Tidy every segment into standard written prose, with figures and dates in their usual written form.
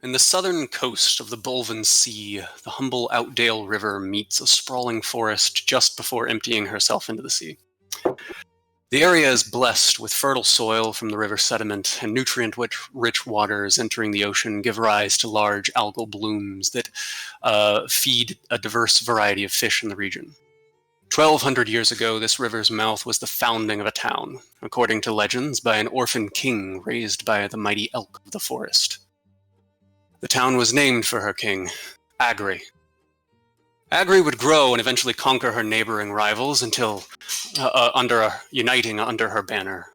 In the southern coast of the Bulvan Sea, the humble Outdale River meets a sprawling forest just before emptying herself into the sea. The area is blessed with fertile soil from the river sediment, and nutrient-rich waters entering the ocean give rise to large algal blooms that feed a diverse variety of fish in the region. 1,200 years ago, this river's mouth was the founding of a town, according to legends, by an orphan king raised by the mighty elk of the forest. The town was named for her king, Agri. Agri would grow and eventually conquer her neighboring rivals until, uniting under her banner.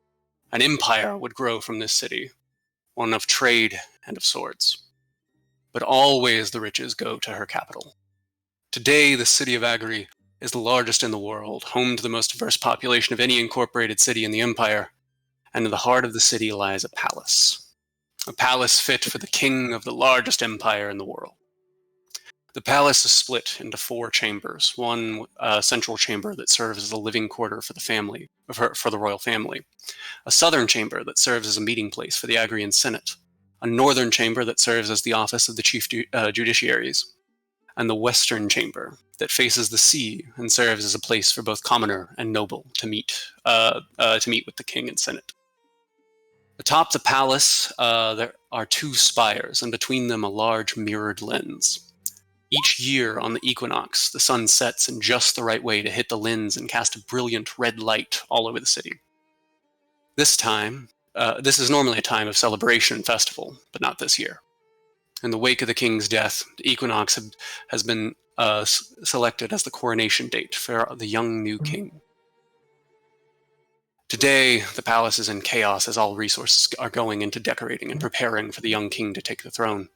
An empire would grow from this city, one of trade and of swords. But always the riches go to her capital. Today, the city of Agri is the largest in the world, home to the most diverse population of any incorporated city in the empire, and in the heart of the city lies a palace fit for the king of the largest empire in the world. The palace is split into 4 chambers, one central chamber that serves as a living quarter for the royal family, a southern chamber that serves as a meeting place for the Agrian Senate, a northern chamber that serves as the office of the chief judiciaries, and the western chamber that faces the sea and serves as a place for both commoner and noble to meet with the king and senate. Atop the palace, there are 2 spires, and between them a large mirrored lens. Each year on the equinox, the sun sets in just the right way to hit the lens and cast a brilliant red light all over the city. This is normally a time of celebration and festival, but not this year. In the wake of the king's death, the equinox has been selected as the coronation date for the young new king. Today, the palace is in chaos as all resources are going into decorating and preparing for the young king to take the throne.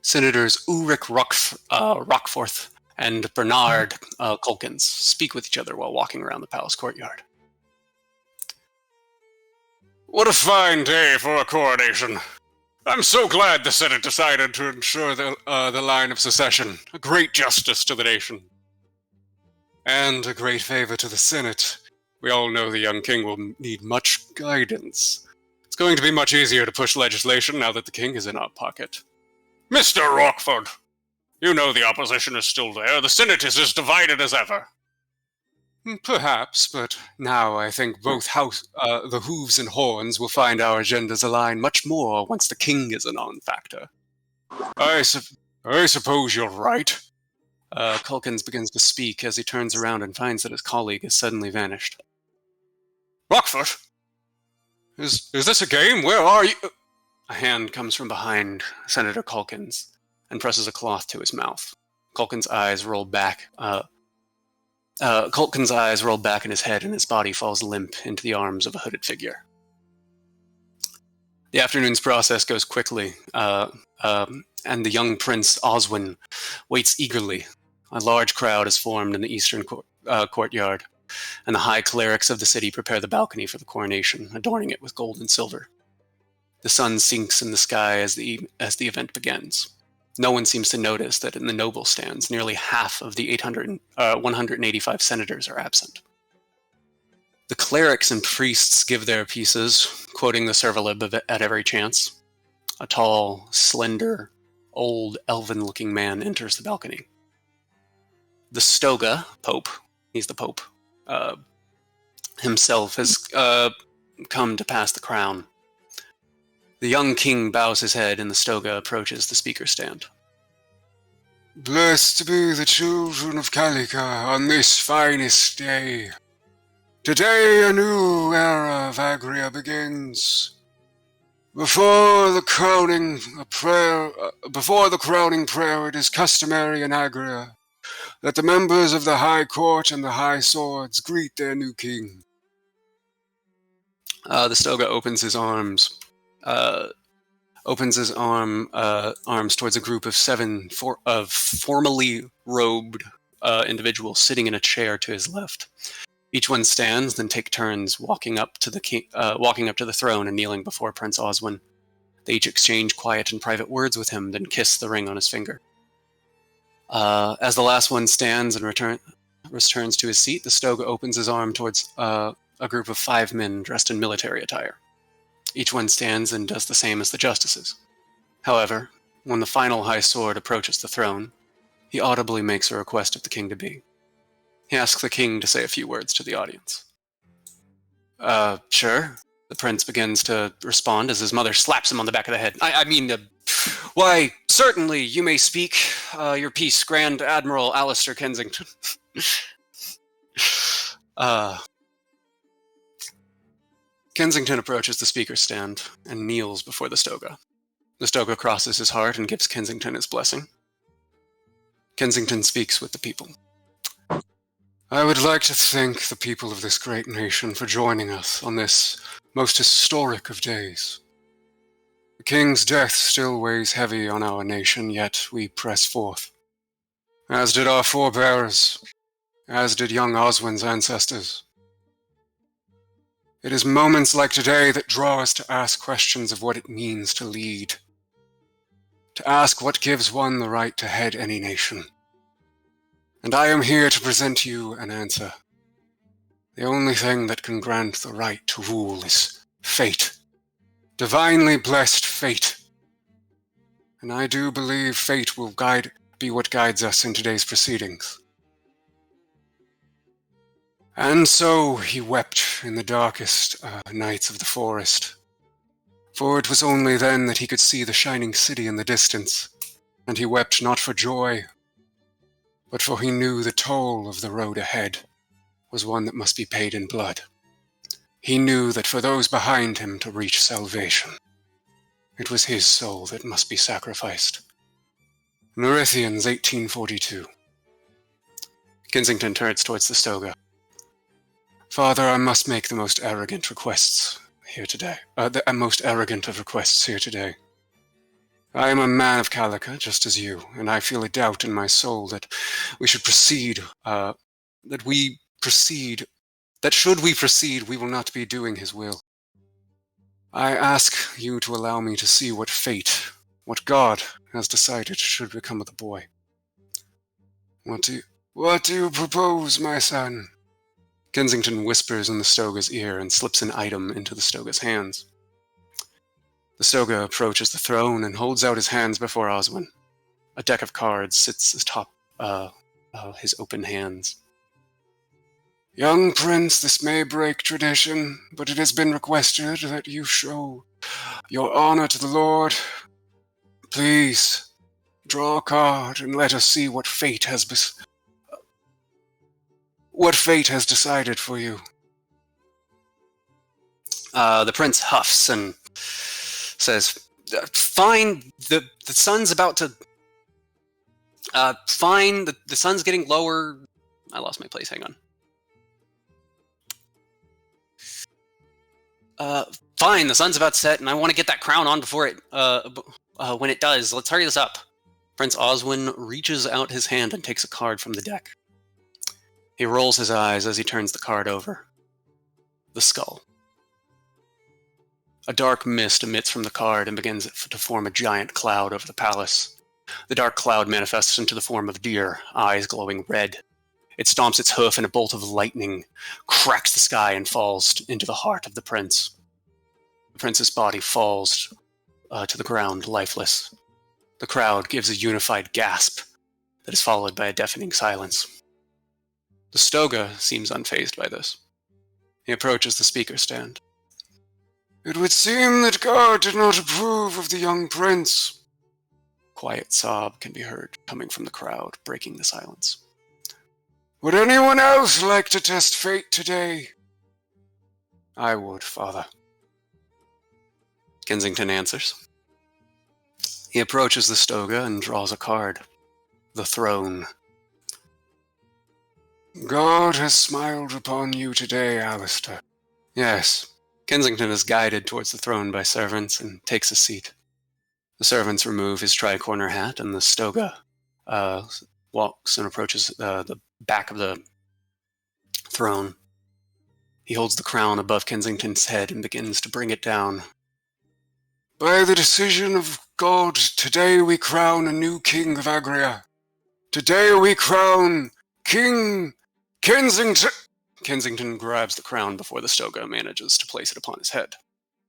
Senators Ulrich Rockforth and Bernard Culkins speak with each other while walking around the palace courtyard. What a fine day for a coronation. I'm so glad the Senate decided to ensure the line of succession. A great justice to the nation. And a great favor to the Senate. We all know the young king will need much guidance. It's going to be much easier to push legislation now that the king is in our pocket. Mr. Rockford, you know the opposition is still there. The Senate is as divided as ever. Perhaps, but now I think both the hooves and horns will find our agendas align much more once the king is a non-factor. I suppose you're right. Culkins begins to speak as he turns around and finds that his colleague has suddenly vanished. Rockford? Is this a game? Where are you? A hand comes from behind Senator Culkins and presses a cloth to his mouth. Culkins' eyes roll back. Culkins' eyes roll back in his head, and his body falls limp into the arms of a hooded figure. The afternoon's process goes quickly, and the young Prince Oswin waits eagerly. A large crowd is formed in the eastern courtyard, and the high clerics of the city prepare the balcony for the coronation, adorning it with gold and silver. The sun sinks in the sky as the event begins. No one seems to notice that in the noble stands, nearly half of the 185 senators are absent. The clerics and priests give their pieces, quoting the servalib at every chance. A tall, slender, old, elven-looking man enters the balcony. The Stoga, Pope, he's the Pope, himself has come to pass the crown. The young king bows his head, and the Stoga approaches the speaker's stand. Blessed be the children of Kalika on this finest day. Today a new era of Agria begins. Before the crowning prayer, it is customary in Agria that the members of the High Court and the High Swords greet their new king. The Stoga opens his arms. Arms towards a group of 7 formally robed individuals sitting in a chair to his left. Each one stands, then take turns walking up to the throne and kneeling before Prince Oswin. They each exchange quiet and private words with him, then kiss the ring on his finger. As the last one stands and returns to his seat, the Stoga opens his arm towards a group of 5 men dressed in military attire. Each one stands and does the same as the justices. However, when the final High Sword approaches the throne, he audibly makes a request of the king-to-be. He asks the king to say a few words to the audience. Sure. The prince begins to respond as his mother slaps him on the back of the head. Why, certainly, you may speak. Your piece, Grand Admiral Alistair Kensington. Kensington approaches the speaker's stand and kneels before the Stoga. The Stoga crosses his heart and gives Kensington his blessing. Kensington speaks with the people. I would like to thank the people of this great nation for joining us on this most historic of days. The king's death still weighs heavy on our nation, yet we press forth. As did our forebears, as did young Oswin's ancestors. It is moments like today that draw us to ask questions of what it means to lead, to ask what gives one the right to head any nation. And I am here to present you an answer. The only thing that can grant the right to rule is fate. Divinely blessed fate. And I do believe fate will be what guides us in today's proceedings. And so he wept in the darkest nights of the forest. For it was only then that he could see the shining city in the distance. And he wept not for joy, but for he knew the toll of the road ahead was one that must be paid in blood. He knew that for those behind him to reach salvation, it was his soul that must be sacrificed. Nerithians 1842. Kensington turns towards the Stoga. Father, I must make the most arrogant requests here today. The most arrogant of requests here today. I am a man of Calica, just as you, and I feel a doubt in my soul that we should proceed, that should we proceed, we will not be doing his will. I ask you to allow me to see what fate, what God has decided should become of the boy. What do you propose, my son? Kensington whispers in the Stoga's ear and slips an item into the Stoga's hands. The Stoga approaches the throne and holds out his hands before Oswin. A deck of cards sits atop his open hands. Young prince, this may break tradition, but it has been requested that you show your honor to the Lord. Please, draw a card and let us see what fate has decided for you. The prince huffs and says, fine, the sun's about to... fine, the sun's getting lower... I lost my place, hang on. Fine, the sun's about to set, and I want to get that crown on before it, when it does. Let's hurry this up. Prince Oswin reaches out his hand and takes a card from the deck. He rolls his eyes as he turns the card over. The skull. A dark mist emits from the card and begins to form a giant cloud over the palace. The dark cloud manifests into the form of a deer, eyes glowing red. It stomps its hoof and a bolt of lightning cracks the sky and falls into the heart of the prince. The prince's body falls to the ground, lifeless. The crowd gives a unified gasp that is followed by a deafening silence. The Stoga seems unfazed by this. He approaches the speaker's stand. It would seem that God did not approve of the young prince. Quiet sob can be heard coming from the crowd, breaking the silence. Would anyone else like to test fate today? I would, Father. Kensington answers. He approaches the Stoga and draws a card. The throne. God has smiled upon you today, Alistair. Yes. Kensington is guided towards the throne by servants and takes a seat. The servants remove his tricorner hat, and the Stoga walks and approaches the back of the throne. He holds the crown above Kensington's head and begins to bring it down. By the decision of God, today we crown a new king of Agria. Today we crown King Kensington. Kensington grabs the crown before the Stoga manages to place it upon his head.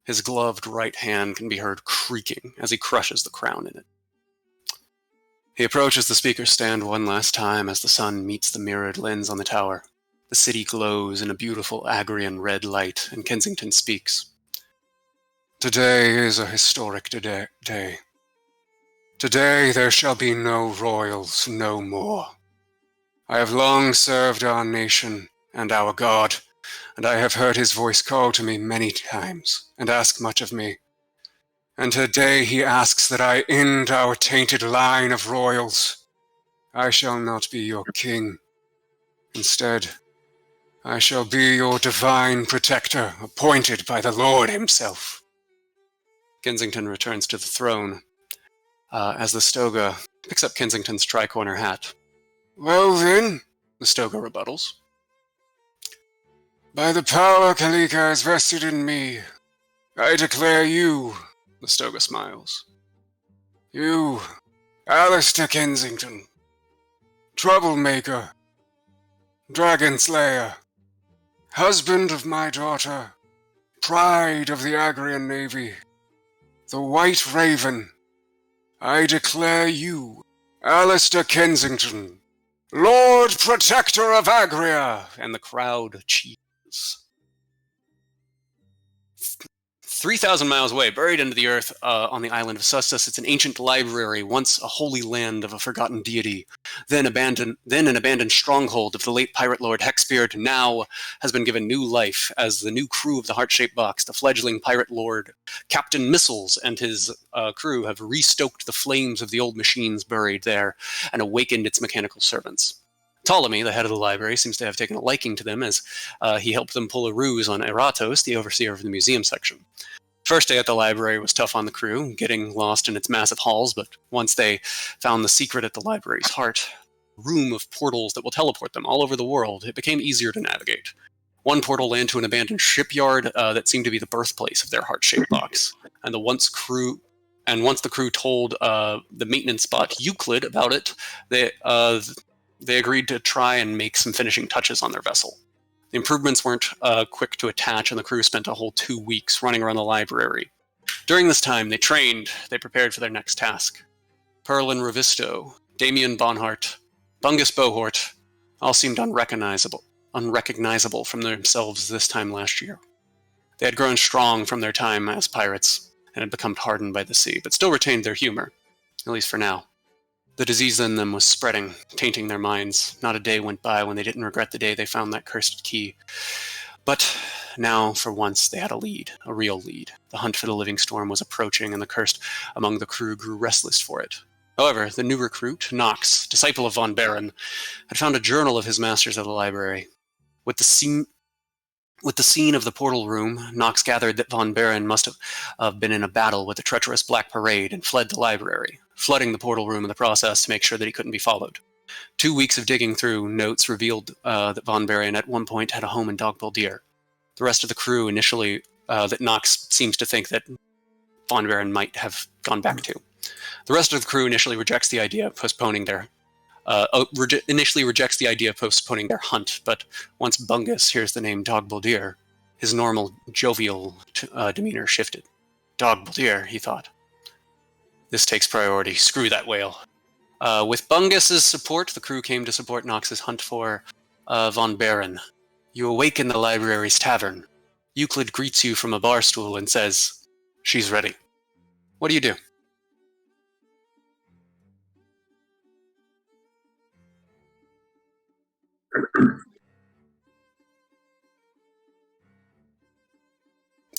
His gloved right hand can be heard creaking as he crushes the crown in it. He approaches the speaker's stand one last time as the sun meets the mirrored lens on the tower. The city glows in a beautiful Agrian red light, and Kensington speaks. Today is a historic day. Today there shall be no royals no more. I have long served our nation and our God, and I have heard his voice call to me many times and ask much of me. And today he asks that I end our tainted line of royals. I shall not be your king. Instead, I shall be your divine protector, appointed by the Lord himself. Kensington returns to the throne as the Stoga picks up Kensington's tricorner hat. Well then, The Stoga rebuttals. by the power Kalika has vested in me, I declare you, The Stoga smiles. you, Alistair Kensington, troublemaker, dragon slayer, husband of my daughter, pride of the Agrian Navy, the White Raven, I declare you, Alistair Kensington, Lord Protector of Agria. And the crowd cheers. 3,000 miles away, buried into the earth on the island of Sustus, it's an ancient library, once a holy land of a forgotten deity, then an abandoned stronghold of the late pirate lord Hexbeard, now has been given new life as the new crew of the Heart-Shaped Box, the fledgling pirate lord Captain Missiles and his crew have restoked the flames of the old machines buried there and awakened its mechanical servants. Ptolemy, the head of the library, seems to have taken a liking to them as he helped them pull a ruse on Eratos, the overseer of the museum section. First day at the library was tough on the crew, getting lost in its massive halls, but once they found the secret at the library's heart, a room of portals that will teleport them all over the world, it became easier to navigate. One portal led to an abandoned shipyard that seemed to be the birthplace of their heart-shaped box, and once the crew told the maintenance bot Euclid about it, they agreed to try and make some finishing touches on their vessel. The improvements weren't quick to attach, and the crew spent a whole 2 weeks running around the library. During this time, they trained, they prepared for their next task. Perlin Revisto, Damien Bonhart, Bungus Bohort all seemed unrecognizable from themselves this time last year. They had grown strong from their time as pirates and had become hardened by the sea, but still retained their humor, at least for now. The disease in them was spreading, tainting their minds. Not a day went by when they didn't regret the day they found that cursed key. But now, for once, they had a lead, a real lead. The hunt for the living storm was approaching, and the cursed among the crew grew restless for it. However, the new recruit, Knox, disciple of von Baron, had found a journal of his masters at the library. With the scene of the portal room, Knox gathered that von Baron must have been in a battle with the treacherous Black Parade and fled the library, flooding the portal room in the process to make sure that he couldn't be followed. 2 weeks of digging through notes revealed that von Baron at one point had a home in Dogbeldir. The rest of the crew initially, that Knox seems to think that von Baron might have gone back to. The rest of the crew initially rejects the idea of postponing their hunt, but once Bungus hears the name Dogbeldir, his normal, jovial demeanor shifted. Dogbeldir, he thought. This takes priority. Screw that whale. With Bungus's support, the crew came to support Knox's hunt for von Baron. You awaken the library's tavern. Euclid greets you from a bar stool and says, "She's ready." What do you do?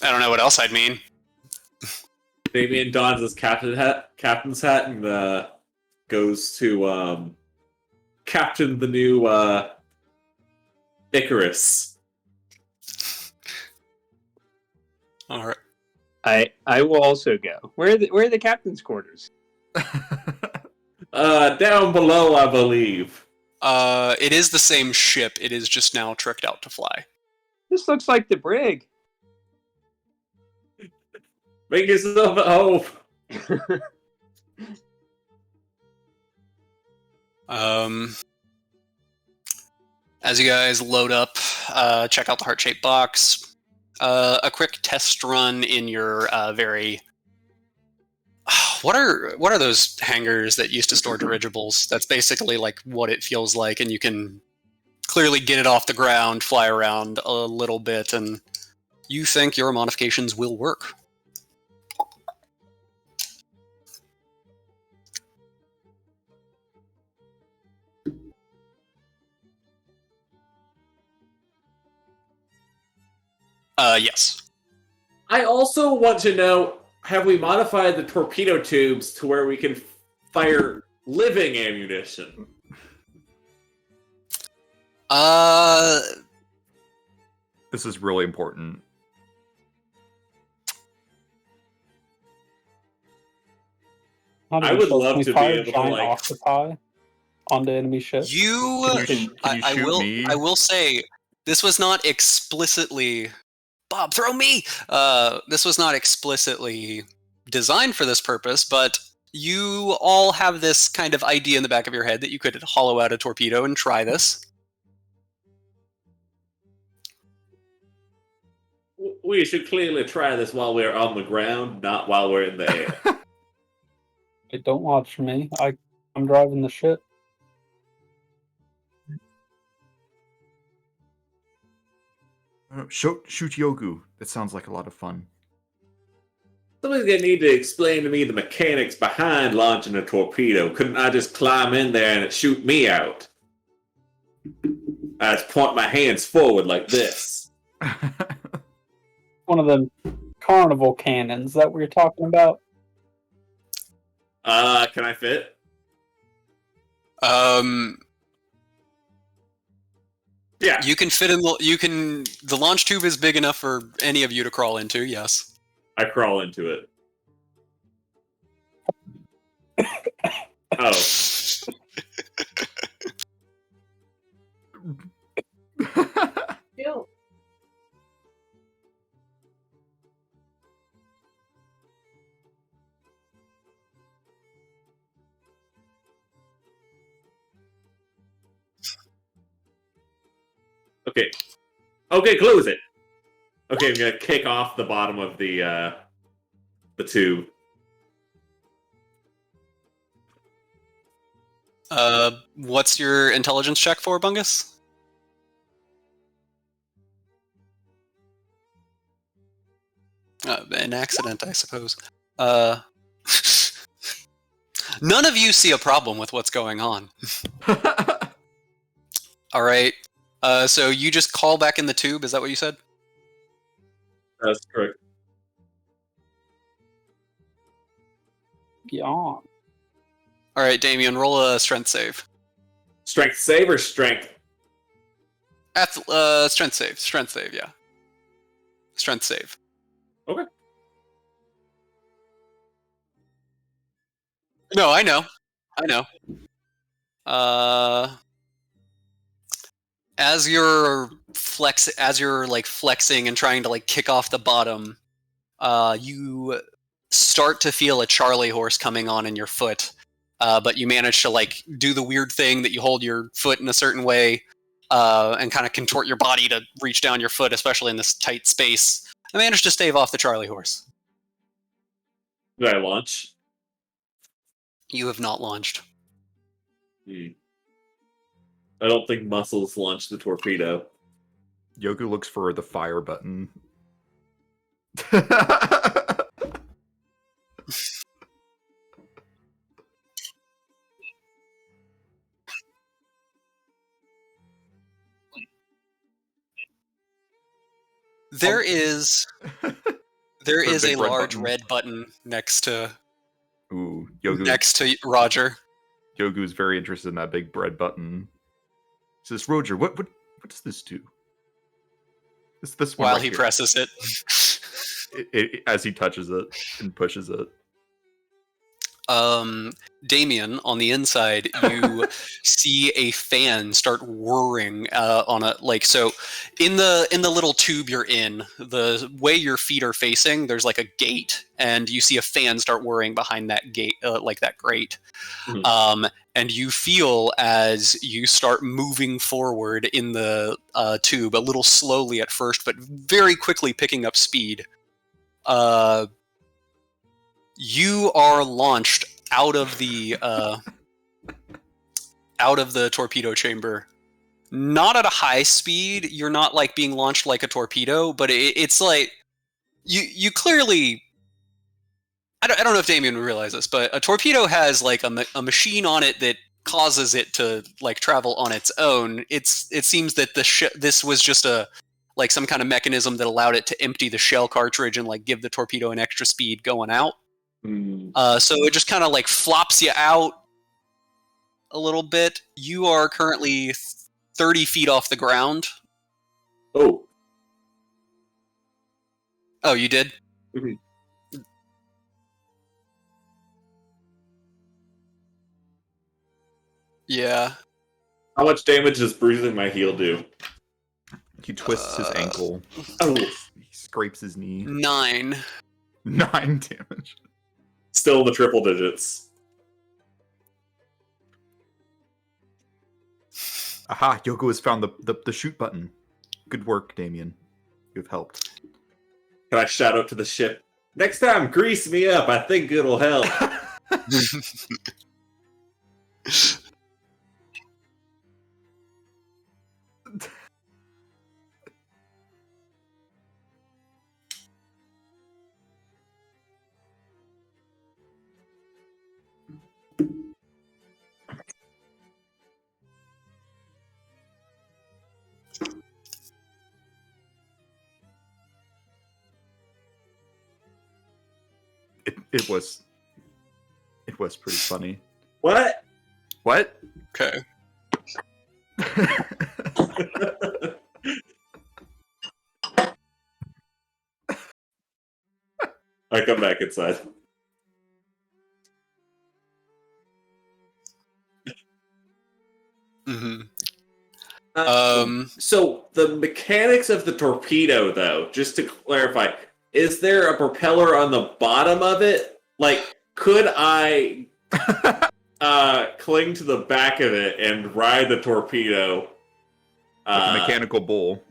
I don't know what else I'd mean. Damien dons his captain's hat, and goes to captain the new Icarus. All right. I will also go. Where are the captain's quarters? Down below, I believe. It is the same ship. It is just now tricked out to fly. This looks like the brig. Make yourself at home. As you guys load up, check out the heart-shaped box, A quick test run in your very. What are those hangars that used to store dirigibles? That's basically like what it feels like, and you can clearly get it off the ground, fly around a little bit, and you think your modifications will work. Yes. I also want to know, have we modified the torpedo tubes to where we can fire living ammunition? This is really important. I would love to be able to, like... octopi on the enemy ship. Can you shoot me? I will say, this was not explicitly... Bob, throw me! This was not explicitly designed for this purpose, but you all have this kind of idea in the back of your head that you could hollow out a torpedo and try this. We should clearly try this while we're on the ground, not while we're in the air. Hey, don't watch me. I'm driving the ship. Shoot Yogu. That sounds like a lot of fun. Somebody's gonna need to explain to me the mechanics behind launching a torpedo. Couldn't I just climb in there and it shoot me out? I just point my hands forward like this. One of them carnival cannons that we were talking about. Can I fit? Yeah. You can fit in the launch tube is big enough for any of you to crawl into, yes. I crawl into it. Oh. Okay. Okay, close it. Okay, I'm gonna kick off the bottom of the tube. What's your intelligence check for, Bungus? An accident, I suppose. None of you see a problem with what's going on. All right. So you just call back in the tube, is that what you said? That's correct. Get on. All right, Damien, roll a strength save. Strength save or strength? Strength save. Strength save, yeah. Strength save. Okay. No, I know. As you're flexing and trying to like kick off the bottom, you start to feel a Charlie horse coming on in your foot, but you manage to like do the weird thing that you hold your foot in a certain way and kind of contort your body to reach down your foot, especially in this tight space. I managed to stave off the Charlie horse. Did I launch? You have not launched. I don't think Muscles launched the torpedo. Yogu looks for the fire button. There is a large button. red button next to Yogu. Roger. Yogu's very interested in that big red button. He says, Roger, what does this do? This one While right he here. presses it. As he touches it and pushes it. Damien, on the inside, you see a fan start whirring on a so in the little tube you're in, the way your feet are facing, there's like a gate, and you see a fan start whirring behind that gate, like that grate. Mhm. And you feel as you start moving forward in the tube, a little slowly at first, but very quickly picking up speed. You are launched out of the torpedo chamber. Not at a high speed. You're not like being launched like a torpedo, but it's like you clearly. I don't know if Damien would realize this, but a torpedo has like a machine on it that causes it to like travel on its own. It seems that this was just like some kind of mechanism that allowed it to empty the shell cartridge and like give the torpedo an extra speed going out. So it just kind of like flops you out a little bit. You are currently 30 feet off the ground. Oh. Oh, you did? Mhm. Yeah. How much damage does bruising my heel do? He twists his ankle. Oh, He scrapes his knee. 9. 9 damage. still in the triple digits. Aha! Yoko has found the shoot button. Good work, Damien. You've helped. Can I shout out to the ship? Next time, grease me up. I think it'll help. It was pretty funny. What? What? Okay. I come back inside. Mm-hmm. So the mechanics of the torpedo, though, just to clarify, is there a propeller on the bottom of it? Like, could I cling to the back of it and ride the torpedo? Like a mechanical bull.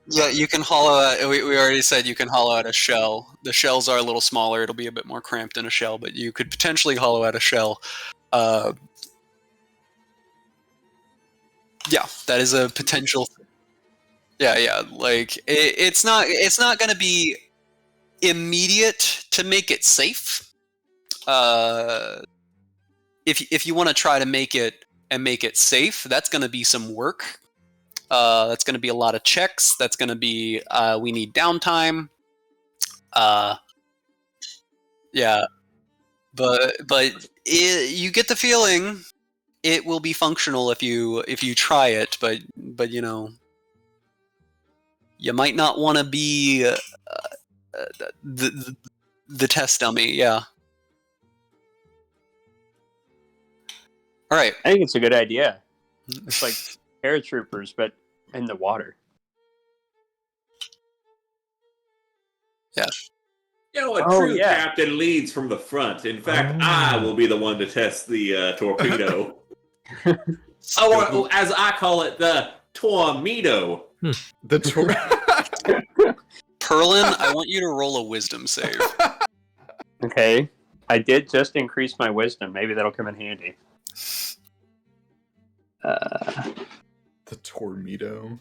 Yeah, you can hollow out. We already said you can hollow out a shell. The shells are a little smaller. It'll be a bit more cramped in a shell, but you could potentially hollow out a shell. Yeah, that is a potential. Yeah. Like it's not going to be immediate to make it safe. If you want to try to make it safe, that's going to be some work. That's going to be a lot of checks. That's going to be we need downtime. Yeah, but you get the feeling it will be functional if you try it. But you know, you might not want to be the test dummy. Yeah. All right. I think it's a good idea. It's like paratroopers, but in the water. Yeah. You know, a Oh, true yeah. captain leads from the front. In fact, I will be the one to test the torpedo. Or, as I call it, the torpedo. The Perlin, I want you to roll a wisdom save. Okay. I did just increase my wisdom. Maybe that'll come in handy. The torpedo.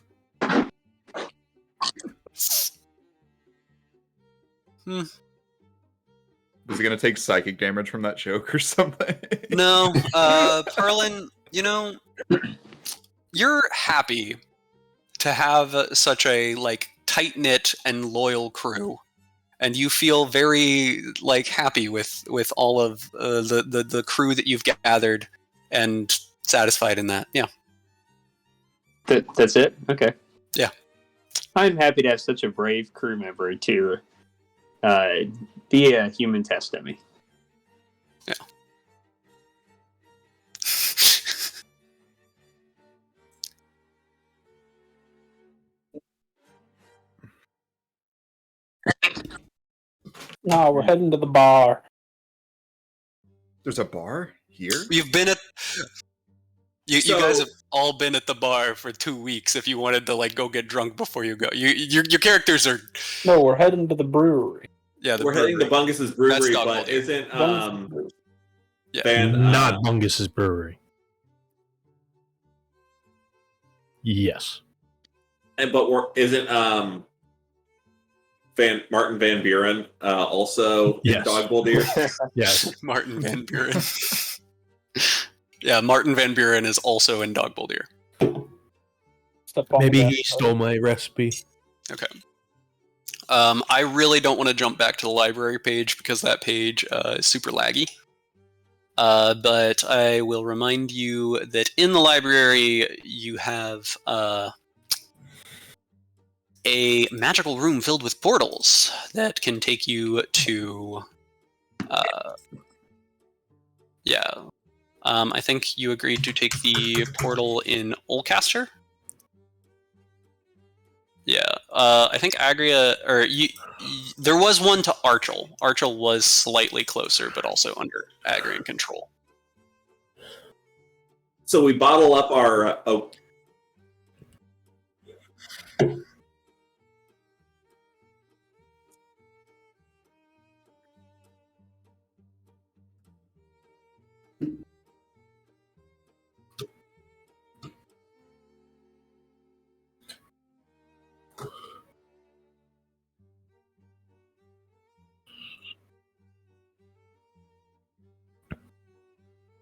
Is he gonna take psychic damage from that joke or something? No, Perlin, you know, you're happy to have such a like tight-knit and loyal crew, and you feel very like happy with all of the crew that you've gathered and satisfied in that. Yeah. That's it? Okay. Yeah. I'm happy to have such a brave crew member to be a human test dummy. Yeah. No, we're heading to the bar. There's a bar here? You've been at... You So- guys have all been at the bar for 2 weeks if you wanted to, like, go get drunk before you go. Your characters are... No, we're heading to the brewery. Yeah, the We're heading to brewery. Bungus's brewery, That's Dog but Boulder. isn't Bungus's brewery. Yeah. Van Not Bungus's brewery. Yes. isn't Martin Van Buren also in Yes. Dog Boulder? Yes. Martin Van Buren. Yeah, Martin Van Buren is also in Dog Boulder. Step on Maybe the he gas. stole my recipe. Okay. I really don't want to jump back to the library page because that page is super laggy. But I will remind you that in the library you have a magical room filled with portals that can take you to... I think you agreed to take the portal in Olcaster? Yeah, I think Agria, there was one to Archel. Archel was slightly closer, but also under Agrian control. So we bottle up our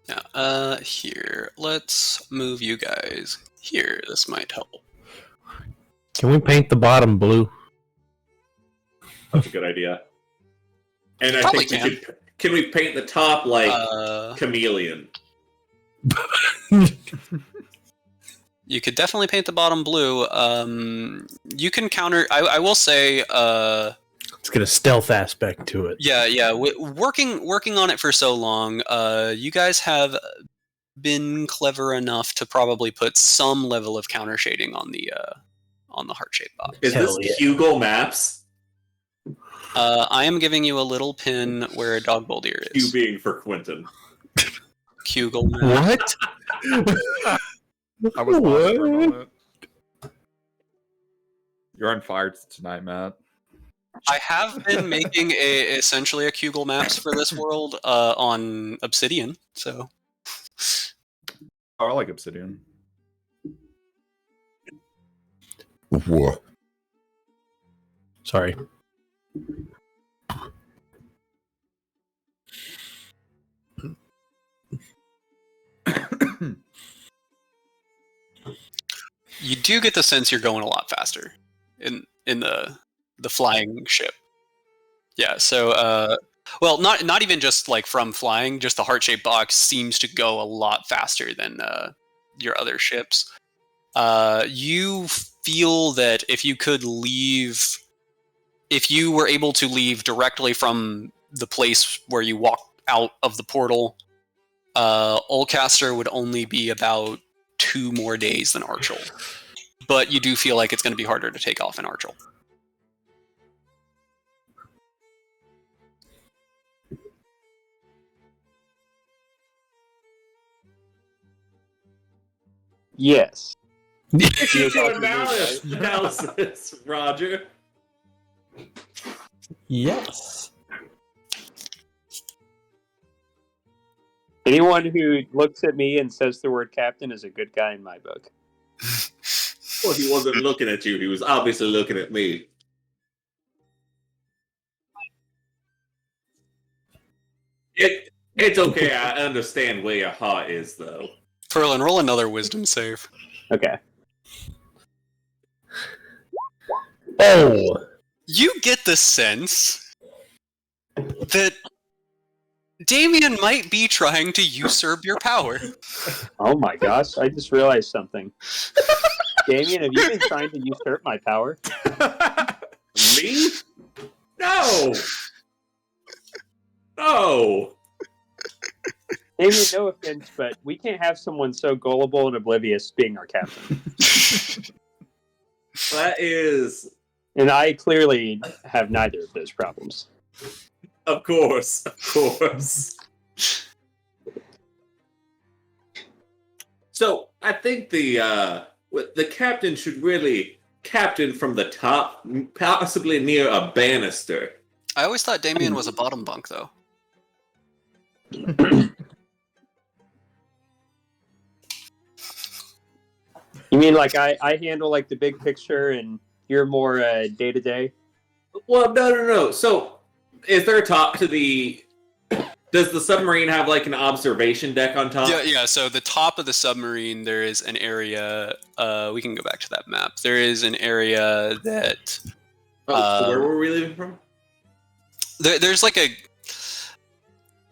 Yeah, here, let's move you guys here. This might help. Can we paint the bottom blue? That's a good idea. And I Probably think we can we paint the top like chameleon? You could definitely paint the bottom blue. You can counter... I will say... Let's get a stealth aspect to it. Yeah. Working on it for so long, you guys have been clever enough to probably put some level of counter shading on the heart-shaped box. Is Hell this yeah. Hugel Maps? I am giving you a little pin where a dog boulder Q is. being for Quentin. Kugel. What? I was lost for a What? moment. You're on fire tonight, Matt. I have been making essentially a Kugel maps for this world on Obsidian, so... Oh, I like Obsidian. What? Sorry. You do get the sense you're going a lot faster in the flying ship. Yeah, so well, not even just like from flying, just the heart-shaped box seems to go a lot faster than your other ships. You feel that if you were able to leave directly from the place where you walk out of the portal, Olcaster would only be about 2 more days than Archel. But you do feel like it's going to be harder to take off in Archel. Yes. Analysis, Roger. Yes. Anyone who looks at me and says the word captain is a good guy in my book. Well, he wasn't looking at you. He was obviously looking at me. It's okay. I understand where your heart is, though. Ferlin, roll another wisdom save. Okay. Oh. You get the sense that Damien might be trying to usurp your power. Oh my gosh, I just realized something. Damien, have you been trying to usurp my power? Me? No! No! Damien, no offense, but we can't have someone so gullible and oblivious being our captain. That is... And I clearly have neither of those problems. Of course. So I think the captain should really captain from the top, possibly near a banister. I always thought Damien was a bottom bunk, though. You mean like I handle like the big picture and you're more day to day? Well, no. So, is there a top to the? Does the submarine have like an observation deck on top? Yeah. So the top of the submarine, there is an area. We can go back to that map. There is an area that. So where were we leaving from? There's like a.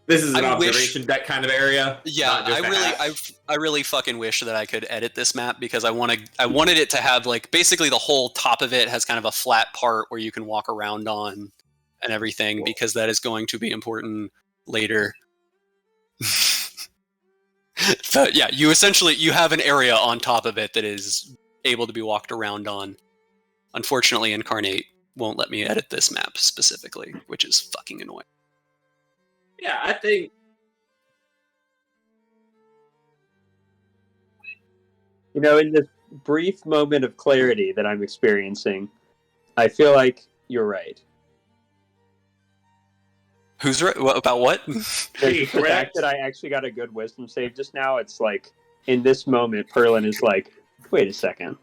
This is an observation deck kind of area. Yeah, I really fucking wish that I could edit this map because I wanted it to have like basically the whole top of it has kind of a flat part where you can walk around on and everything because that is going to be important later. But yeah, you have an area on top of it that is able to be walked around on. Unfortunately, Incarnate won't let me edit this map specifically, which is fucking annoying. Yeah, I think. You know, in this brief moment of clarity that I'm experiencing, I feel like you're right. Who's right? About what? The fact that I actually got a good wisdom save just now, it's like, in this moment, Perlin is like, wait a second.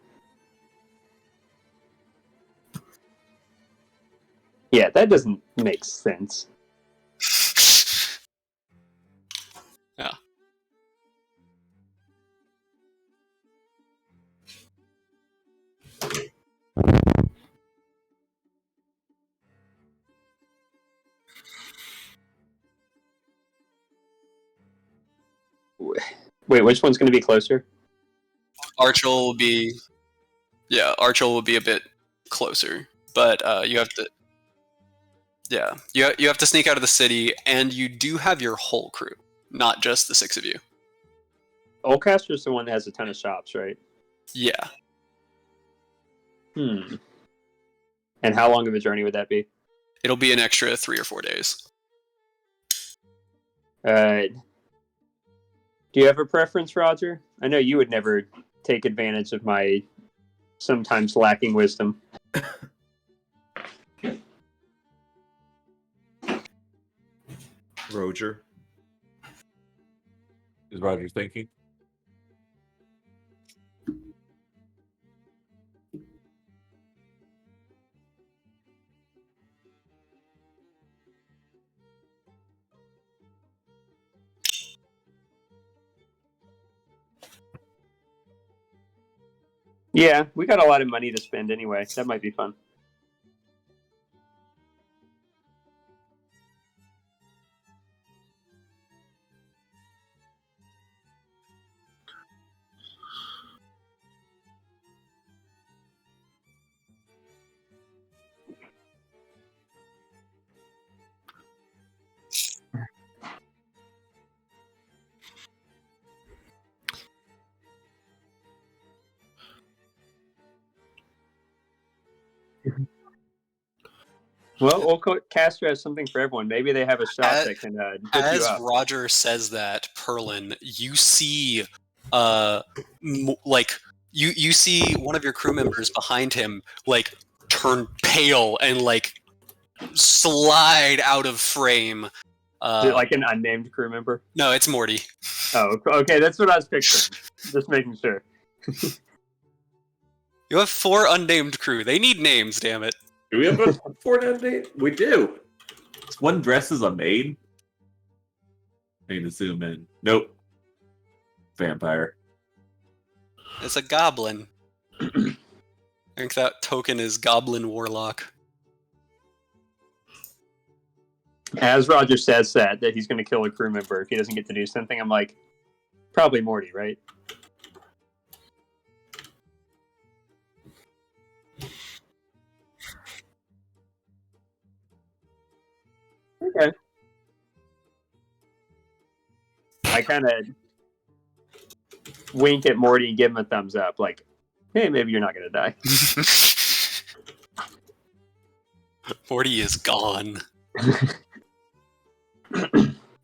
Yeah, that doesn't make sense. Yeah. Wait, which one's going to be closer? Archel will be a bit closer, but you have to. Yeah, you have to sneak out of the city, and you do have your whole crew, not just the 6 of you. Oldcaster's the one that has a ton of shops, right? Yeah. And how long of a journey would that be? It'll be an extra 3 or 4 days. Do you have a preference, Roger? I know you would never take advantage of my sometimes lacking wisdom. Roger. Is Roger thinking? Yeah, we got a lot of money to spend anyway. That might be fun. Well, Oldcaster has something for everyone. Maybe they have a shop that can hook you As up. Roger says that, Perlin, you see, you see one of your crew members behind him, like, turn pale and, like, slide out of frame. Is it like an unnamed crew member? No, it's Morty. Oh, okay. That's what I was picturing. Just making sure. You have 4 unnamed crew. They need names, damn it. Do we have a 4 date? We do. Is one dressed as a maid? I need to zoom in. Nope. Vampire. It's a goblin. I think that token is Goblin Warlock. As Roger says that he's going to kill a crew member if he doesn't get to do something, I'm like, probably Morty, right? Okay. I kind of wink at Morty and give him a thumbs up, like, hey, maybe you're not going to die. Morty is gone.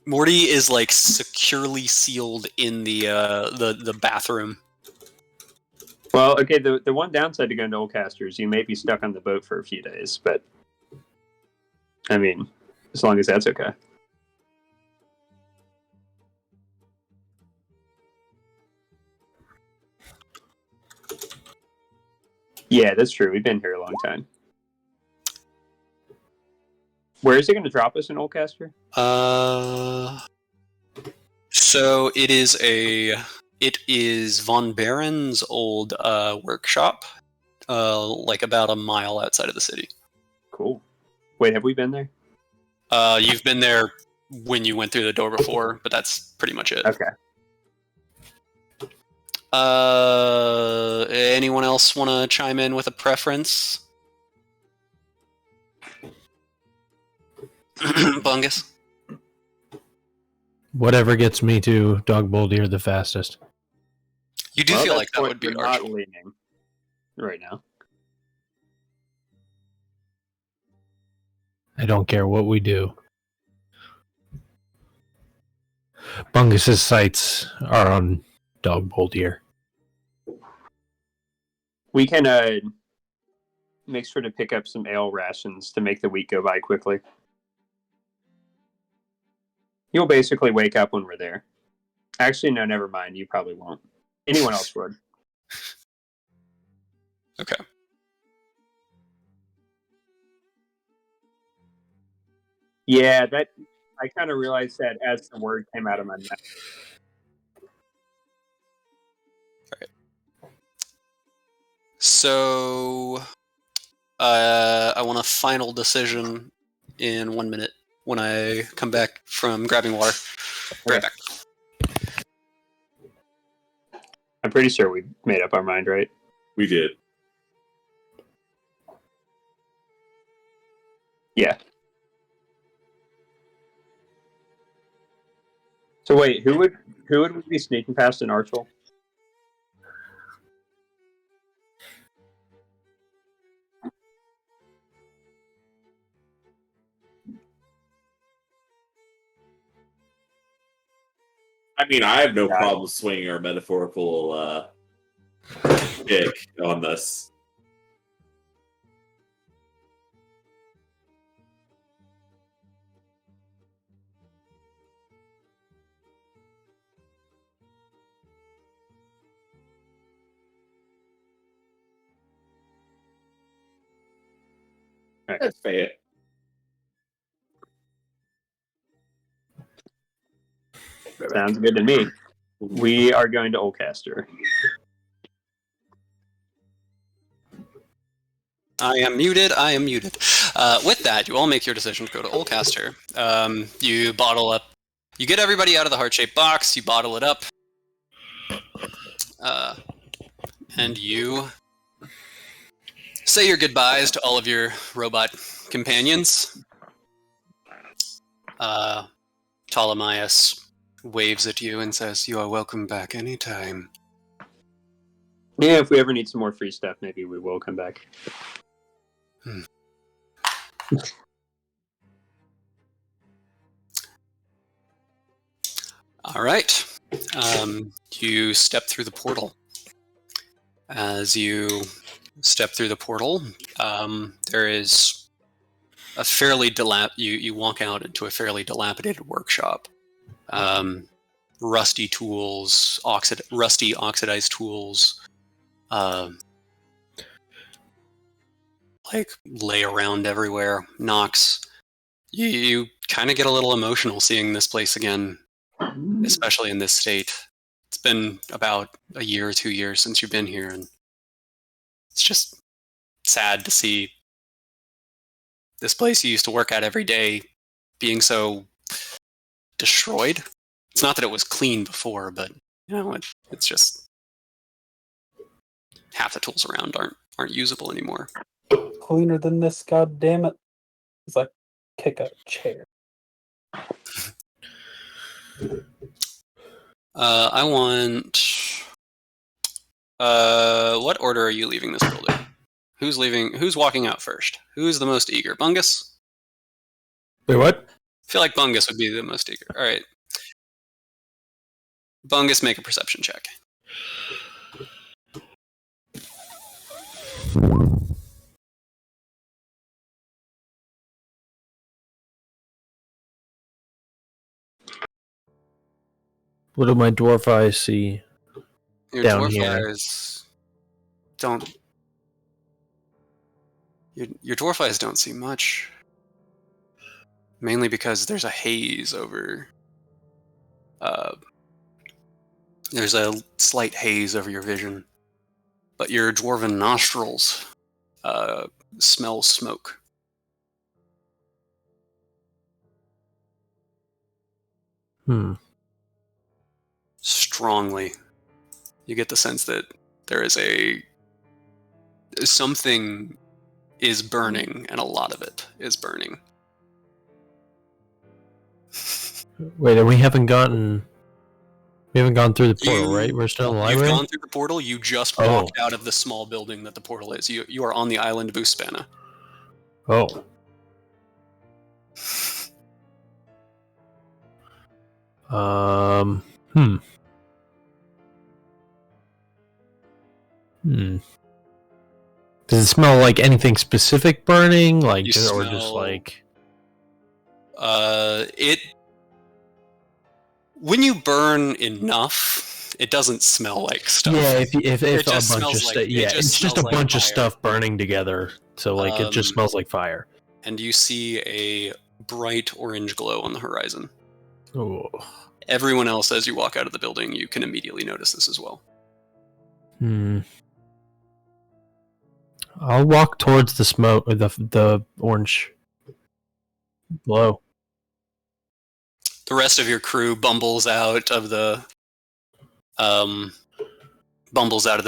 Morty is like securely sealed in the bathroom. Well, okay, the one downside to going to Oldcaster is you may be stuck on the boat for a few days, but I mean, as long as that's okay. Yeah, that's true. We've been here a long time. Where is it going to drop us in Oldcaster? So it is Von Baron's old workshop, like about a mile outside of the city. Cool. Wait, have we been there? You've been there when you went through the door before, but that's pretty much it. Okay. Anyone else want to chime in with a preference? Bungus? Whatever gets me to Dog Boulder the fastest. You do feel like that would be not Archie. leaning right now. I don't care what we do. Bungus's sights are on Dog Boulder. We can make sure to pick up some ale rations to make the week go by quickly. You'll basically wake up when we're there. Actually, no, never mind. You probably won't. Anyone else would. Okay. Yeah, that I kind of realized that as the word came out of my mouth. So, I want a final decision in 1 minute when I come back from grabbing water. Right back. I'm pretty sure we made up our mind, right? We did. Yeah. So wait, who would we be sneaking past in Archel? I mean, I have no problem swinging our metaphorical pick on this. That's fair. Sounds good to me. We are going to Oldcaster. I am muted. With that, you all make your decision to go to Oldcaster. You bottle up. You get everybody out of the heart-shaped box. You bottle it up. And you say your goodbyes to all of your robot companions. Ptolemaeus waves at you and says, "You are welcome back anytime." Yeah, if we ever need some more free stuff, maybe we will come back. All right. You step through the portal. As you step through the portal, there is a fairly you walk out into a fairly dilapidated workshop. Rusty tools, rusty oxidized tools, like lay around everywhere. Knocks. You kind of get a little emotional seeing this place again, especially in this state. It's been about a year or 2 years since you've been here, and it's just sad to see this place you used to work at every day being so destroyed. It's not that it was clean before, but it's just half the tools around aren't usable anymore. Cleaner than this, god damn it. It's like kick a chair. I want. What order are you leaving this building? Who's leaving? Who's walking out first? Who's the most eager? Bungus? Wait, what? I feel like Bungus would be the most eager. All right. Bungus, make a perception check. What do my dwarf eyes see? Your Down dwarf here. eyes don't. Your dwarf eyes don't see much. Mainly because there's a haze over. There's a slight haze over your vision. But your dwarven nostrils smell smoke. Strongly. You get the sense that there is something is burning, and a lot of it is burning. Wait, and we haven't gone through the portal, right? We're still in the library? You've gone through the portal. You just walked out of the small building that the portal is. You are on the island of Uspana. Oh. Does it smell like anything specific burning? Like, You or smell, just like... it... When you burn enough, it doesn't smell like stuff. Yeah, if It a just bunch smells of like- stuff... it Yeah, just it's just a smells like bunch of fire. stuff burning together. So, like, it just smells like fire. And you see a bright orange glow on the horizon. Oh. Everyone else, as you walk out of the building, you can immediately notice this as well. I'll walk towards the smoke, or the orange glow. The rest of your crew bumbles out of the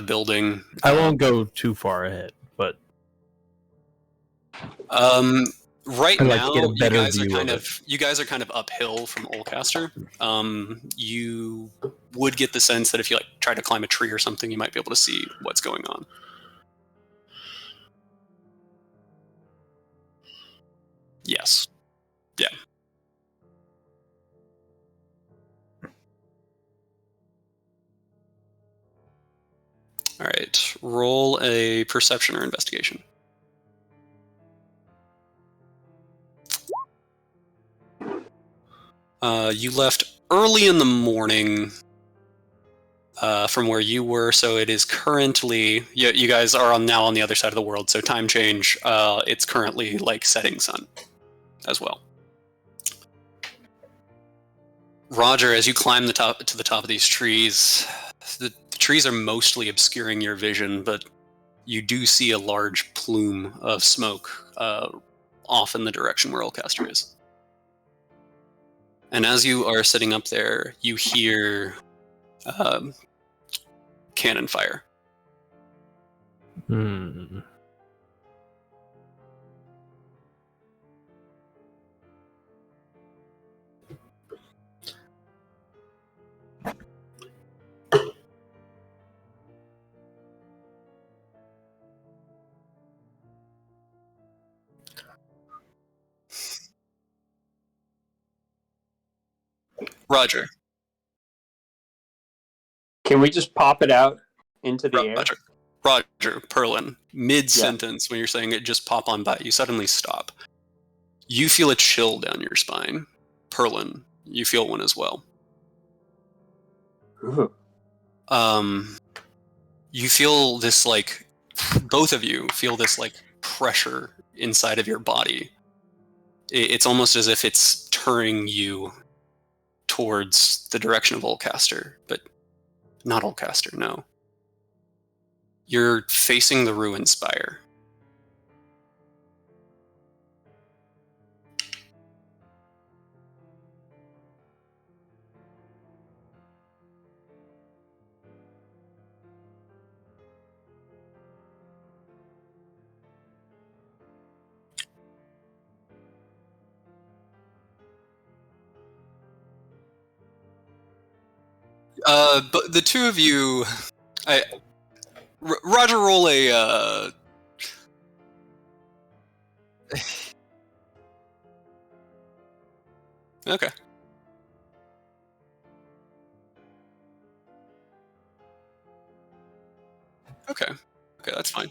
building. I won't go too far ahead, but right I'd like to now get a better you guys are view kind of of you guys are kind of uphill from Oldcaster. You would get the sense that if you like try to climb a tree or something, you might be able to see what's going on. Yes. Yeah. All right. Roll a perception or investigation. You left early in the morning from where you were, so it is currently... You guys are now on the other side of the world, so time change. It's currently like setting sun as well. Roger, as you climb to the top of these trees, the trees are mostly obscuring your vision, but you do see a large plume of smoke off in the direction where Oldcaster is. And as you are sitting up there, you hear cannon fire. Roger. Can we just pop it out into the air? Roger, Perlin, mid-sentence, when you're saying it, just pop on by, you suddenly stop. You feel a chill down your spine. Perlin, you feel one as well. Ooh. You feel this, like, both of you feel this, like, pressure inside of your body. It's almost as if it's turning you towards the direction of Oldcaster, but not Oldcaster, no. You're facing the ruined spire. But the two of you, Roger, roll a. Okay. Okay. Okay, that's fine.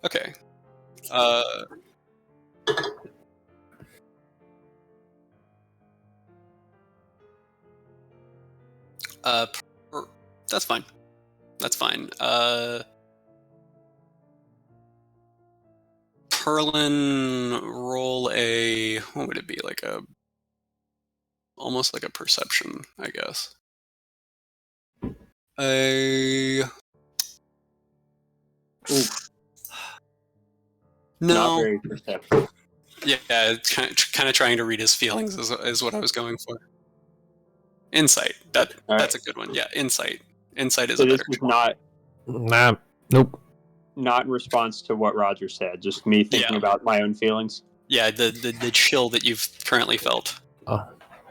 Okay. Uh, that's fine. That's fine. Perlin, roll a. What would it be? Like a. Almost like a perception, I guess. A. Oof. No. Not very perceptive. Yeah, it's kind of trying to read his feelings is what I was going for. Insight. That's a good one. Yeah, insight. Insight is So a this better. is not Nope. not in response to what Roger said. Just me thinking about my own feelings. Yeah, the chill that you've currently felt. Oh.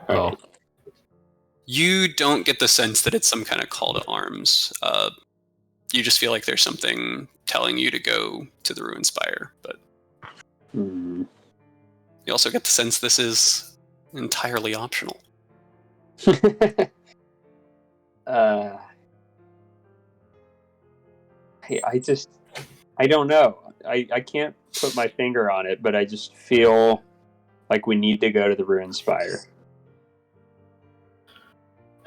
All right. You don't get the sense that it's some kind of call to arms. You just feel like there's something telling you to go to the Ruin Spire, but you also get the sense this is entirely optional. I don't know. I can't put my finger on it, but I just feel like we need to go to the Ruin Spire.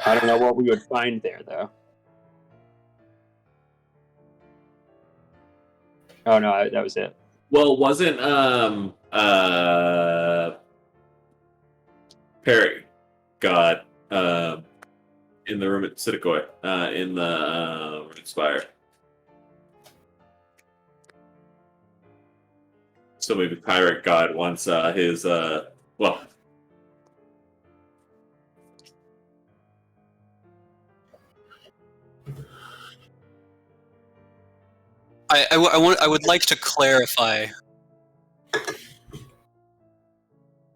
I don't know what we would find there, though. Oh no, that was it. Well, wasn't Perry God in the room at Sitakoi in the Ruin Spire? So maybe Pirate God wants his well. I would like to clarify.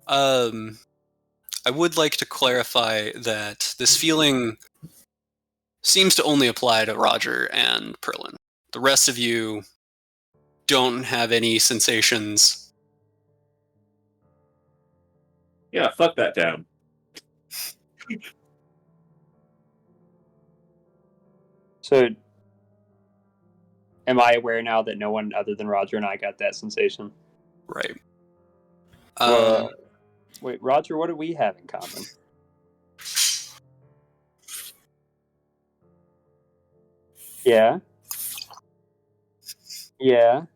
I would like to clarify that this feeling seems to only apply to Roger and Perlin. The rest of you don't have any sensations. Yeah, fuck that down. So, am I aware now that no one other than Roger and I got that sensation? Right. Wait, Roger, what do we have in common? Yeah. Yeah.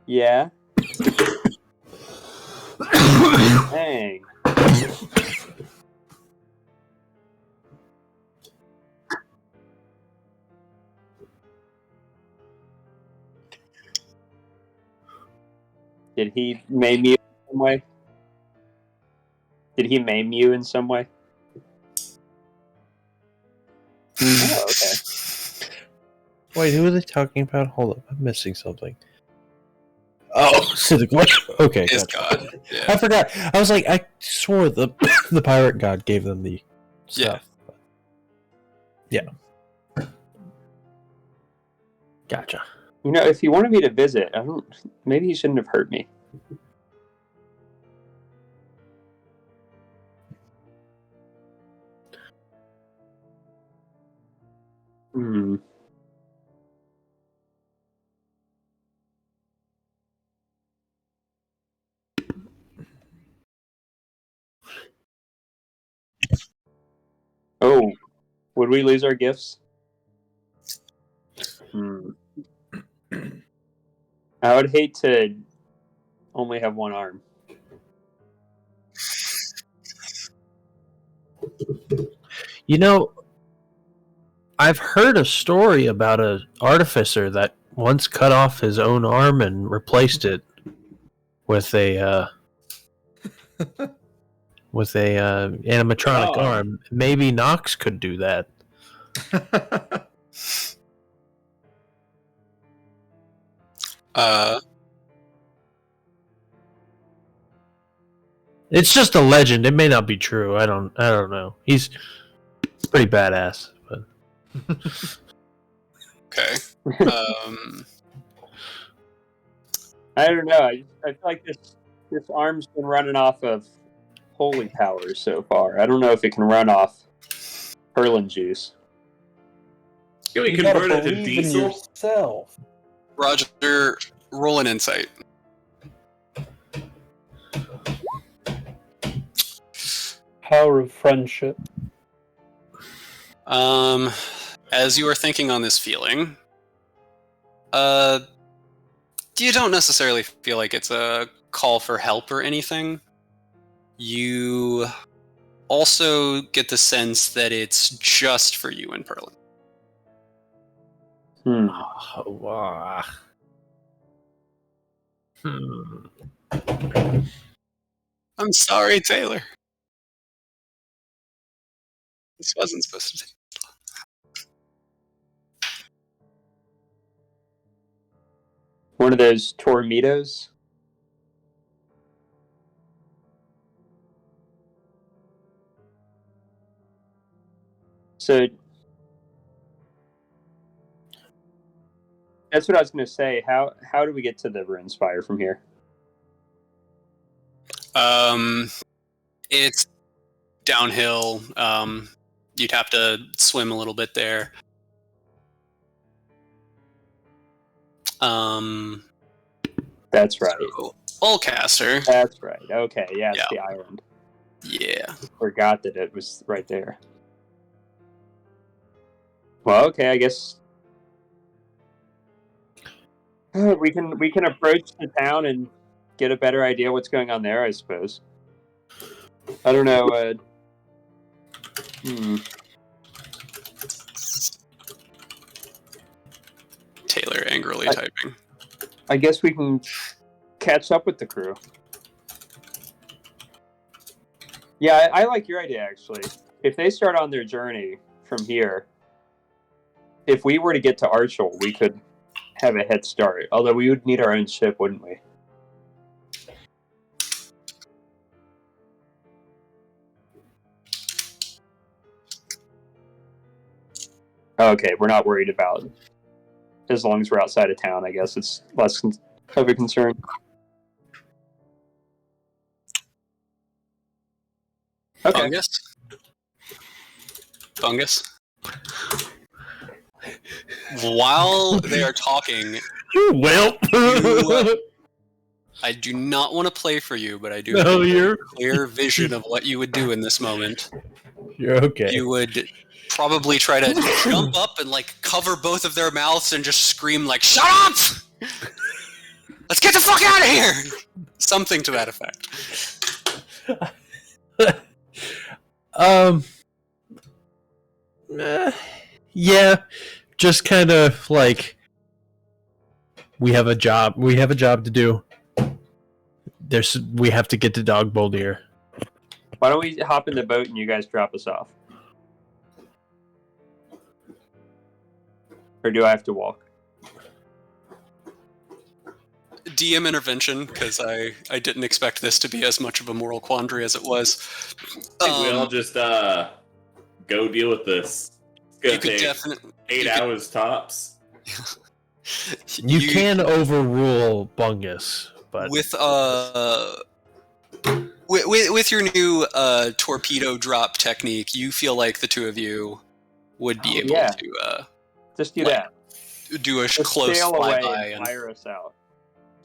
Yeah. Dang. Did he maim you in some way? Did he maim you in some way? Oh, okay. Wait, who are they talking about? Hold up, I'm missing something. Oh, okay, Is gotcha. God. Yeah. I forgot. I was like, I swore the pirate god gave them the stuff. Yeah. Gotcha. You know, if he wanted me to visit, maybe he shouldn't have hurt me. Hmm. Oh, would we lose our gifts? I would hate to only have one arm. You know, I've heard a story about an artificer that once cut off his own arm and replaced it with a animatronic arm. Maybe Nox could do that. It's just a legend. It may not be true. I don't know. He's pretty badass, but Okay. I don't know. I feel like this arm's been running off of holy powers so far. I don't know if it can run off Perlin juice. Can we You gotta convert it to believe in diesel? yourself. Roger, roll an insight. Power of friendship. As you are thinking on this feeling, you don't necessarily feel like it's a call for help or anything. You also get the sense that it's just for you and Perlin. I'm sorry, Taylor. This wasn't supposed to be. One of those torpedoes. So that's what I was going to say. How do we get to the Ruin Spire from here? It's downhill. You'd have to swim a little bit there. That's right. So, Allcaster. That's right. Okay, yeah, it's Yeah. the island. Yeah. Forgot that it was right there. Well, okay, I guess we can approach the town and get a better idea what's going on there, I suppose. I don't know. Taylor angrily typing. I guess we can catch up with the crew. Yeah, I like your idea, actually. If they start on their journey from here, if we were to get to Archel, we could have a head start. Although we would need our own ship, wouldn't we? Okay, we're not worried about it. As long as we're outside of town, I guess it's less of a concern. Okay. Fungus. While they are talking, well, I do not want to play for you, but I do No, have a you're- clear vision of what you would do in this moment. you're okay. You would probably try to jump up and like cover both of their mouths and just scream like, "Shut up! Let's get the fuck out of here!" Something to that effect. Yeah, just kind of like we have a job. We have a job to do. We have to get to Dog Boldier. Why don't we hop in the boat and you guys drop us off? Or do I have to walk? DM intervention, because I didn't expect this to be as much of a moral quandary as it was. I think we all just go deal with this. It's gonna You could take definitely 8 hours tops. You can overrule Bungus, but with your new torpedo drop technique, you feel like the two of you would be able to Just do like, that. do a Just close sail away flyby and and fire us out.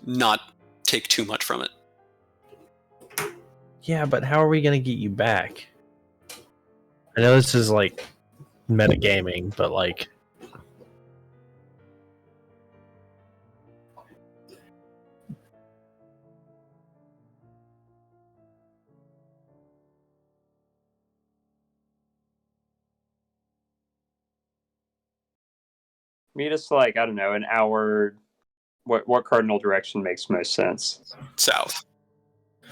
not take too much from it. yeah, but how are we gonna get you back? I know this is like metagaming, but like Meet us like, I don't know, an hour. What cardinal direction makes most sense? South.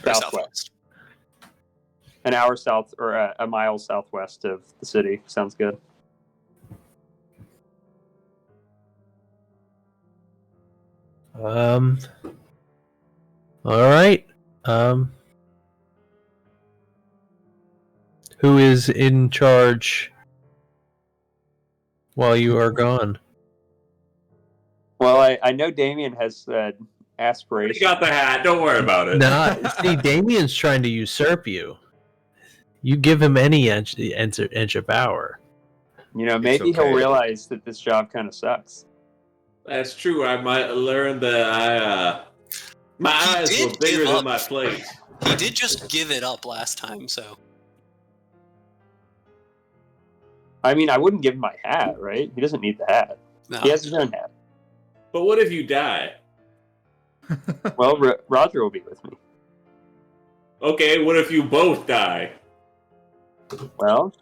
Or Southwest. An hour south or a mile southwest of the city. Sounds good. all right. who is in charge while you are gone? Well, I know Damien has You aspirations. got the hat. Don't worry about it. Nah, see, Damien's trying to usurp you. You give him any inch of power. You know, maybe It's okay. he'll realize that this job kind of sucks. That's true. I might learn that my He eyes did were bigger give than up. my plate. He did just give it up last time, so I mean, I wouldn't give him my hat, right? He doesn't need the hat. no. He has his own hat. But what if you die? Well, Roger will be with me. Okay, what if you both die? Well,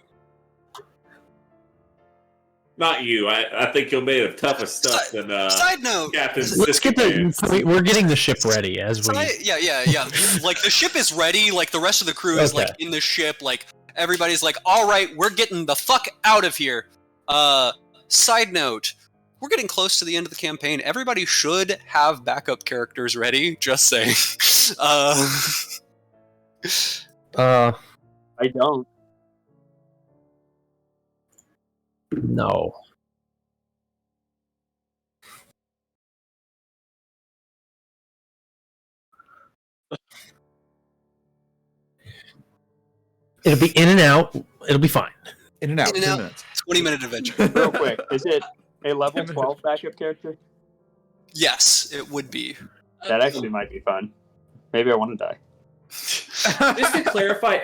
Not you. I think you're made of tougher stuff than Side note. Captain Let's get Sister. we're getting the ship ready as we. Yeah. Like the ship is ready. Like the rest of the crew is Okay. like in the ship. Like everybody's like, all right, we're getting the fuck out of here. Side note. We're getting close to the end of the campaign. Everybody should have backup characters ready. Just saying. I don't. No. It'll be in and out. It'll be fine. In and out. In and 10 out. minutes. 20-minute adventure. Real quick, is it a level 12 backup character? Yes, it would be. That actually might be fun. Maybe I want to die. Just to clarify,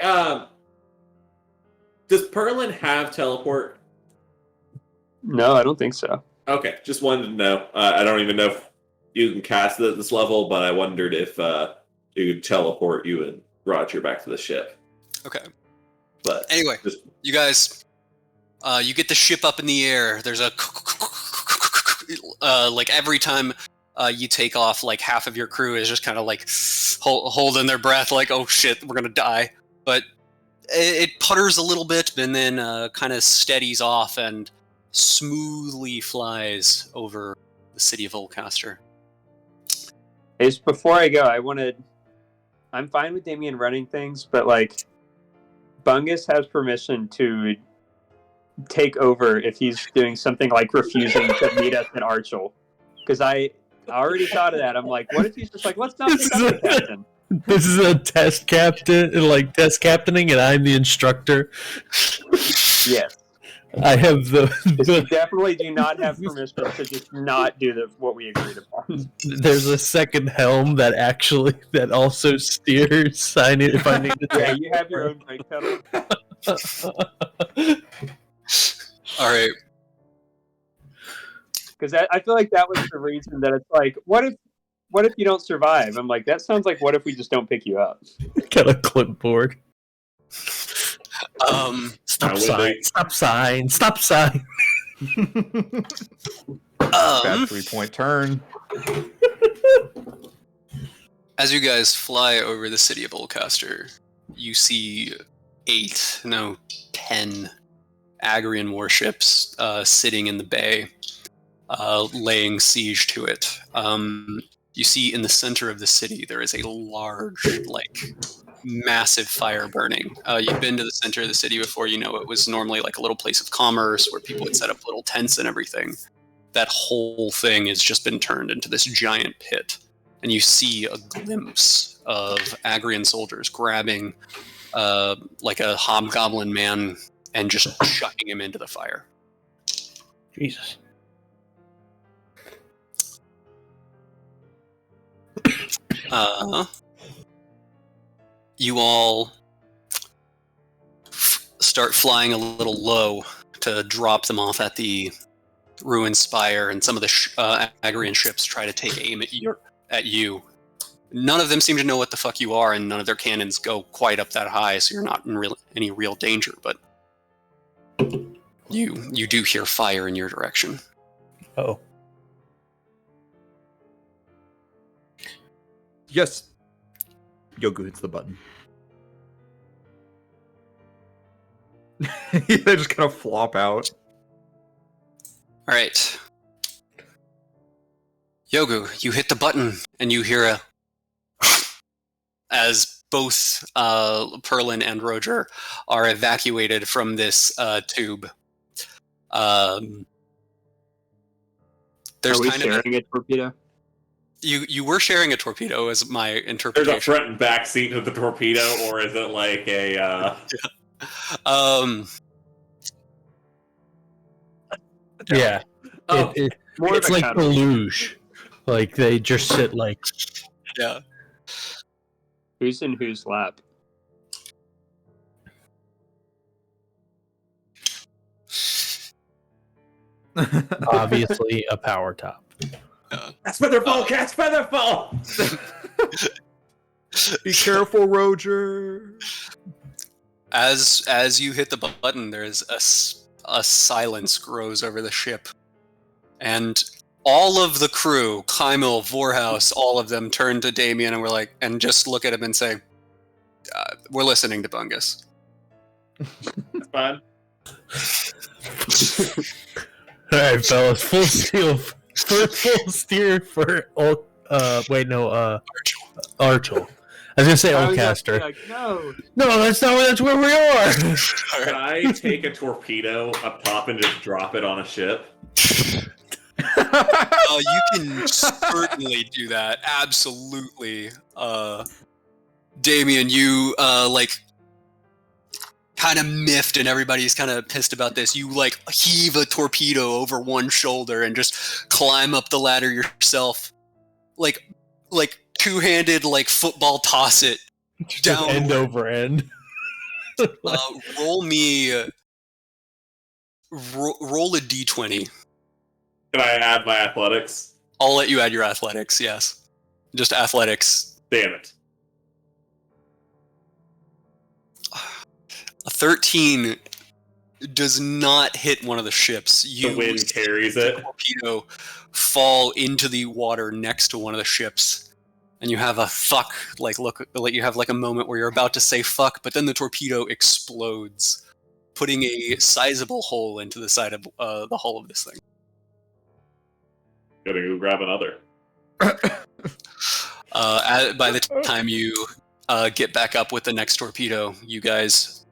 does Perlin have teleport? No, I don't think so. Okay, just wanted to know. I don't even know if you can cast it at this level, but I wondered if you could teleport you and Roger back to the ship. Okay. But Anyway, just you guys, you get the ship up in the air. There's a like every time you take off, like half of your crew is just kind of like holding their breath, like, oh shit, we're gonna die. But it putters a little bit and then kind of steadies off and smoothly flies over the city of Volcaster. Is before I go, I'm fine with Damien running things, but like Bungus has permission to take over if he's doing something like refusing to meet us in Archel. Because I already thought of that. I'm like, what if he's just like, let's not pick up the captain? This is a test captaining, and I'm the instructor. Yes. I have You the. definitely do not have permission to just not do what we agreed upon. There's a second helm that also steers. I need if I need to. Yeah, you have your own brake pedal. All right. Because I feel like that was the reason that it's like, what if you don't survive? I'm like, that sounds like what if we just don't pick you up? Got a clipboard. Stop Stop sign. Bad 3-point turn. As you guys fly over the city of Volcaster, you see 10 Agrian warships sitting in the bay, laying siege to it. You see in the center of the city there is a large, massive fire burning. You've been to the center of the city before, you know it was normally like a little place of commerce where people would set up little tents and everything. That whole thing has just been turned into this giant pit. And you see a glimpse of Agrian soldiers grabbing like a hobgoblin man and just chucking him into the fire. Jesus. You all start flying a little low to drop them off at the ruined spire, and some of the Agrian ships try to take aim at you. None of them seem to know what the fuck you are, and none of their cannons go quite up that high, so you're not in any real danger, but you do hear fire in your direction. Oh. Yes. Yogu hits the button. They just kind of flop out. All right. Yogu, you hit the button, and you hear as both Perlin and Roger are evacuated from this tube. There's Are we kind sharing a torpedo? You were sharing a torpedo, as my There's interpretation. a front and back seat of the torpedo, or is it like a? Yeah. Oh, It's like the luge. Like they just sit like. Yeah. Who's in whose lap? Obviously a power top. Catch Featherfall! Catch Featherfall! Be careful, Roger. As you hit the button, there's a silence grows over the ship, and all of the crew, Kymel, Vorhaus, all of them turn to Damien and just look at him and say, "We're listening to Bungus." That's fine. All right, fellas, full steer for Archel. I was gonna say Oldcaster. Like, no, that's where we are. Can I take a torpedo up top and just drop it on a ship? You can certainly do that. Absolutely. Damien, you kind of miffed and everybody's kind of pissed about this. You heave a torpedo over one shoulder and just climb up the ladder yourself. Like two-handed football toss it down end over end. roll a d20. Can I add my athletics? I'll let you add your athletics, yes. Just athletics. Damn it. A 13 does not hit one of the ships. The wind carries it. Torpedo fall into the water next to one of the ships, and you have a fuck. You have a moment where you're about to say fuck, but then the torpedo explodes, putting a sizable hole into the side of the hull of this thing. Gotta go grab another. By the time you get back up with the next torpedo, you guys.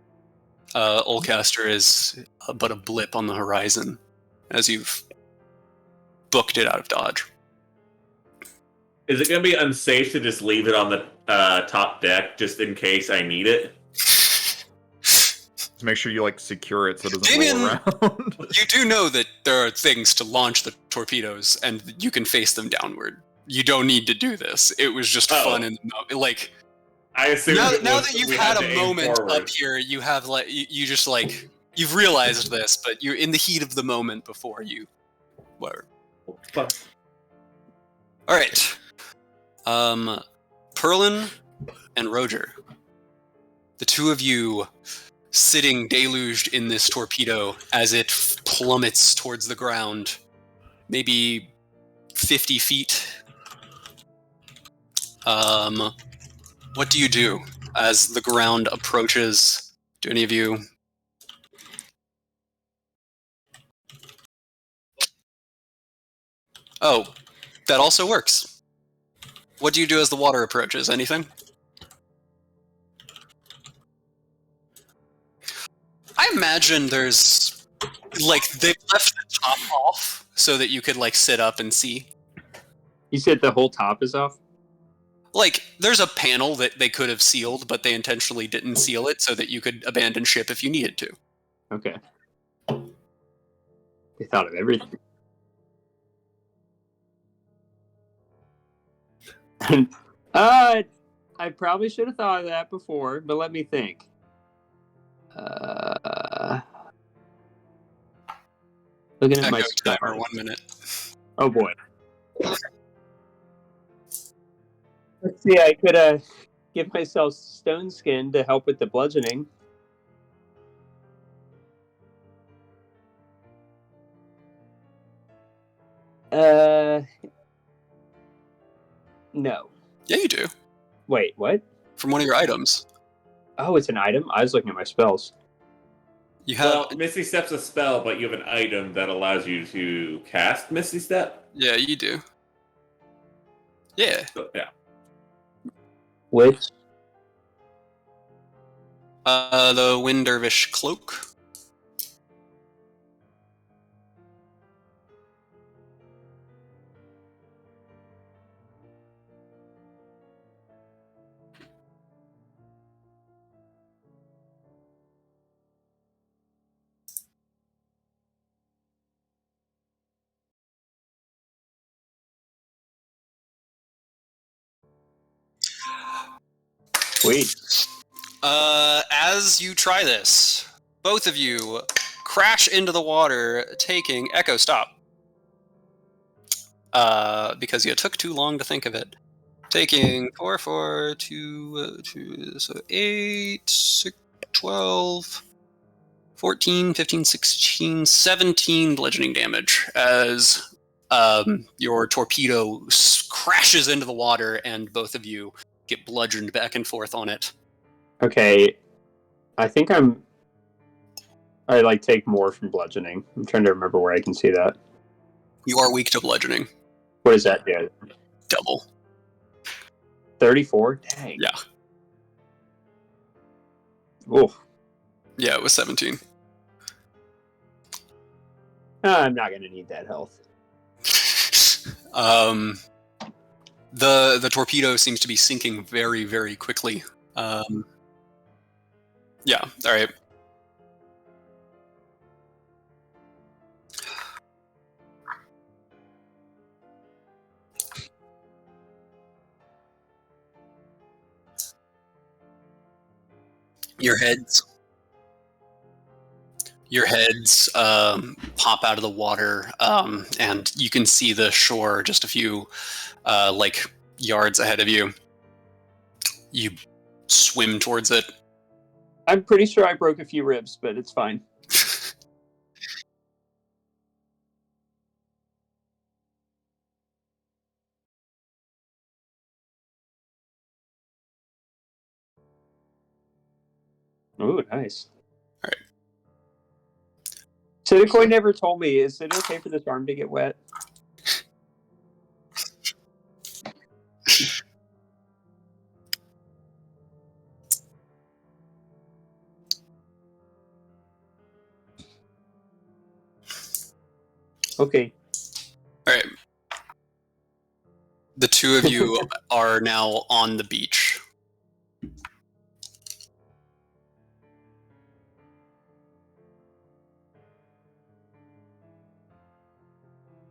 Oldcaster is but a blip on the horizon as you've booked it out of Dodge. Is it going to be unsafe to just leave it on the top deck just in case I need it? Just make sure you secure it so it doesn't Damien, roll around. You do know that there are things to launch the torpedoes and you can face them downward. You don't need to do this. It was just fun in the moment. I assume now that you've had a moment up here, you have you just you've realized this, but you're in the heat of the moment before you. Whatever. All right. Perlin and Roger, the two of you sitting deluged in this torpedo as it plummets towards the ground, maybe 50 feet. What do you do as the ground approaches? Do any of you? Oh, that also works. What do you do as the water approaches? Anything? I imagine there's they've left the top off so that you could sit up and see. You said the whole top is off? There's a panel that they could have sealed, but they intentionally didn't seal it so that you could abandon ship if you needed to. Okay. They thought of everything. I probably should have thought of that before, but let me think. Looking at my timer, 1 minute. Oh boy. Let's see, I could give myself stone skin to help with the bludgeoning. No. Yeah, you do. Wait, what? From one of your items. Oh, it's an item? I was looking at my spells. You have. Well, Misty Step's a spell, but you have an item that allows you to cast Misty Step. Yeah, you do. Yeah. So, yeah. Which The Wind Dervish Cloak. Sweet. As you try this, both of you crash into the water, taking Echo Stop. Because you took too long to think of it. Taking 4, 4, 2, 2, so 8, 6, 12, 14, 15, 16, 17 bludgeoning damage as your torpedo crashes into the water and both of you get bludgeoned back and forth on it. Okay. I think I like take more from bludgeoning. I'm trying to remember where I can see that. You are weak to bludgeoning. What is that? Yeah. Double. 34? Dang. Yeah. Oh. Yeah, it was 17. I'm not going to need that health. The torpedo seems to be sinking very, very quickly. Yeah, all right. Your heads pop out of the water, and you can see the shore just a few yards ahead of you. You swim towards it. I'm pretty sure I broke a few ribs, but it's fine. Ooh, nice. All right. Sidikoi never told me, is it okay for this arm to get wet? Okay. All right. The two of you are now on the beach.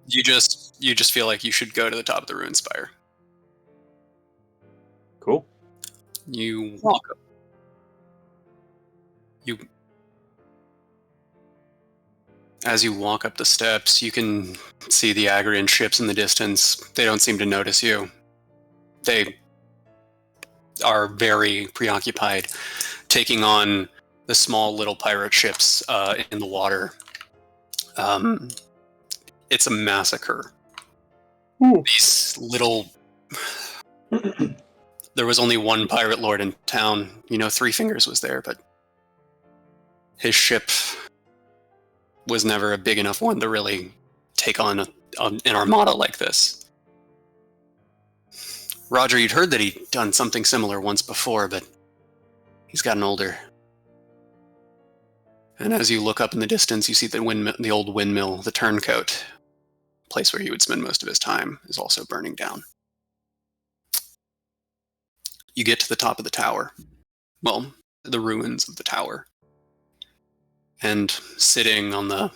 You just feel like you should go to the top of the ruin spire. Cool. You walk up. As you walk up the steps, you can see the Agrian ships in the distance. They don't seem to notice you. They are very preoccupied, taking on the small little pirate ships in the water. It's a massacre. Ooh. These little... There was only one pirate lord in town. Three Fingers was there, but his ship was never a big enough one to really take on an armada like this. Roger, you'd heard that he'd done something similar once before, but he's gotten older. And as you look up in the distance, you see the old windmill, the turncoat, place where he would spend most of his time, is also burning down. You get to the top of the tower. Well, the ruins of the tower. And sitting on the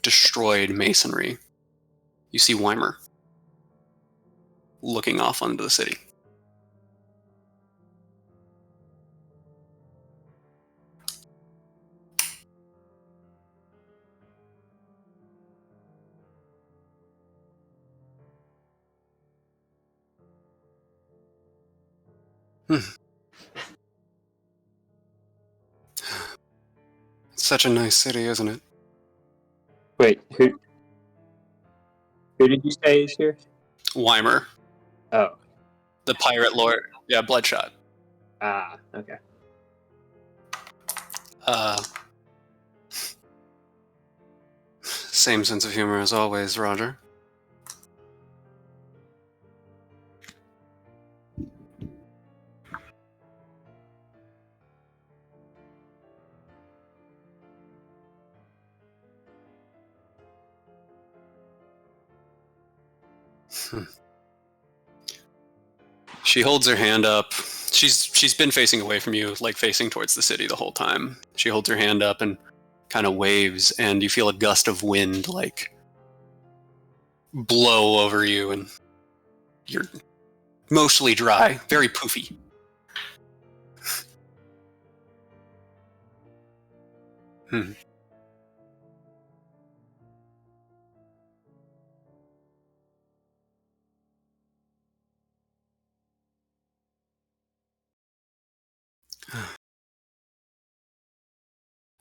destroyed masonry, you see Weimer looking off onto the city. It's such a nice city, isn't it? Wait, who did you say is here? Weimer, Oh. the pirate lord. Yeah, Bloodshot. Ah, okay. Same sense of humor as always, Roger. She holds her hand up. She's been facing away from you, like facing towards the city the whole time. She holds her hand up and kind of waves, and you feel a gust of wind like blow over you, and you're mostly dry, very poofy.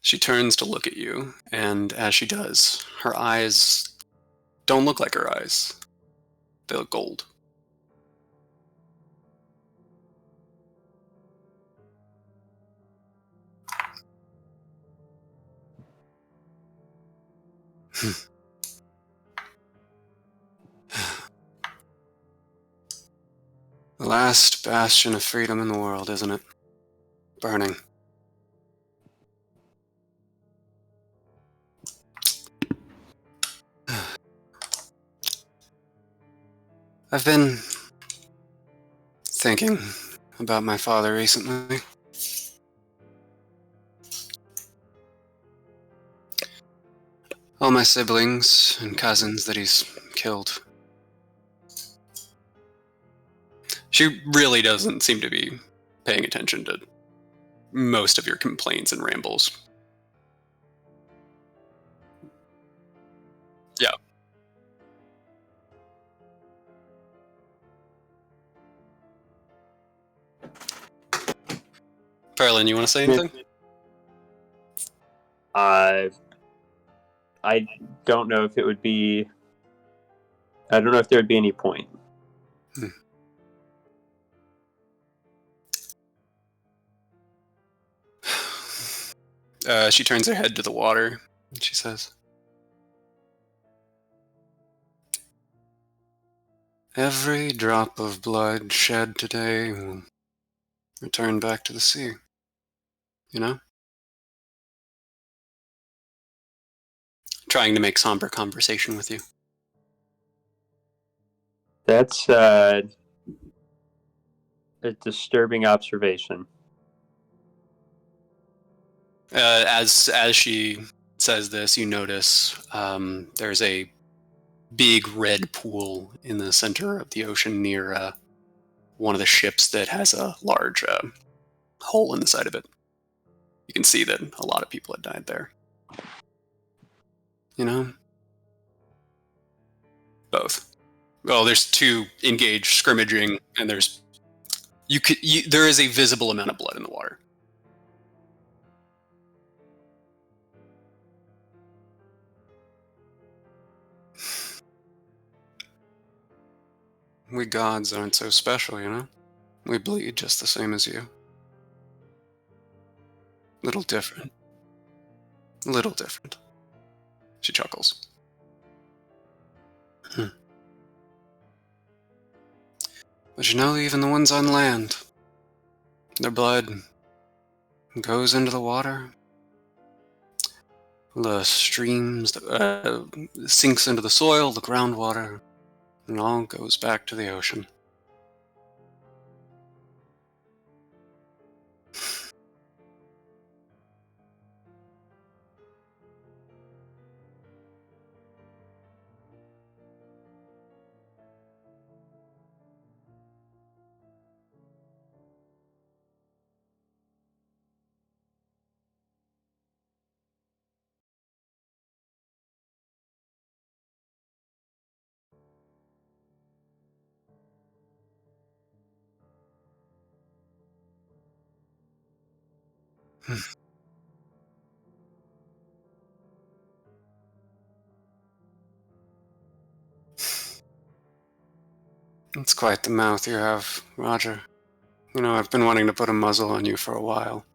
She turns to look at you, and as she does, her eyes don't look like her eyes. They look gold. The last bastion of freedom in the world, isn't it? Burning. I've been thinking about my father recently. All my siblings and cousins that he's killed. She really doesn't seem to be paying attention to most of your complaints and rambles. Yeah. Farlin, you want to say anything? I don't know if it would be. I don't know if there would be any point. She turns her head to the water, and she says, "Every drop of blood shed today will return back to the sea. You know?" Trying to make somber conversation with you. That's a disturbing observation. As she says this, you notice there's a big red pool in the center of the ocean near one of the ships that has a large hole in the side of it. You can see that a lot of people had died there. You know? Both. Well, there's two engaged scrimmaging, and there is a visible amount of blood in the water. We gods aren't so special, you know? We bleed just the same as you. Little different. Little different. She chuckles. But you know, even the ones on land, their blood goes into the water. The streams sinks into the soil, the groundwater, and all goes back to the ocean. It's quite the mouth you have, Roger. You know, I've been wanting to put a muzzle on you for a while.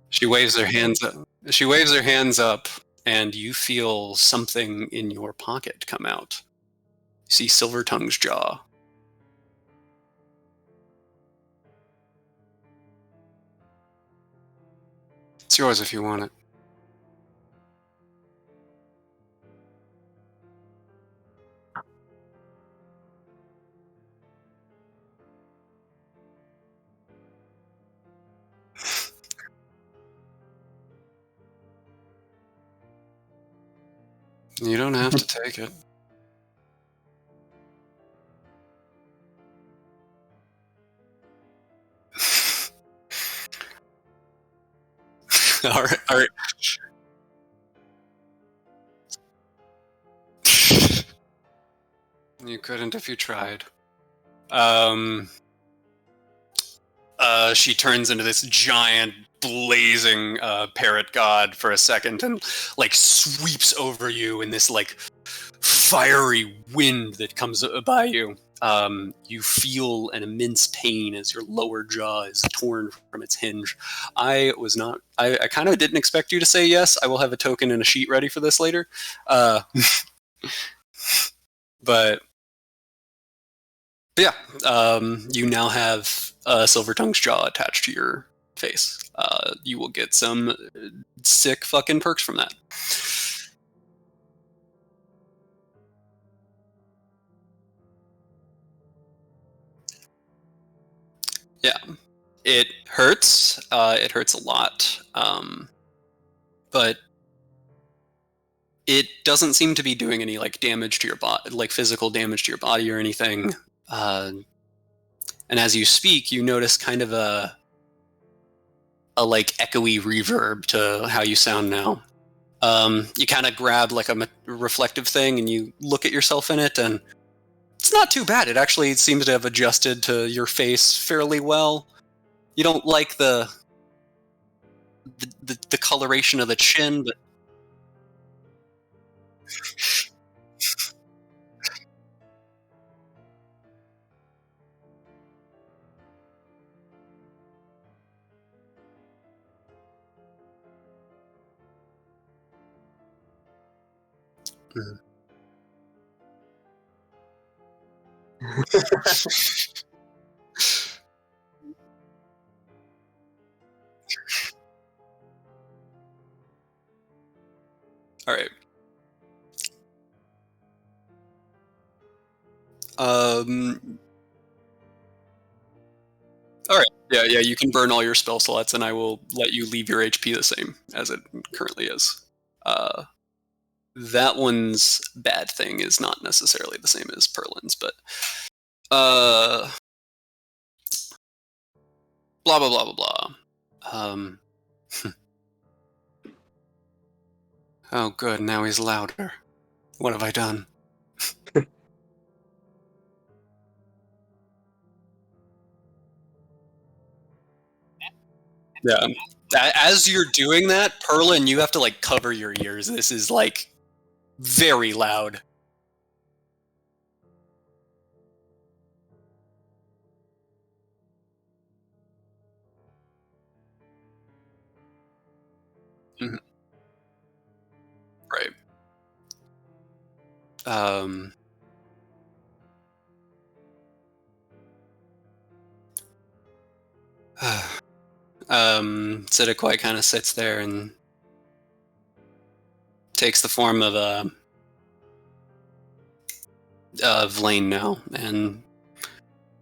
She waves her hands up. She waves her hands up, and you feel something in your pocket come out. You see Silvertongue's jaw. It's yours if you want it. You don't have to take it. All right, all right. You couldn't if you tried. She turns into this giant, blazing parrot god for a second and like sweeps over you in this like fiery wind that comes by you. You feel an immense pain as your lower jaw is torn from its hinge. I kind of didn't expect you to say yes. I will have a token and a sheet ready for this later. But yeah, you now have Silver Tongue's jaw attached to your face. You will get some sick fucking perks from that. Yeah, it hurts. It hurts a lot, but it doesn't seem to be doing any like damage to your body, like physical damage to your body or anything. And as you speak, you notice kind of a like echoey reverb to how you sound now. You kind of grab like a reflective thing and you look at yourself in it, and it's not too bad. It actually seems to have adjusted to your face fairly well. You don't like the coloration of the chin, but all right. All right. Yeah. You can burn all your spell slots, and I will let you leave your HP the same as it currently is. That one's bad thing is not necessarily the same as Perlin's, but blah blah blah blah blah. Oh, good. Now he's louder. What have I done? Yeah. As you're doing that, Perlin, you have to like cover your ears. This is like very loud. Mhm. Right. Siddiquai kind of sits there and takes the form of Vlaine now, and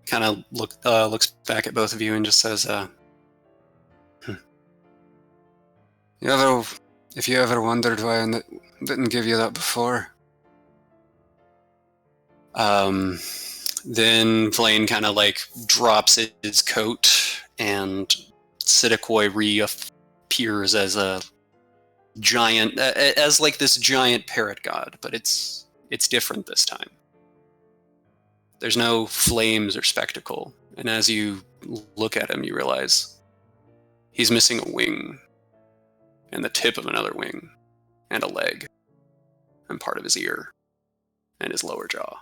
kind of looks back at both of you and just says, If you ever wondered why I didn't give you that before. Then Vlaine kind of like drops his coat, and Siddiquai reappears as a giant, as like this giant parrot god, but it's different this time. There's no flames or spectacle, and as you look at him, you realize he's missing a wing, and the tip of another wing, and a leg, and part of his ear, and his lower jaw.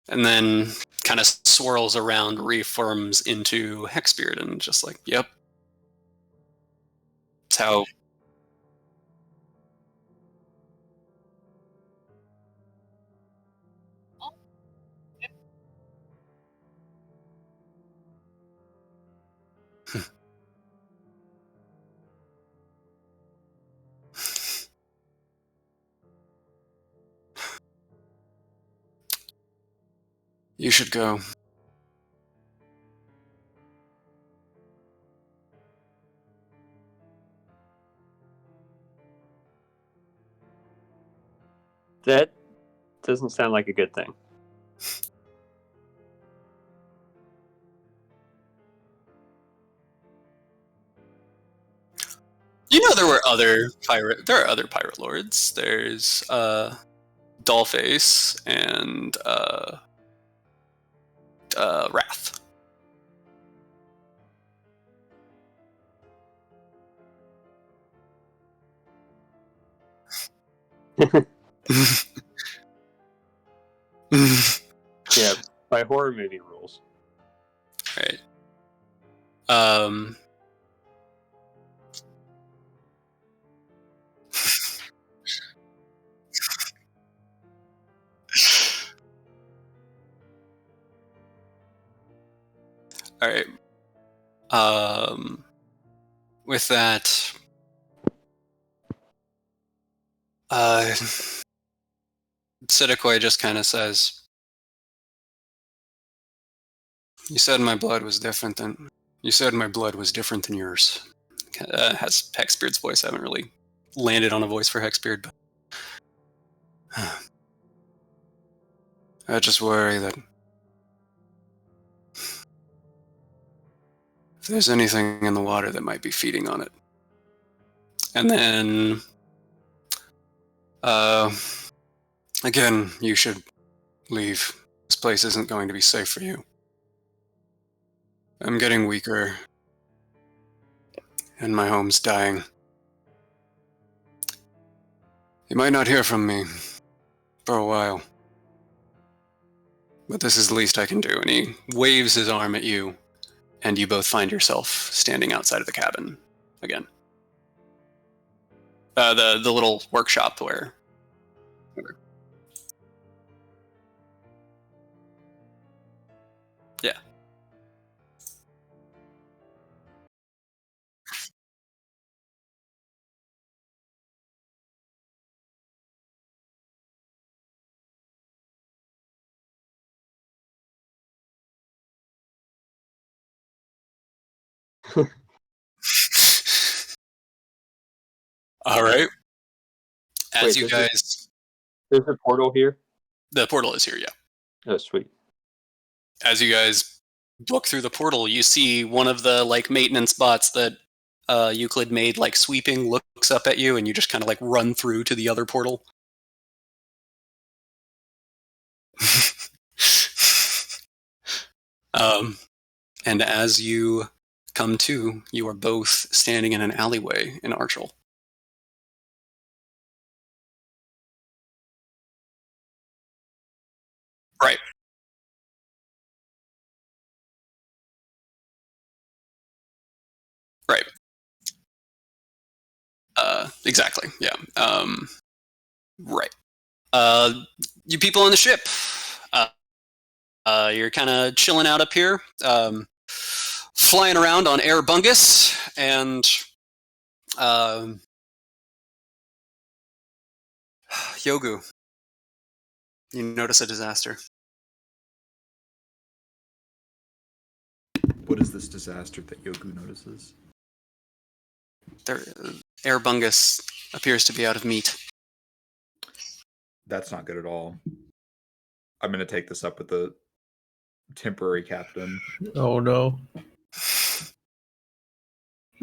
And then kind of swirls around, reforms into Hexbeard, and just like, yep. That's how... You should go. That doesn't sound like a good thing. You know, there are other pirate lords. There's Dollface and Wrath. Yeah, by horror movie rules. Right. All right. With that, Sidikoi just kind of says, "You said my blood was different than yours." Has Hexbeard's voice. I haven't really landed on a voice for Hexbeard, but I just worry that if there's anything in the water that might be feeding on it. And then, again, you should leave. This place isn't going to be safe for you. I'm getting weaker, and my home's dying. You might not hear from me for a while, but this is the least I can do. And he waves his arm at you, and you both find yourself standing outside of the cabin again. The little workshop where... Yeah. All right. As Wait, you guys... There's a portal here? The portal is here, yeah. Oh, sweet. As you guys look through the portal, you see one of the maintenance bots that Euclid made sweeping looks up at you, and you just kind of run through to the other portal. And as you come to, you are both standing in an alleyway in Archel. Right. Right. Exactly. Yeah. Right. You people on the ship, you're kind of chilling out up here, flying around on Air Bungus, and Yogu, you notice a disaster. What is this disaster that Yogu notices? Air Bungus appears to be out of meat. That's not good at all. I'm going to take this up with the temporary captain. Oh no.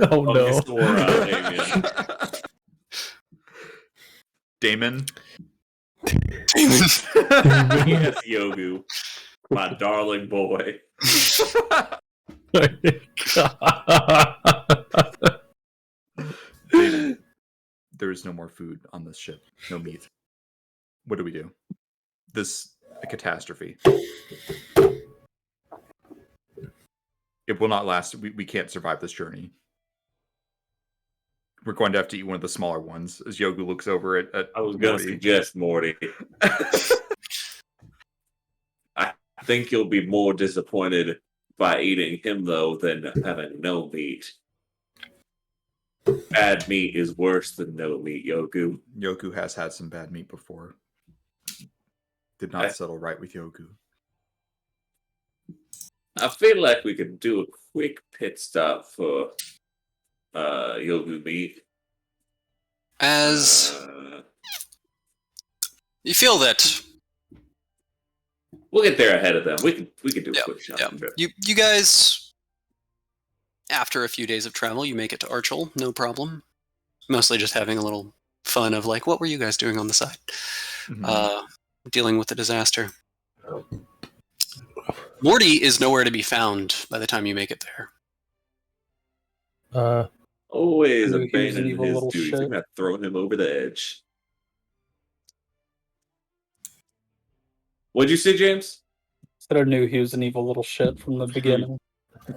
Oh no. Damon. Yes, Yogu. My darling boy. Damon, there is no more food on this ship. No meat. What do we do? This a catastrophe. It will not last. We can't survive this journey. We're going to have to eat one of the smaller ones. As Yogu looks over at I was going to suggest Morty. I think you'll be more disappointed by eating him, though, than having no meat. Bad meat is worse than no meat, Yogu. Yogu has had some bad meat before. Did not settle right with Yogu. I feel like we could do a quick pit stop for Yogu meat. As You feel that We'll get there ahead of them. We could do a Yeah, quick shot. yeah. You guys, after a few days of travel, you make it to Archel, no problem. Mostly just having a little fun of like, what were you guys doing on the side? Dealing with the disaster. Morty is nowhere to be found by the time you make it there. Always I knew he was an abandoning evil his little duties. shit. I'm gonna throw him over the edge. What'd you say, James? Said I knew he was an evil little shit from the beginning.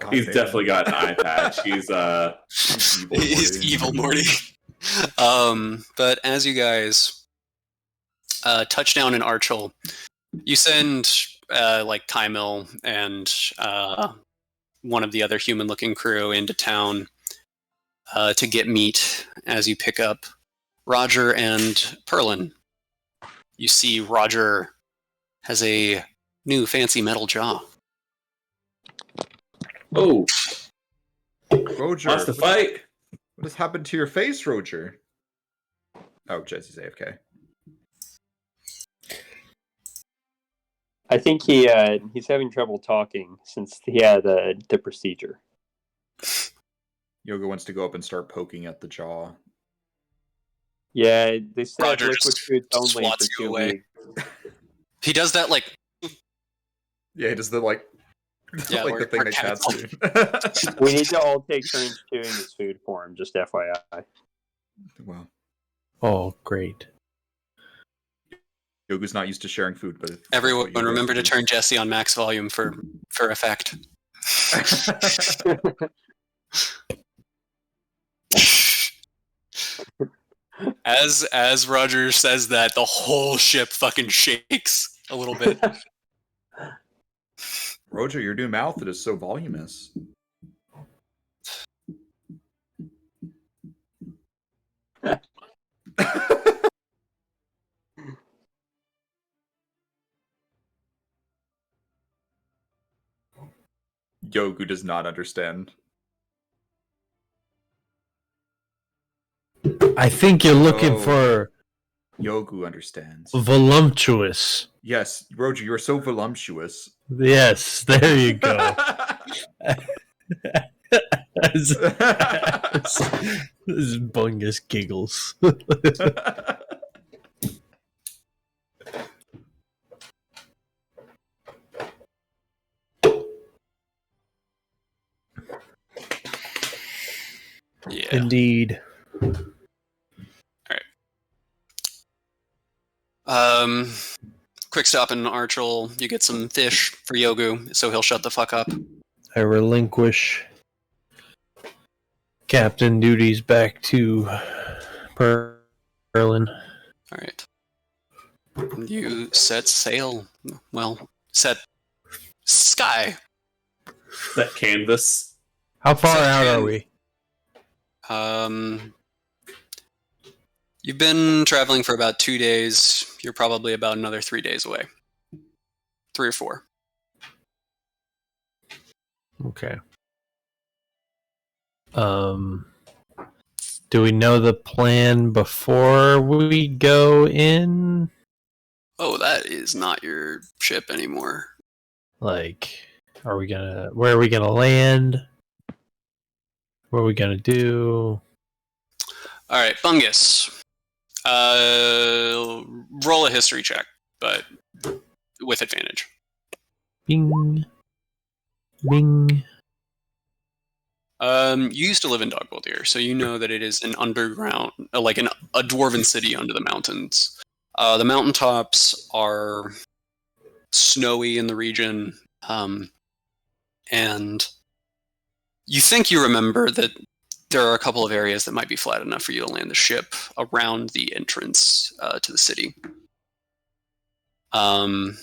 He's definitely got an eye patch. He's He's evil, Morty. But as you guys touch down in Archel, you send like Kymil and one of the other human-looking crew into town to get meat as you pick up Roger and Perlin. You see Roger has a new fancy metal jaw. Oh, Roger, wants to fight. what has happened to your face, Roger? Oh, Jesse's AFK. I think he's having trouble talking since he had the procedure. Yoga wants to go up and start poking at the jaw. Yeah, they said Roger liquid just foods only swats for you 2 away. weeks. He does that like Yeah, he does the like Yeah, like where- the thing where that cats cats do. We need to all take turns chewing his food for him, just FYI. Wow. Oh, great. Yogu's not used to sharing food, but everyone remember to turn Jesse on max volume for effect. As Roger says that, the whole ship fucking shakes a little bit. Roger, your new mouth, it is so voluminous. Yogu does not understand. I think you're looking Oh. for Yogu understands. voluptuous. Yes, Roger, you are so voluptuous. Yes, there you go. As Bungus giggles. Yeah. Indeed. Quick stop in Archel. You get some fish for Yogu, so he'll shut the fuck up. I relinquish captain duties back to Perlin. All right. You set sail. Well, set sky. That canvas. How far out are we? You've been traveling for about 2 days. You're probably about another 3 days away. 3 or 4. Okay. Do we know the plan before we go in? Oh, that is not your ship anymore. Like, where are we gonna land? What are we gonna do? All right, Bungus. Roll a history check, but with advantage. Bing. Bing. You used to live in Dogboldir, so you know that it is an underground, like a dwarven city under the mountains. The mountaintops are snowy in the region, and you think you remember that there are a couple of areas that might be flat enough for you to land the ship around the entrance to the city. You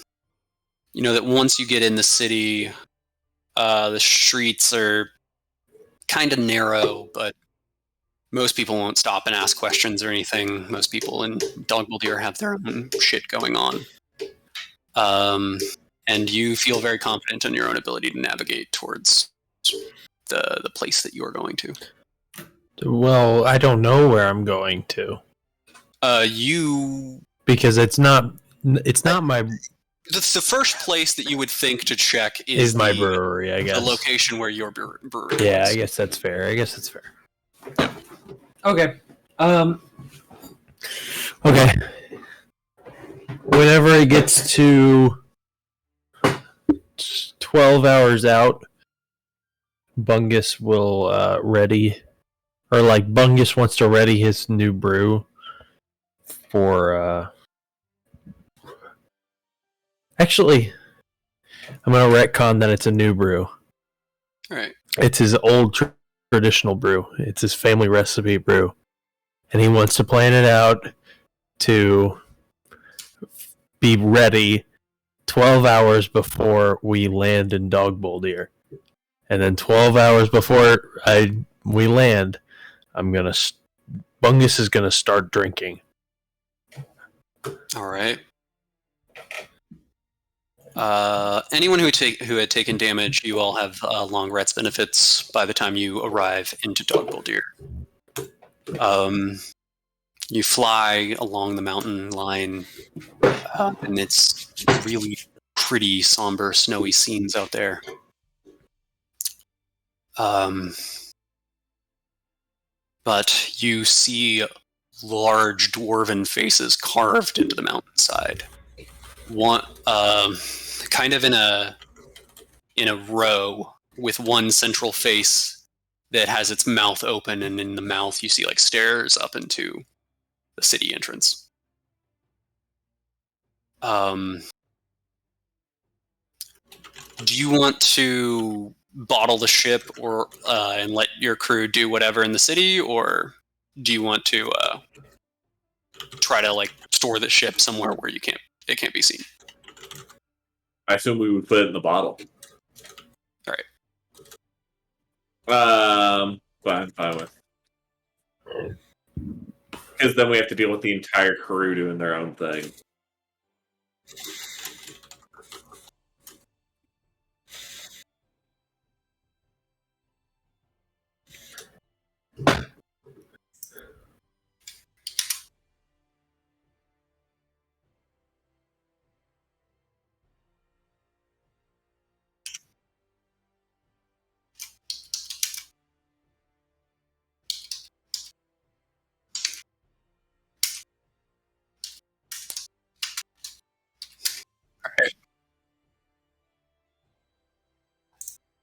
know that once you get in the city, the streets are kind of narrow, but most people won't stop and ask questions or anything. Most people in Dogboldir have their own shit going on. And you feel very confident in your own ability to navigate towards the place that you are going to. Well, I don't know where I'm going to. You because it's not my The first place that you would think to check is my the brewery, I guess. the location where your brewery Yeah, is. I guess that's fair. Okay. Okay. Whenever it gets to 12 hours out, Bungus will ready, or like Bungus wants to ready his new brew for. Actually, I'm gonna retcon that it's a new brew. All right. It's his old traditional brew. It's his family recipe brew, and he wants to plan it out to be ready 12 hours before we land in Dogboldir. And then 12 hours before we land, Bungus is gonna start drinking. All right. Anyone who had taken damage, you all have long rest benefits by the time you arrive into Dogboldir. You fly along the mountain line, and it's really pretty somber, snowy scenes out there. But you see large dwarven faces carved into the mountainside. One, kind of in a row, with one central face that has its mouth open, and in the mouth you see like stairs up into the city entrance. Do you want to bottle the ship, or and let your crew do whatever in the city, or do you want to try to like store the ship somewhere where it can't be seen? I assume we would put it in the bottle. All right. Fine with. Because then we have to deal with the entire crew doing their own thing.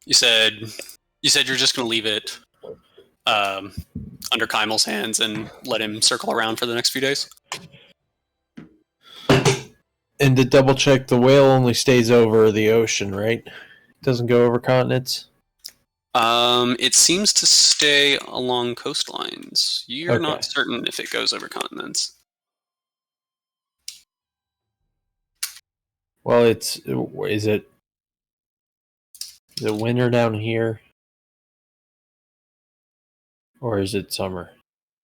You said you're just going to leave it under Kymel's hands and let him circle around for the next few days? And to double check, the whale only stays over the ocean, right? It doesn't go over continents? It seems to stay along coastlines. You're Okay. not certain if it goes over continents. Well, is it winter down here? Or is it summer?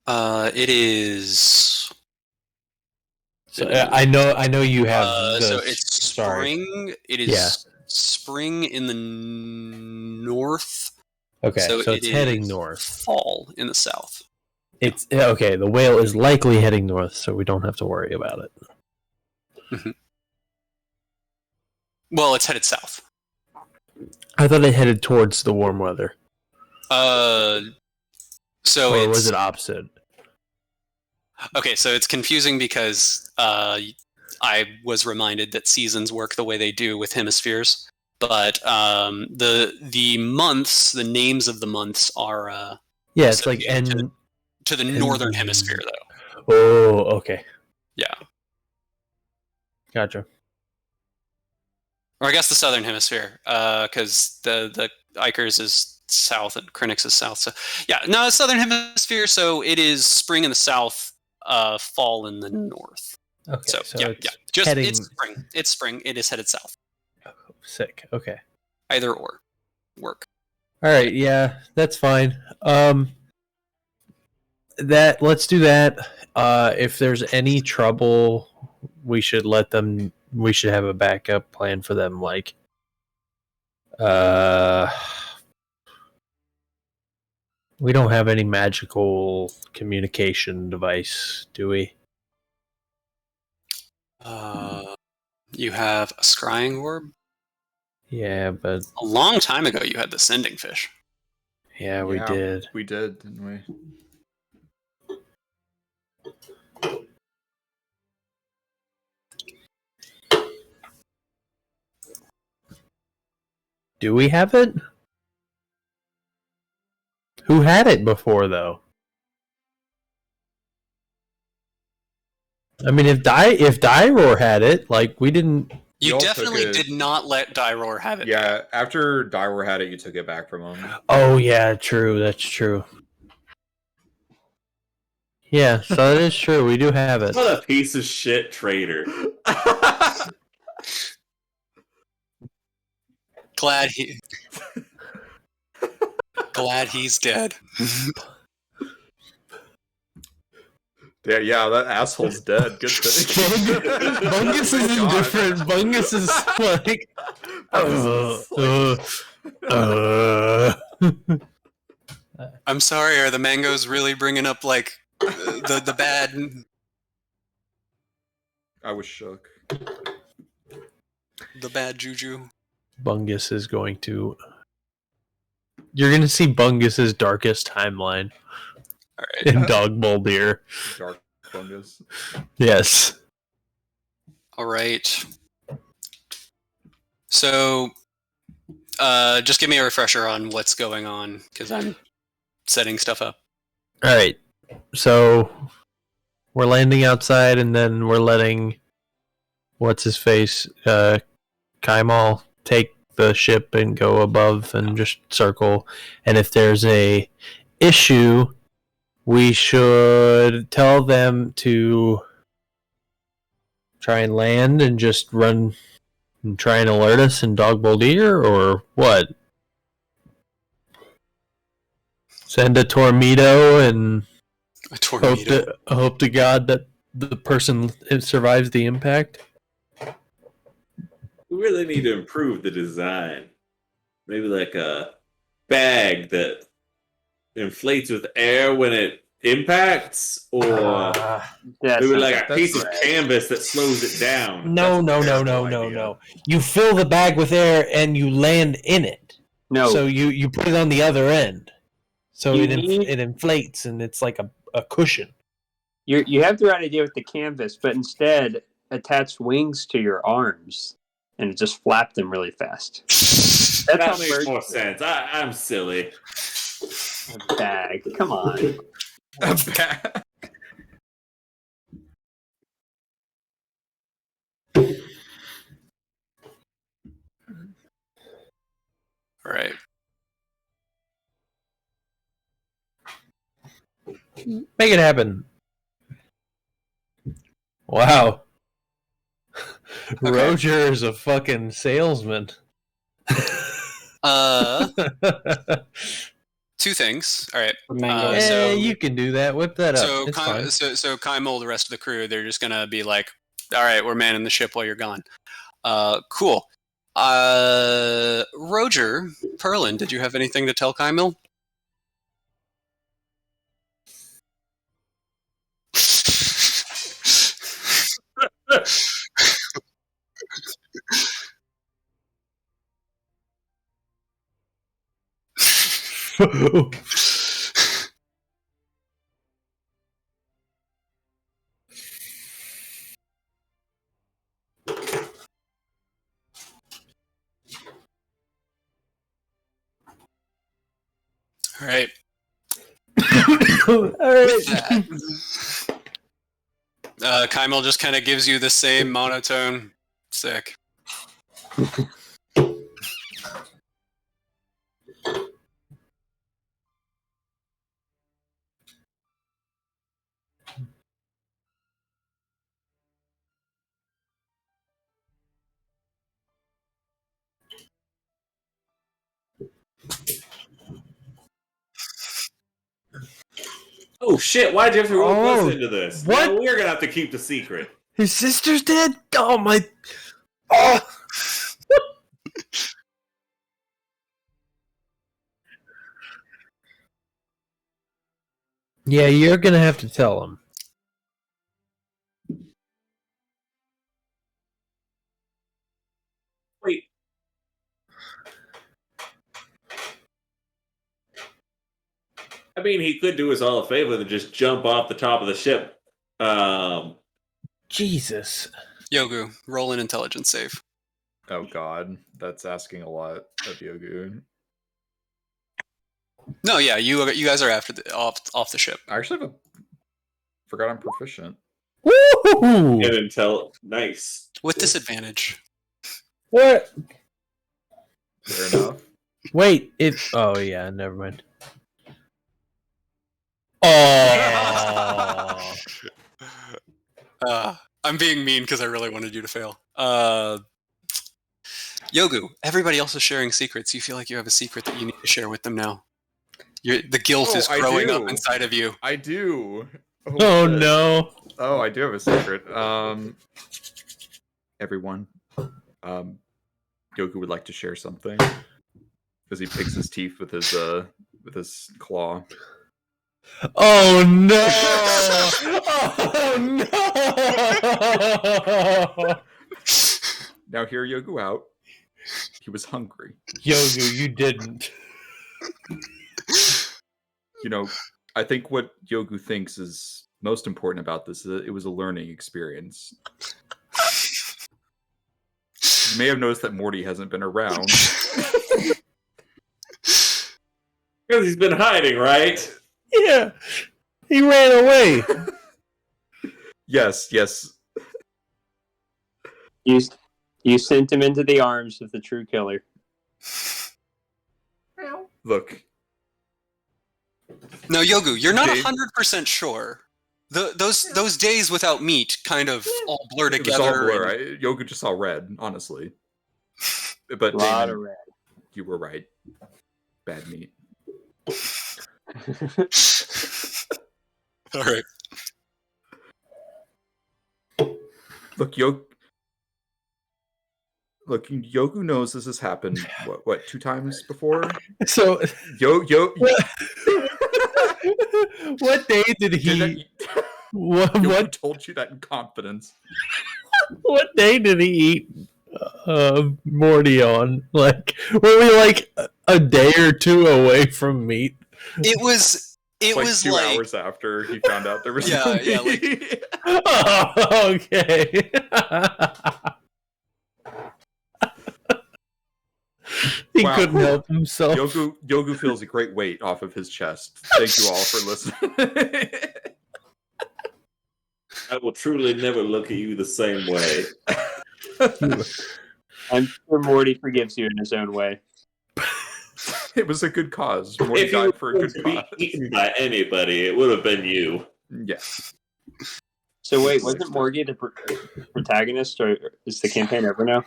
It is. So I know you have. So it's spring. Sorry. It is spring in the north. Okay, so it it's heading is north. Fall in the south. It's okay. The whale is likely heading north, so we don't have to worry about it. Mm-hmm. Well, it's headed south. I thought it headed towards the warm weather. So or was it opposite? Okay, so it's confusing because I was reminded that seasons work the way they do with hemispheres, but the months, the names of the months are it's like to the northern hemisphere, though. Oh, okay. Yeah. Gotcha. Or I guess the southern hemisphere, because the Ikers is south and Krenix is south. So yeah, no, it's southern hemisphere. So it is spring in the south, fall in the north. Okay, so so just heading... it's spring. It's spring. It is headed south. Oh, sick. Okay. Either or, work. All right. Yeah, that's fine. Let's do that. If there's any trouble, we should let them. We should have a backup plan for them. Like, we don't have any magical communication device, do we? You have a scrying orb. Yeah, but A long time ago, you had the sending fish. yeah, we did. We did, didn't we? Do we have it? Who had it before, though? I mean, if Dyror had it, like we didn't. You Y'all took definitely it- did not let Dyror have it. Yeah, after Dyror had it, you took it back from him. Oh yeah, true. That's true. Yeah, so that is true. We do have it. What a piece of shit traitor. Glad he's dead. Yeah, that asshole's dead. Good thing. Bungus is indifferent. Bungus is like, I'm sorry. Are the mangoes really bringing up like the bad? I was shook. The bad juju. Bungus is going to. You're going to see Bungus's darkest timeline All right. in Dog Deer. Dark fungus. Yes. All right. So, just give me a refresher on what's going on because I'm setting stuff up. All right. So we're landing outside, and then we're letting what's his face, Kaimal, take the ship and go above and just circle. And if there's a issue, we should tell them to try and land and just run and try and alert us in Dog Deer, or what? Send a torpedo and A tornado. hope to God that the person survives the impact. We really need to improve the design. Maybe like a bag that inflates with air when it impacts, or maybe like a piece of canvas that slows it down. No. idea. You fill the bag with air and you land in it. No, So you put it on the other end. So You it need- it inflates and it's like a cushion. you have the right idea with the canvas, but instead attach wings to your arms and just flap them really fast. That how makes birds more do sense. I'm silly. A bag. Come on. All right. Make it happen. Wow. Roger is a fucking salesman. Two things. All right. The mango. So- you can do that. Whip that up. So, It's fine. so Kaimal, the rest of the crew, they're just gonna be like, "All right, we're manning the ship while you're gone." Cool. Roger, Perlin, did you have anything to tell Kaimal? All right. All right. Kaimal just kind of gives you the same monotone. Sick. Oh shit! Why'd you have to rope Oh, us into this? what? No, we're gonna have to keep the secret. His sister's dead? Oh my. Oh. Yeah, you're gonna have to tell him. I mean, he could do us all a favor and just jump off the top of the ship. Jesus. Yogu, roll an intelligence save. Oh god, that's asking a lot of Yogu. No, yeah, you guys are after off the ship. I actually forgot I'm proficient. Woo! And nice. With disadvantage. What? Fair enough. Wait, oh yeah, never mind. Oh. I'm being mean because I really wanted you to fail. Yogu, everybody else is sharing secrets. You feel like you have a secret that you need to share with them now. The guilt is growing up inside of you. I do. Oh shit. no. Oh, I do have a secret. Everyone, Yogu would like to share something as he picks his teeth with his claw. Oh no! Oh no! Now hear Yogu out. He was hungry. Yogu, you didn't. You know, I think what Yogu thinks is most important about this is that it was a learning experience. You may have noticed that Morty hasn't been around. Because he's been hiding, right? Yeah. He ran away. Yes. You sent him into the arms of the true killer. Look. No, Yogu, you're not 100% sure. Those days without meat kind of all blur It was together. all blur. Yogu just saw red, honestly. But A lot Damon, of red. you were right. Bad meat. All right. Look, Yogu knows this has happened. What 2 times before? So what day did he? What told you that in confidence? What day did he eat Morty on? Like, were we like a day or two away from meat? It was 2 hours after he found out there was no meat. Oh, okay. He couldn't help himself. Yogu feels a great weight off of his chest. Thank you all for listening. I will truly never look at you the same way. I'm sure Morty forgives you in his own way. It was a good cause. Morty died for a good to be cause. eaten by anybody, it would have been you. Yes. So wait, wasn't Morty the protagonist, or is the campaign over now?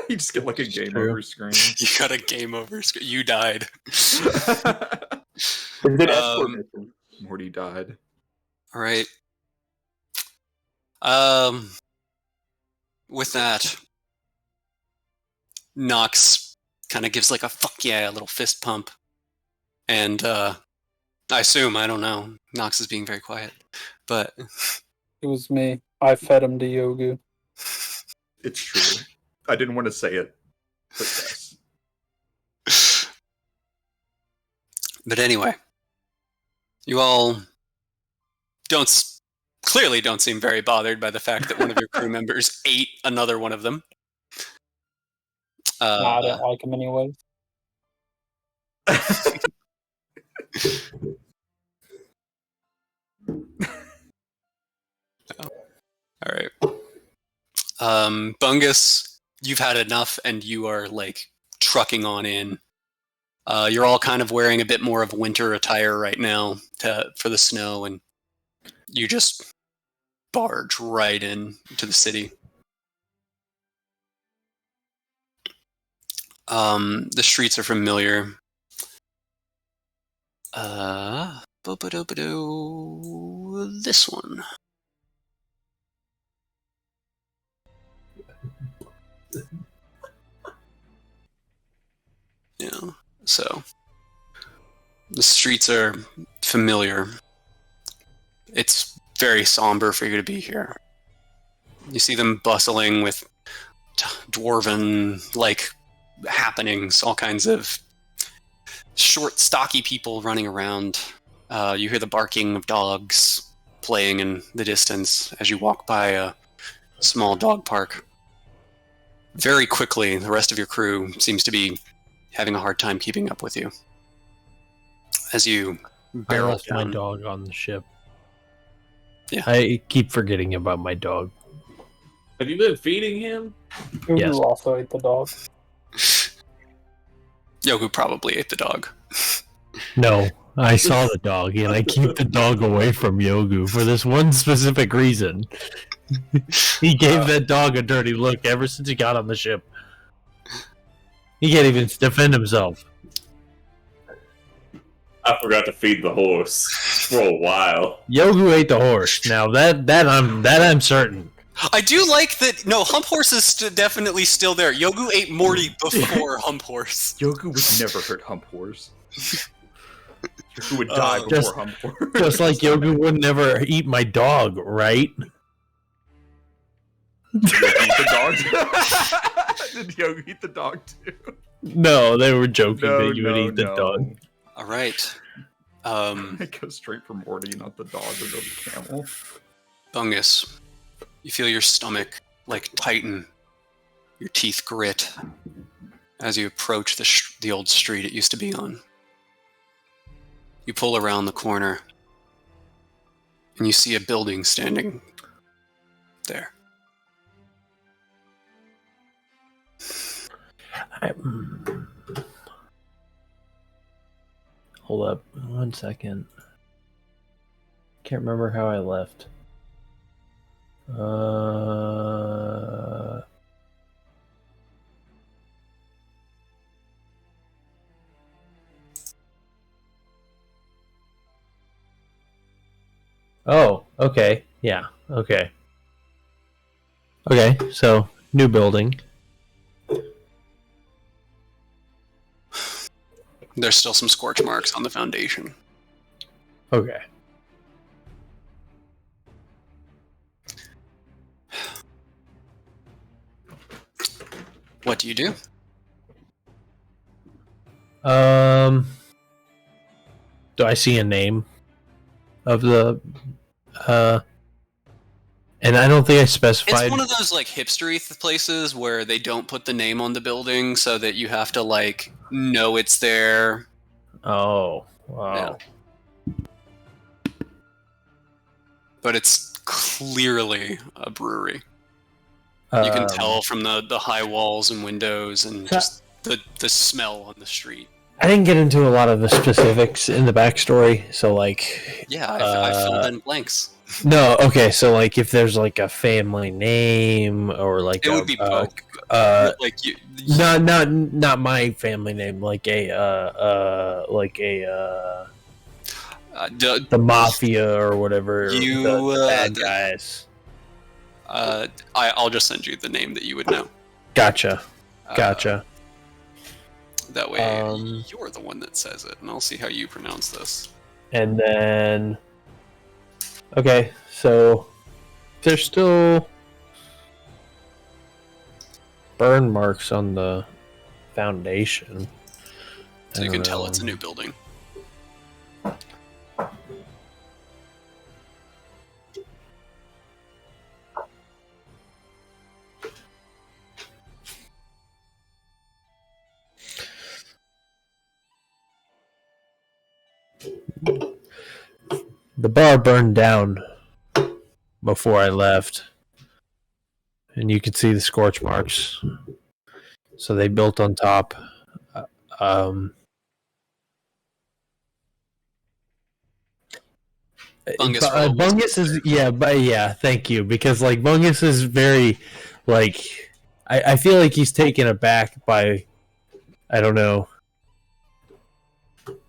You just get like a game over screen. You got a game over screen. You died. Is it escort mission? Morty died. All right. With that, Nox kind of gives like a fuck yeah, a little fist pump. And I assume, I don't know, Nox is being very quiet. But It was me. I fed him to Yogu. It's true. I didn't want to say it, but yes. But anyway, you all clearly don't seem very bothered by the fact that one of your crew members ate another one of them. I don't like him anyways. All right. Bungus, you've had enough and you are like trucking on in. You're all kind of wearing a bit more of winter attire right now for the snow, and you just barge right in to the city. The streets are familiar. This one. Yeah, so the streets are familiar. It's very somber for you to be here. You see them bustling with dwarven like happenings, all kinds of short, stocky people running around. You hear the barking of dogs playing in the distance as you walk by a small dog park. Very quickly, the rest of your crew seems to be having a hard time keeping up with you. As you I barrel left my down. dog on the ship. Yeah. I keep forgetting about my dog. Have you been feeding him? Who Yes. also ate the dog? Yogu probably ate the dog. No, I saw the dog, and I keep the dog away from Yogu for this one specific reason. He gave that dog a dirty look ever since he got on the ship. He can't even defend himself. I forgot to feed the horse for a while. Yogu ate the horse. Now that I'm certain. I do like that. No, Hump Horse is definitely still there. Yogu ate Morty before Hump Horse. Yogu would never hurt Hump Horse. Yogu would die before just- Hump Horse. Just like Yogu would never eat my dog, right? Did Yogu eat the dog? Did Yogu eat the dog too? No, they were joking that you would eat the dog. All right. I go straight for Morty, not the dog, or the camel. Bungus, you feel your stomach like tighten, your teeth grit as you approach the old street it used to be on. You pull around the corner and you see a building standing there. Hold up 1 second. Can't remember how I left. Oh, okay. Yeah, okay. Okay, so new building. There's still some scorch marks on the foundation. Okay. What do you do? Do I see a name of the and I don't think I specified. It's one of those like hipstery places where they don't put the name on the building so that you have to like know it's there. Oh, wow. But it's clearly a brewery. You can tell from the high walls and windows and just the smell on the street. I didn't get into a lot of the specifics in the backstory, so like. Yeah, I filled in blanks. No, okay, so like if there's like a family name or like It would be both. Like you, not my family name, like the mafia or whatever, the bad guys. I'll just send you the name that you would know. Gotcha. That way, you're the one that says it, and I'll see how you pronounce this. And then, okay, so there's still burn marks on the foundation. So you can tell it's a new building. The bar burned down before I left, and you can see the scorch marks. So they built on top. Bungus is thank you, because like Bungus is very like I feel like he's taken aback by, I don't know,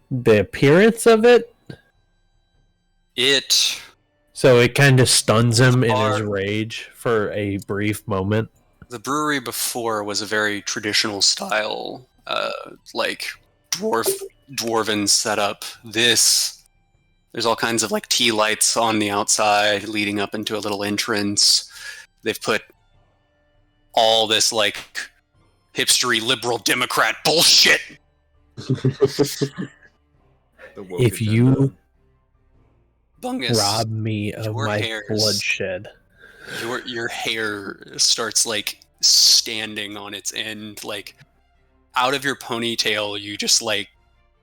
the appearance of it. So it kind of stuns him in his rage for a brief moment. The brewery before was a very traditional style, like dwarven setup. There's all kinds of like tea lights on the outside leading up into a little entrance. They've put all this like hipstery liberal Democrat bullshit The woke If you agenda. Bungus, rob me of your my hairs. bloodshed, your hair starts like standing on its end, like out of your ponytail. You just like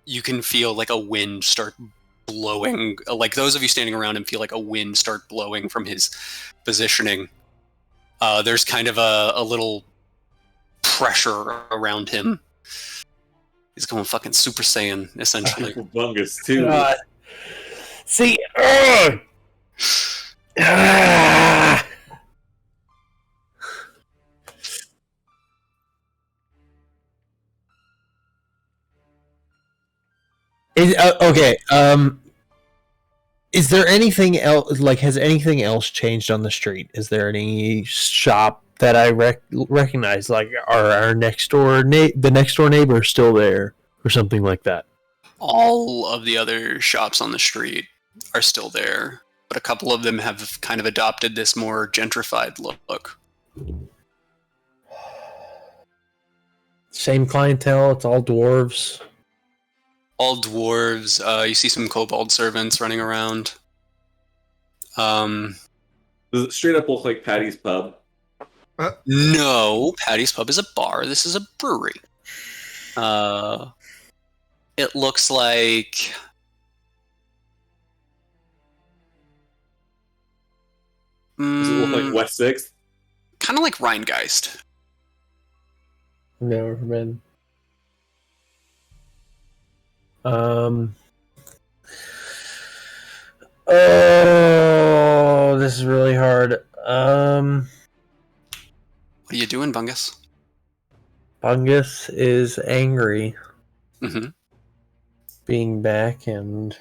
you can feel like a wind start blowing. Like those of you standing around him feel like a wind start blowing from his positioning. There's kind of a little pressure around him. He's going fucking Super Saiyan, essentially. Bungus too. See, ah! Okay. Is there anything else? Like, has anything else changed on the street? Is there any shop that I recognize? Like, are our next door the next door neighbor still there, or something like that? All of the other shops on the street are still there, but a couple of them have kind of adopted this more gentrified look. Same clientele. It's all dwarves. All dwarves. You see some kobold servants running around. Does it straight up look like Patty's Pub? No, Patty's Pub is a bar. This is a brewery. It looks like... Does it look like West 6th? Kind of like Rheingeist. Never been. Oh, this is really hard. What are you doing, Bungus? Bungus is angry Mm-hmm. being back and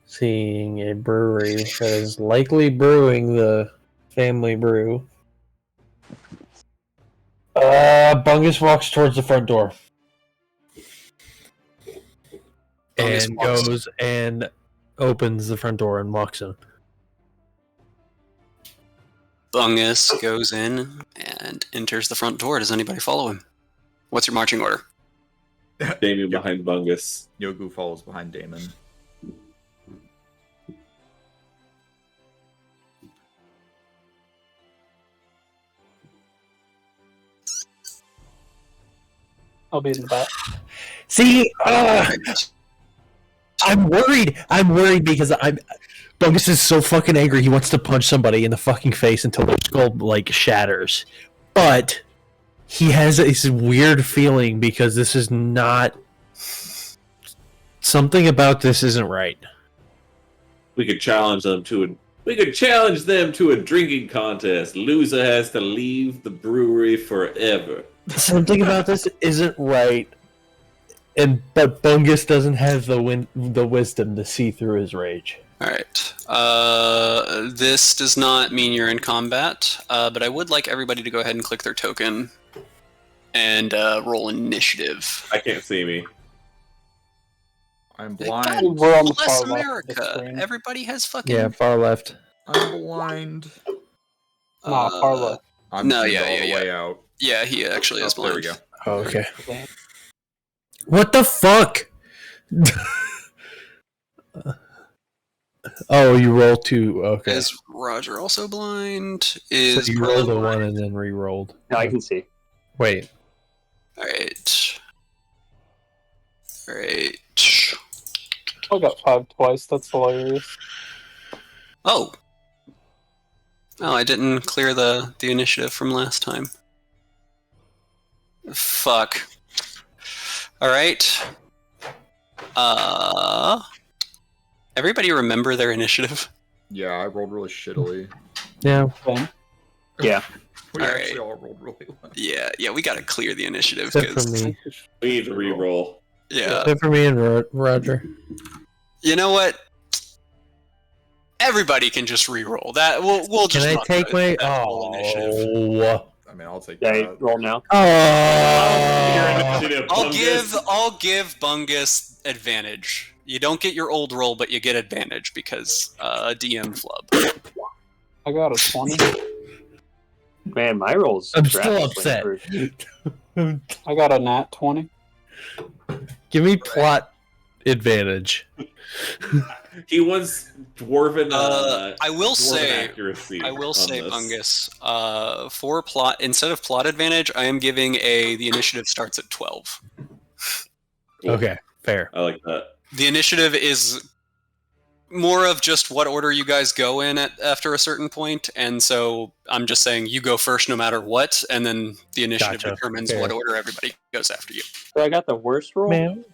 seeing a brewery that is likely brewing the family brew. Bungus walks towards the front door. Bungus And walks- goes and opens the front door and walks in. Bungus goes in and enters the front door. Does anybody follow him? What's your marching order? Damien behind Bungus. Yogu follows behind Damon. I'll be in the back. See, I'm worried. I'm worried because Bungus is so fucking angry. He wants to punch somebody in the fucking face until their skull like shatters. But he has this weird feeling because this is not something about this isn't right. We could challenge them to a drinking contest. Loser has to leave the brewery forever. Something about this isn't right. But Bungus doesn't have the wisdom to see through his rage. All right. This does not mean you're in combat, but I would like everybody to go ahead and click their token and roll initiative. I can't see me. I'm God blind. We're on the bless far left of the America. screen. Everybody has fucking... Yeah, far left. I'm blind. Nah, far left. I'm No, tuned yeah, all yeah, the yeah. way out. Yeah, he actually is Oh, blind. there we go. Oh, okay. Okay. What the fuck? Oh, you roll two. Okay. Is Roger also blind? So Is you Carla rolled a blind? one and then re-rolled. No, I can see. Wait. Alright. Alright. I got 5 twice. That's hilarious. Oh. Oh, I didn't clear the initiative from last time. Fuck. Alright. Everybody remember their initiative? Yeah, I rolled really shittily. Yeah. Then Yeah. We All actually right. all rolled really well. Yeah, we gotta clear the initiative. Except for 'cause- me. We need to re-roll. Yeah. Except for me and Roger. You know what? Everybody can just re-roll. That we'll just Can I not take do my... that roll initiative. Oh. I mean, I'll take Yeah, that. roll now. Oh. Initiative, I'll Bungus. give Bungus advantage. You don't get your old roll, but you get advantage because DM flub. I got a 20. Man, my rolls. I'm still drastically upset. improved. I got a nat 20. Give me plot advantage. He wants dwarven. I will dwarven say, accuracy. Bungus, for plot, instead of plot advantage, I am giving the initiative starts at 12. Cool. Okay, fair. I like that. The initiative is more of just what order you guys go in after a certain point, and so I'm just saying you go first no matter what, and then the initiative Gotcha. determines Fair. what order everybody goes after you. So I got the worst roll? Man.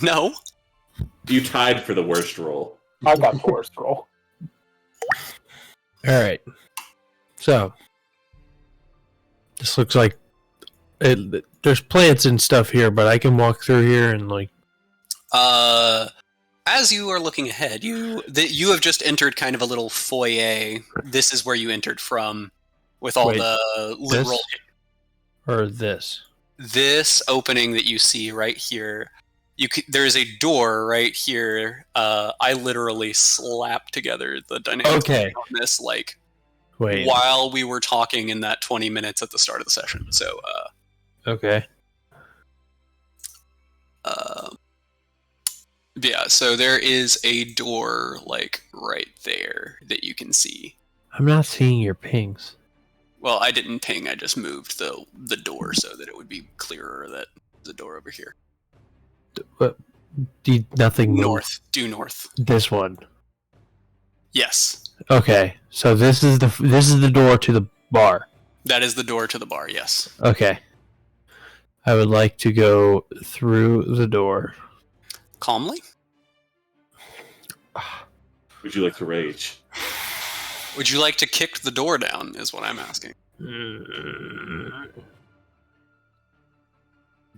No. You tied for the worst roll. I got the worst roll. Alright. So. This looks like there's plants and stuff here, but I can walk through here and like As you are looking ahead, you have just entered kind of a little foyer. This is where you entered from, with all Wait, the liberal. or this. This opening that you see right here, there is a door right here. I literally slapped together the dynamics Okay. on this Wait. while we were talking in that 20 minutes at the start of the session. So Okay. yeah, so there is a door right there that you can see. I'm not seeing your pings. Well, I didn't ping. I just moved the door so that it would be clearer that there's a door over here. But nothing North, due north. This one. Yes, Okay. So this is the door to the bar. that is the door to the bar. Yes. Okay. I would like to go through the door. Calmly. Would you like to rage? Would you like to kick the door down? Is what I'm asking.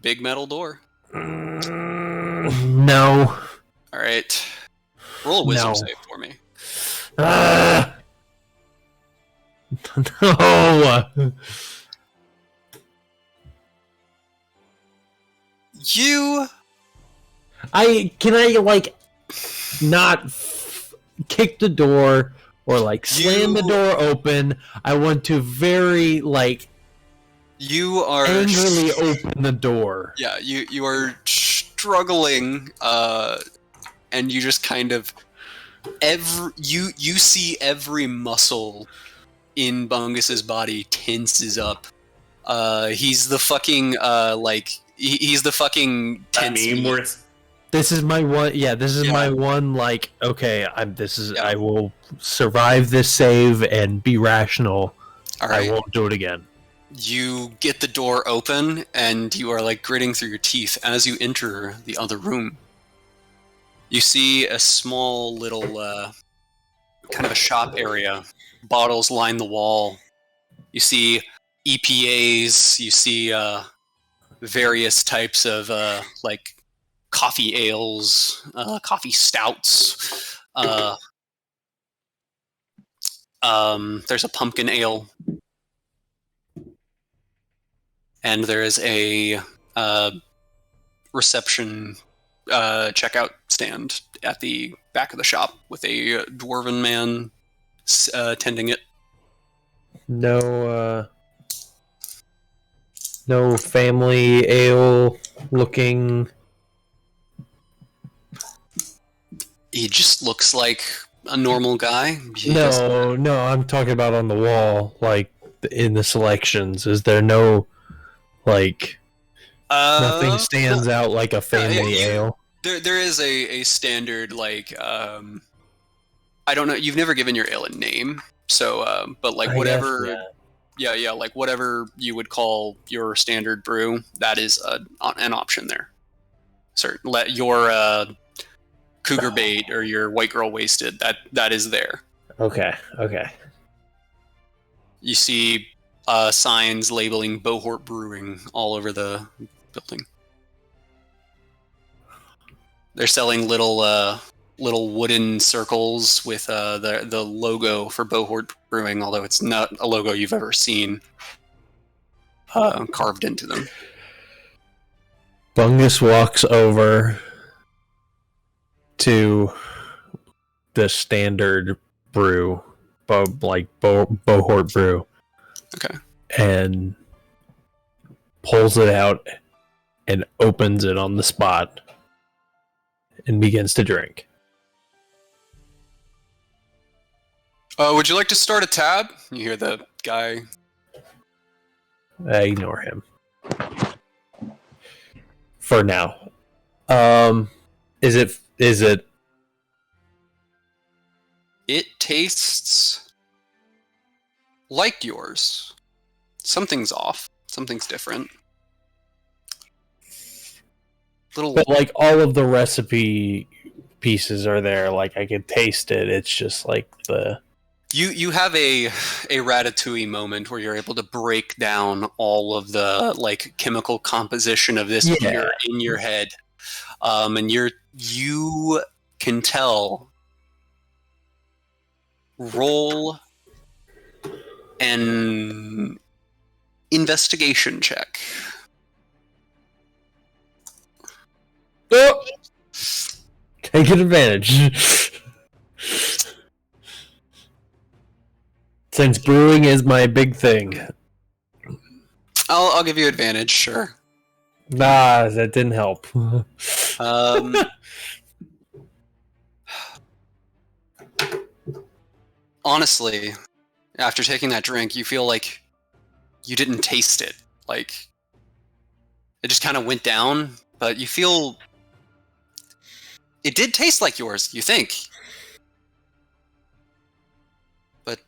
Big metal door. No. All right. Roll a wisdom No. save for me. No. You. Can I not kick the door or slam the door open? I want to very You are angrily open the door. Yeah, you are struggling, and you just kind of you see every muscle in Bungus's body tenses up. He's the fucking he's the fucking That tense. meme where it's This is my one. Yeah, this is my one. Okay, I will survive this save and be rational. All right. I won't do it again. You get the door open, and you are gritting through your teeth as you enter the other room. You see a small little kind of a shop area. Bottles line the wall. You see EPAs. You see various types of coffee ales, coffee stouts. There's a pumpkin ale. And there is a reception checkout stand at the back of the shop with a dwarven man tending it. No family ale looking. He just looks like a normal guy. He doesn't- No, I'm talking about on the wall, in the selections. Is there no nothing stands out like a family ale? There is a standard I don't know. You've never given your ale a name, so but I whatever. guess, Yeah, whatever you would call your standard brew, that is an option there. Certain, let your cougar bait or your white girl wasted, that is there. Okay. You see signs labeling Bohort Brewing all over the building. They're selling little wooden circles with the logo for Bohort Brewing, although it's not a logo you've ever seen carved into them. Bungus walks over to the standard brew, Bohort brew. Okay. And pulls it out and opens it on the spot and begins to drink. Would you like to start a tab? You hear the guy. I ignore him for now. Is it? It tastes like yours. Something's off. Something's different. But like all of the recipe pieces are there. Like I can taste it. It's just like the. You have a ratatouille moment where you're able to break down all of the like chemical composition of this beer in your head, and you can tell. Roll an investigation check. Oh! Take advantage. Since brewing is my big thing. I'll give you advantage, sure. Nah, that didn't help. Honestly, after taking that drink, you feel like you didn't taste it. Like, it just kind of went down, but you feel... It did taste like yours, you think. But...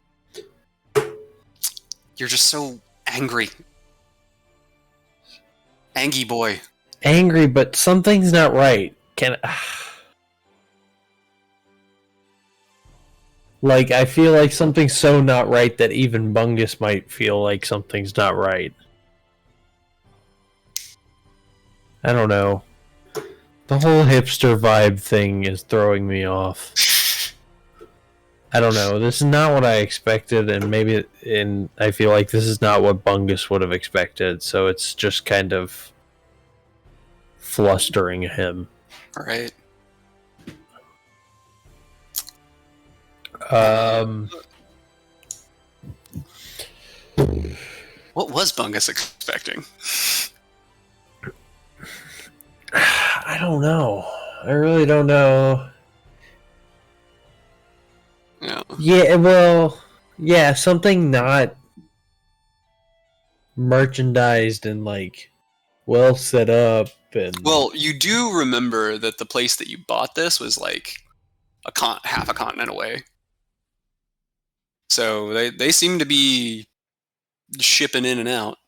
You're just so angry. Angy boy. Angry, but something's not right. Like, I feel like something's so not right that even Bungus might feel like something's not right. I don't know. The whole hipster vibe thing is throwing me off. I don't know. This is not what I expected, and I feel like this is not what Bungus would have expected, so it's just kind of flustering him. All right. What was Bungus expecting? I don't know. I really don't know. Yeah. Yeah, well, yeah, something not merchandised and like well set up and Well, you do remember that the place that you bought this was like half a continent away. So they seem to be shipping in and out.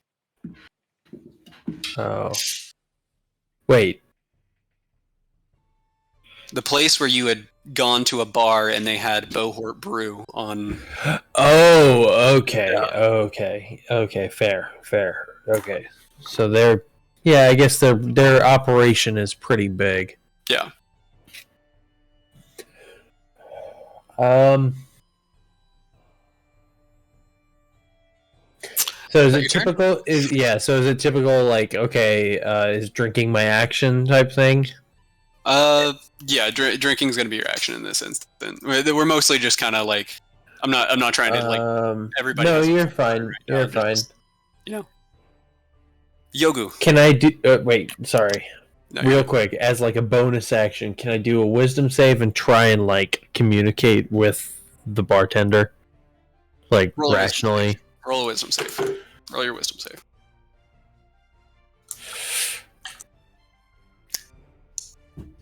oh. Wait. The place where you had gone to a bar and they had Bohort Brew on. Oh, okay. Yeah. Okay, fair. Okay. So I guess their operation is pretty big. Yeah. So is it typical? Is it typical? Like, okay, is drinking my action type thing? Yeah. Drinking's gonna be your action in this instance. We're mostly just kind of like, I'm not trying to like everybody. No, you're fine. You're fine. You know, Yogu. Can I do? Wait, sorry. No, Real quick, as like a bonus action, can I do a wisdom save and try and like communicate with the bartender, like rationally? Roll a wisdom save. Roll your wisdom save.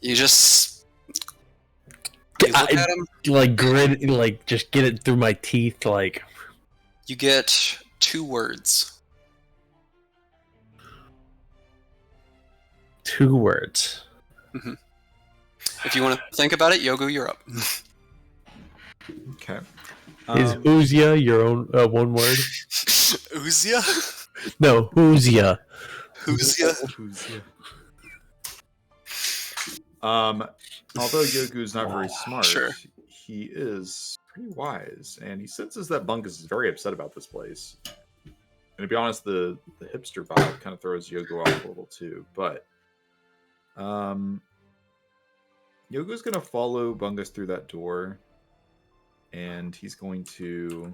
You just look at him. Like grit, like just get it through my teeth. Like you get 2 words. 2 words. Mm-hmm. If you want to think about it, Yogu, you're up. Okay. Is Uzia your own one word? Uzia? No, Uzia. Uzia. Although Yogu's not very smart, Sure. he is pretty wise, and he senses that Bungus is very upset about this place. And to be honest, the hipster vibe kind of throws Yogu off a little too. But Yogu's going to follow Bungus through that door, and he's going to...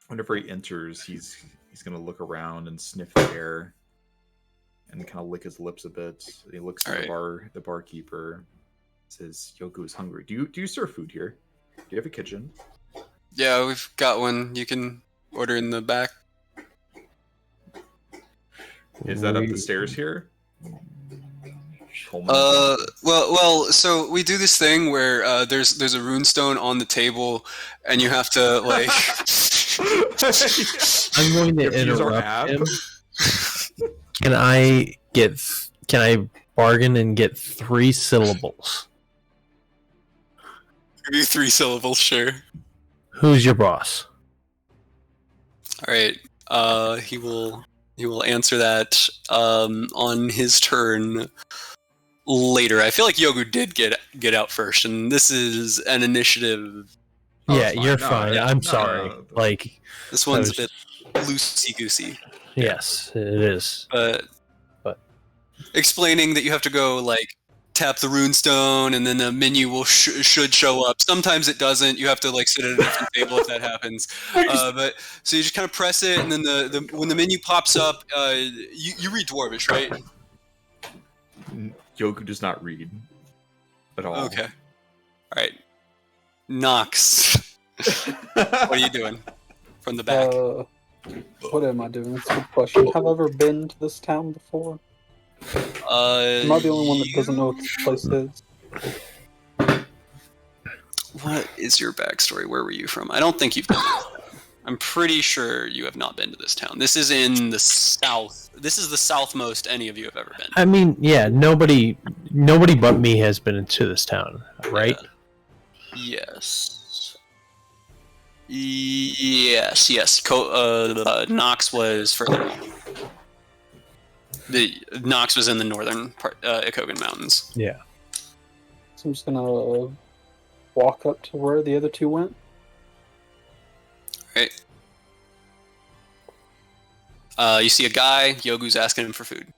Whenever he enters, he's going to look around and sniff the air and kind of lick his lips a bit. He looks All at right. the barkeeper. Says, "Yoku is hungry. Do you serve food here? Do you have a kitchen?" Yeah, we've got one. You can order in the back. Is that up the stairs here? Well. So we do this thing where there's a rune stone on the table, and you have to like. I'm going to Use our interrupt app. him. Can I bargain and get 3 syllables? Give you 3 syllables, sure. Who's your boss? All right. He will answer that on his turn later. I feel like Yogu did get out first, and this is an initiative. Oh, Yeah, it's fine. you're No, fine. yeah. I'm No, sorry. no. Like, This one's I a bit loosey goosey. yes, it is. But But- explaining that you have to go like tap the rune stone, and then the menu will should show up. Sometimes it doesn't. You have to like sit at a different table if that happens. But so you just kind of press it, and then the when the menu pops up, you read Dwarvish, right? Yoku does not read at all. Okay. All right. Nox, what are you doing from the back? What am I doing? That's a good question. Have I ever been to this town before? Am I the only one that doesn't know what this place is? What is your backstory? Where were you from? I don't think you've been to this town. I'm pretty sure you have not been to this town. This is in the south. This is the southmost any of you have ever been. I mean, yeah, nobody but me has been into this town, right? Yes. Yes. Nox was further north. Nox was in the northern part, Ikogan Mountains. Yeah. So I'm just gonna walk up to where the other two went. Right. You see a guy. Yogu's asking him for food.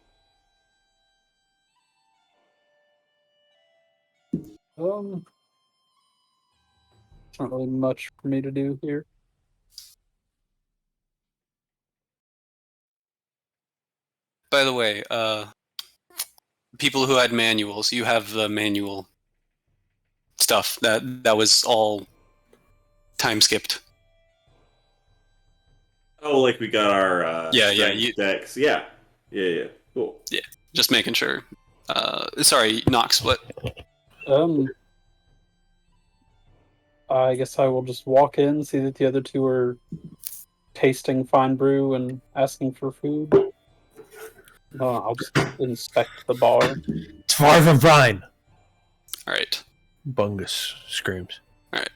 Not really much for me to do here. By the way, people who had manuals, you have the manual stuff. That was all time skipped. Oh, like we got our strength decks. Yeah. Cool. Yeah, just making sure. Sorry, Nox. What? I guess I will just walk in, see that the other two are tasting fine brew and asking for food. I'll just inspect the bar. It's far from fine. All right. Bungus screams. All right.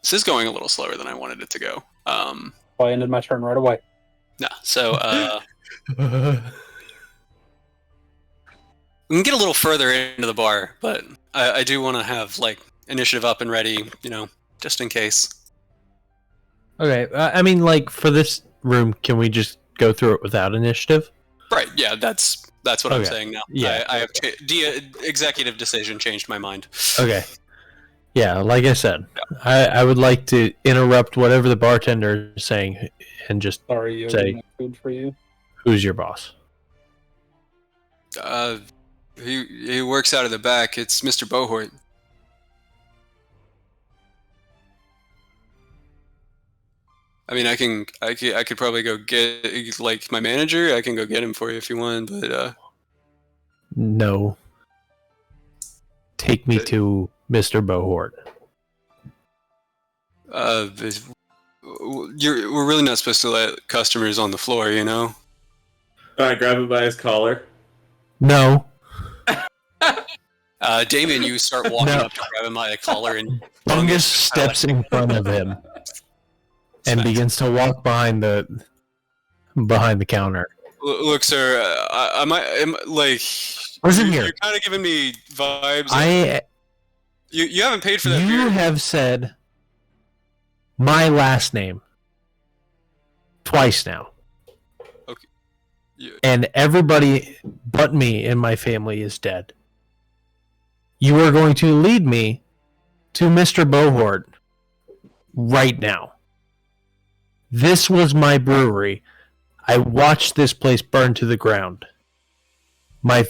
This is going a little slower than I wanted it to go. I ended my turn right away. No, so we can get a little further into the bar, but I do want to have like initiative up and ready, just in case. Okay, I mean, like, for this room, can we just go through it without initiative? Right, yeah, that's what I'm saying now. Yeah. I have executive decision changed my mind. Okay. Yeah, like I said, I would like to interrupt whatever the bartender is saying and just Sorry, say, no food for you. Who's your boss? He works out of the back. It's Mr. Bohort. I mean, I could probably go get like my manager. I can go get him for you if you want, but No. Take me to Mr. Bohort. We're really not supposed to let customers on the floor, I grab him by his collar. No. Damien, you start walking up to grab him by the collar, and Bungus steps in front of him and begins to walk behind the counter. Look, sir, am like. Listen here. You're kind of giving me vibes. You haven't paid for that beer. You have said my last name twice now. Okay. And everybody but me in my family is dead. You are going to lead me to Mr. Bohort right now. This was my brewery. I watched this place burn to the ground. My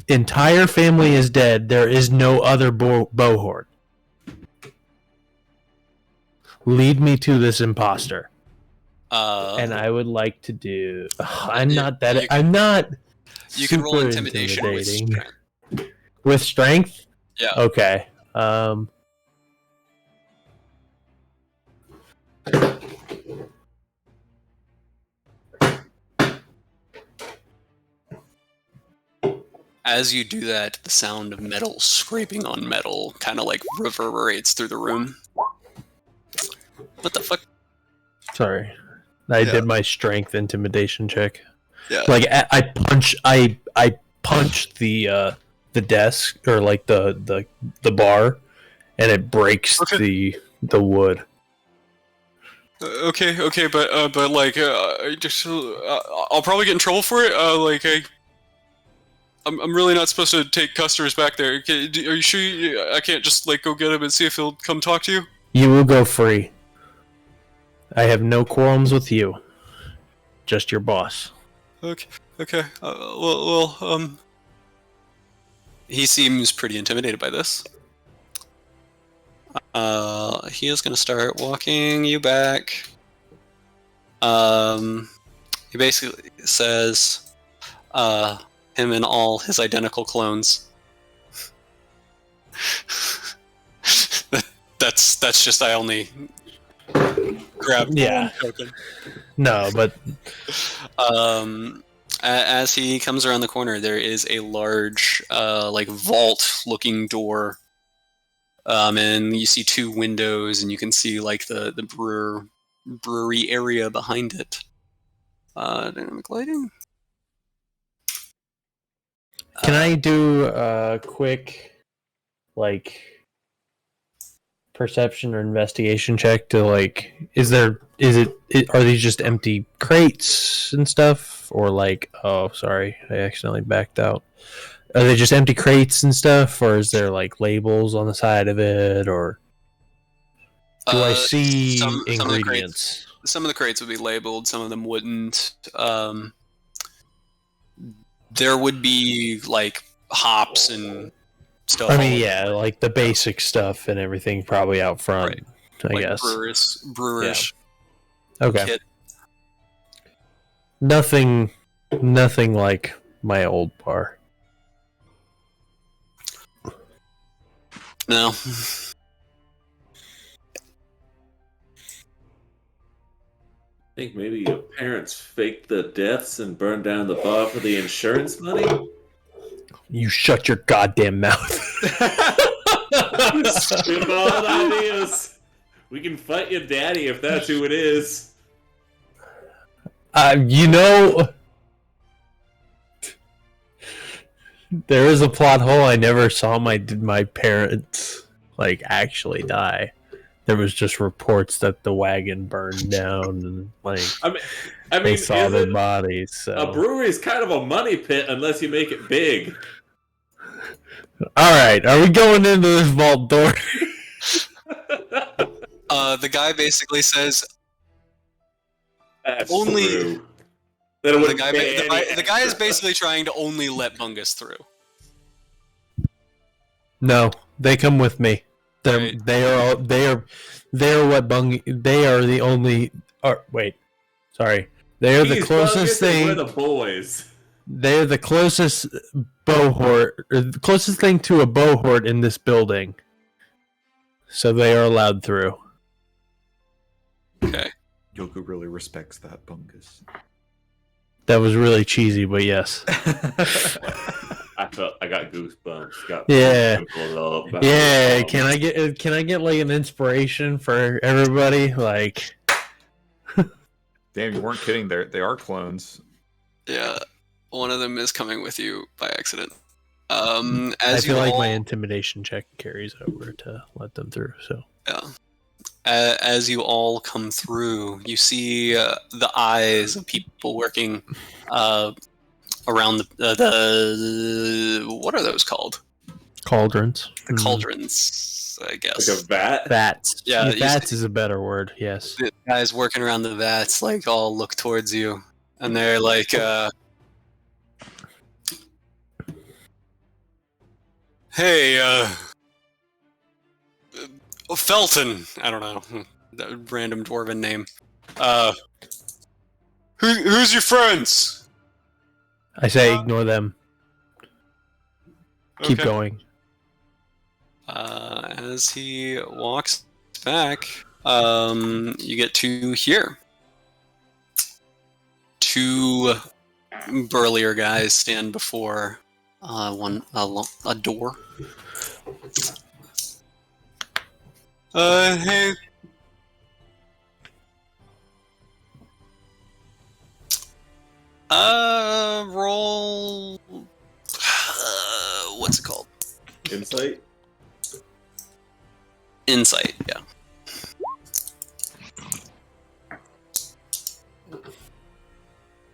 entire family is dead. There is no other Bohort. Lead me to this imposter. And I would like to do. I'm not that. I'm not. You can roll super intimidation with intimidating. strength. With strength? Yeah. Okay. As you do that, the sound of metal scraping on metal kind of like reverberates through the room. What the fuck? Sorry. I did my strength intimidation check. Yeah. Like I punch the desk or like the bar, and it breaks the wood. Okay, but like, I'll probably get in trouble for it. I'm really not supposed to take customers back there. Okay, are you sure I can't just like go get him and see if he'll come talk to you? You will go free. I have no qualms with you. Just your boss. Okay. He seems pretty intimidated by this. He is going to start walking you back. He basically says, him and all his identical clones. That's just I only grabbed one token. No, but as he comes around the corner, there is a large like vault-looking door. And you see two windows, and you can see like the brewery area behind it. Dynamic lighting. can I do a quick like perception or investigation check to like are these just empty crates and stuff, or like I accidentally backed out. Are they just empty crates and stuff, or is there like labels on the side of it, or do I see ingredients? Some of the crates would be labeled, some of them wouldn't. There would be like hops and stuff. I mean, yeah, like the basic stuff and everything probably out front, right. I Like guess. brewers. Yeah. Okay. Kit. Nothing like my old bar. No. I think maybe your parents faked the deaths and burned down the bar for the insurance money. You shut your goddamn mouth. Spitballing ideas. We can fight your daddy if that's who it is. There is a plot hole. I never saw my parents like actually die. There was just reports that the wagon burned down and like they saw their bodies. So. A brewery is kind of a money pit unless you make it big. All right, are we going into this vault door? The guy basically says That's only. true. The guy is basically trying to only let Bungus through. No, they come with me. They are the only. Wait, sorry. They are the closest thing. We're the boys. They're the closest Bohort, or the closest thing to a Bohort in this building. So they are allowed through. Okay. Yoku really respects that, Bungus. That was really cheesy, but yes. I got goosebumps. Yeah. Can I get like an inspiration for everybody? Like, damn, you weren't kidding. They are clones. Yeah, one of them is coming with you by accident. I feel like my intimidation check carries over to let them through. So yeah. As you all come through, you see the eyes of people working around the what are those called? Cauldrons. The cauldrons, I guess. Like a vat? Vats. Yeah, vats is a better word. Yes. The guys working around the vats like all look towards you, and they're like, Hey, Felton. I don't know. That random dwarven name. Who's your friends? I say ignore them. Keep Okay. going. As he walks back, you get to here. Two burlier guys stand before a door. Hey. Roll. What's it called? Insight? Insight, yeah.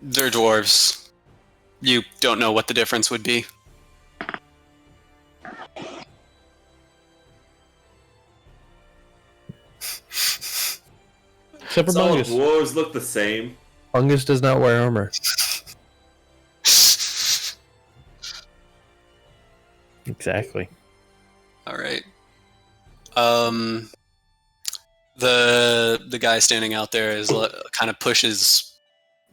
They're dwarves. You don't know what the difference would be. Except for All Bungus. dwarves look the same. Bungus does not wear armor. Exactly. All right. The guy standing out there is kind of pushes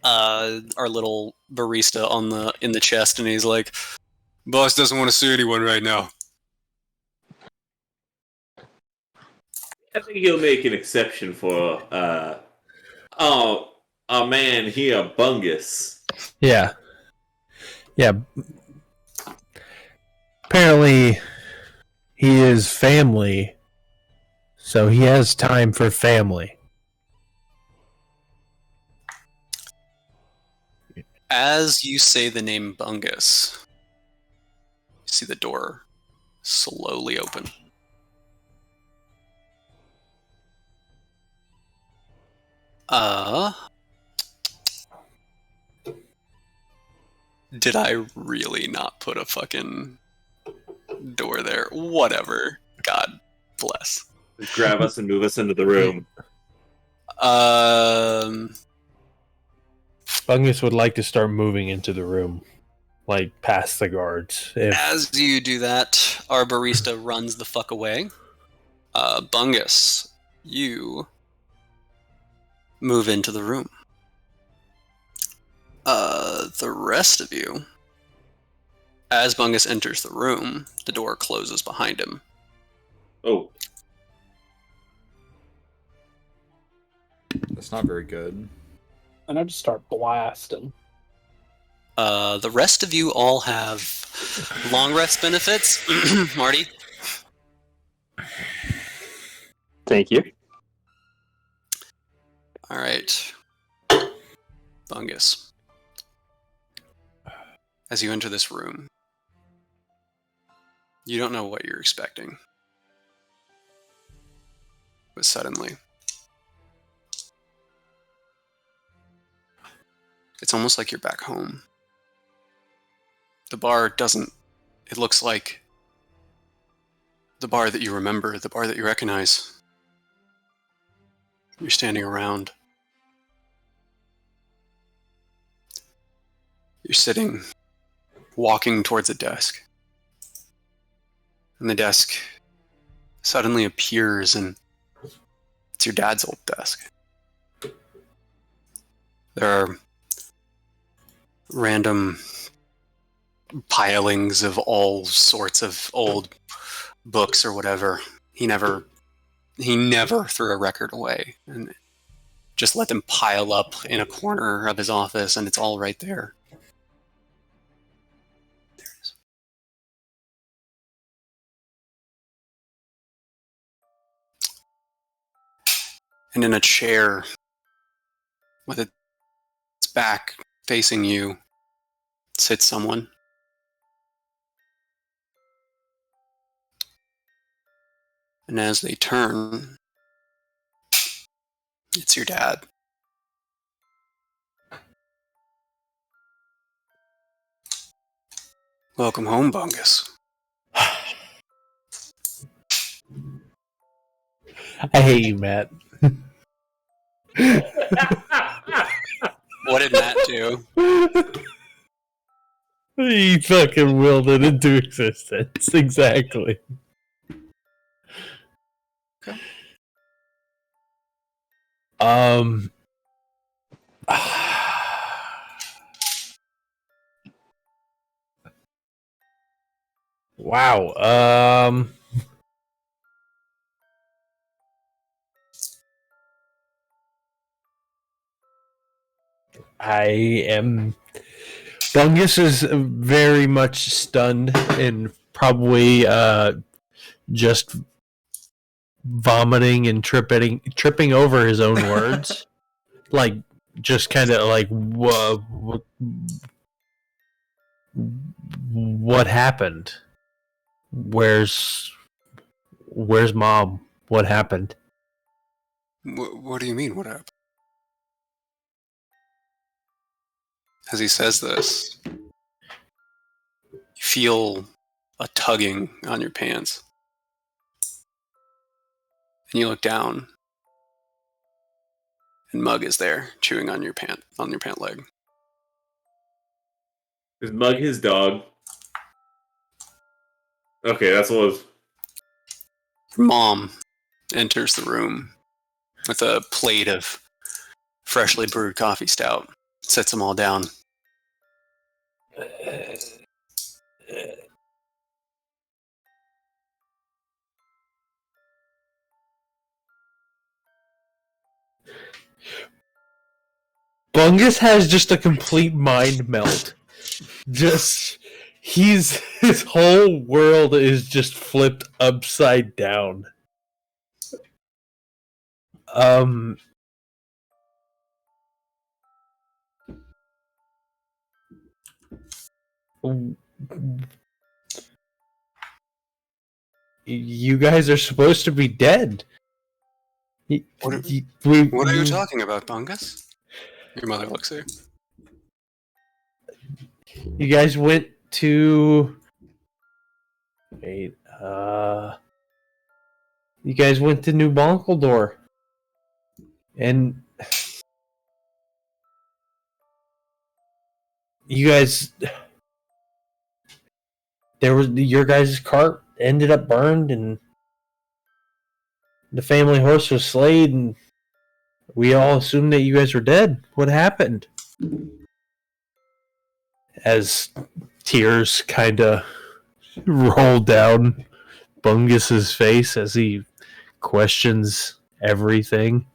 our little barista in the chest, and he's like, Boss doesn't want to see anyone right now. I think he'll make an exception for our man here, Bungus. Yeah. Yeah. Apparently, he is family, so he has time for family. as you say the name Bungus, you see the door slowly open. Did I really not put a fucking door there? Whatever. God bless. Grab us and move us into the room. Bungus would like to start moving into the room, like past the guards. As you do that, our barista runs the fuck away. Bungus, you move into the room. The rest of you, as Bungus enters the room, the door closes behind him. Oh. That's not very good. And I just start blasting. The rest of you all have long rest benefits. Marty? Thank you. All right. Bungus. As you enter this room, you don't know what you're expecting. But suddenly, it's almost like you're back home. The bar doesn't... It looks like the bar that you remember, the bar that you recognize. You're standing around. You're sitting, walking towards a desk. And the desk suddenly appears, and it's your dad's old desk. There are random pilings of all sorts of old books or whatever. He never threw a record away, and just let them pile up in a corner of his office, and it's all right there. There it is. And in a chair with its back facing you sits someone. And as they turn, it's your dad. Welcome home, Bungus. I hate you, Matt. What did Matt do? He fucking willed it into existence. Exactly. Okay. Wow. I am. Bungus is very much stunned and probably just vomiting and tripping over his own words. Like, just kind of like, what happened? Where's mom? What happened? What do you mean, what happened? As he says this, you feel a tugging on your pants. And you look down, and Mug is there, chewing on your pant leg. Is Mug his dog? Okay, that's what was. Your mom enters the room with a plate of freshly brewed coffee stout. Sets them all down. Bungus has just a complete mind melt. Just his whole world is just flipped upside down. You guys are supposed to be dead. What are you talking about, Bungus? Your mother looks at you. You guys went to... Wait, you guys went to New Bonkledore. And... You guys... Your guys' cart ended up burned, and the family horse was slayed, and we all assumed that you guys were dead. What happened? As tears kind of roll down Bungus's face as he questions everything.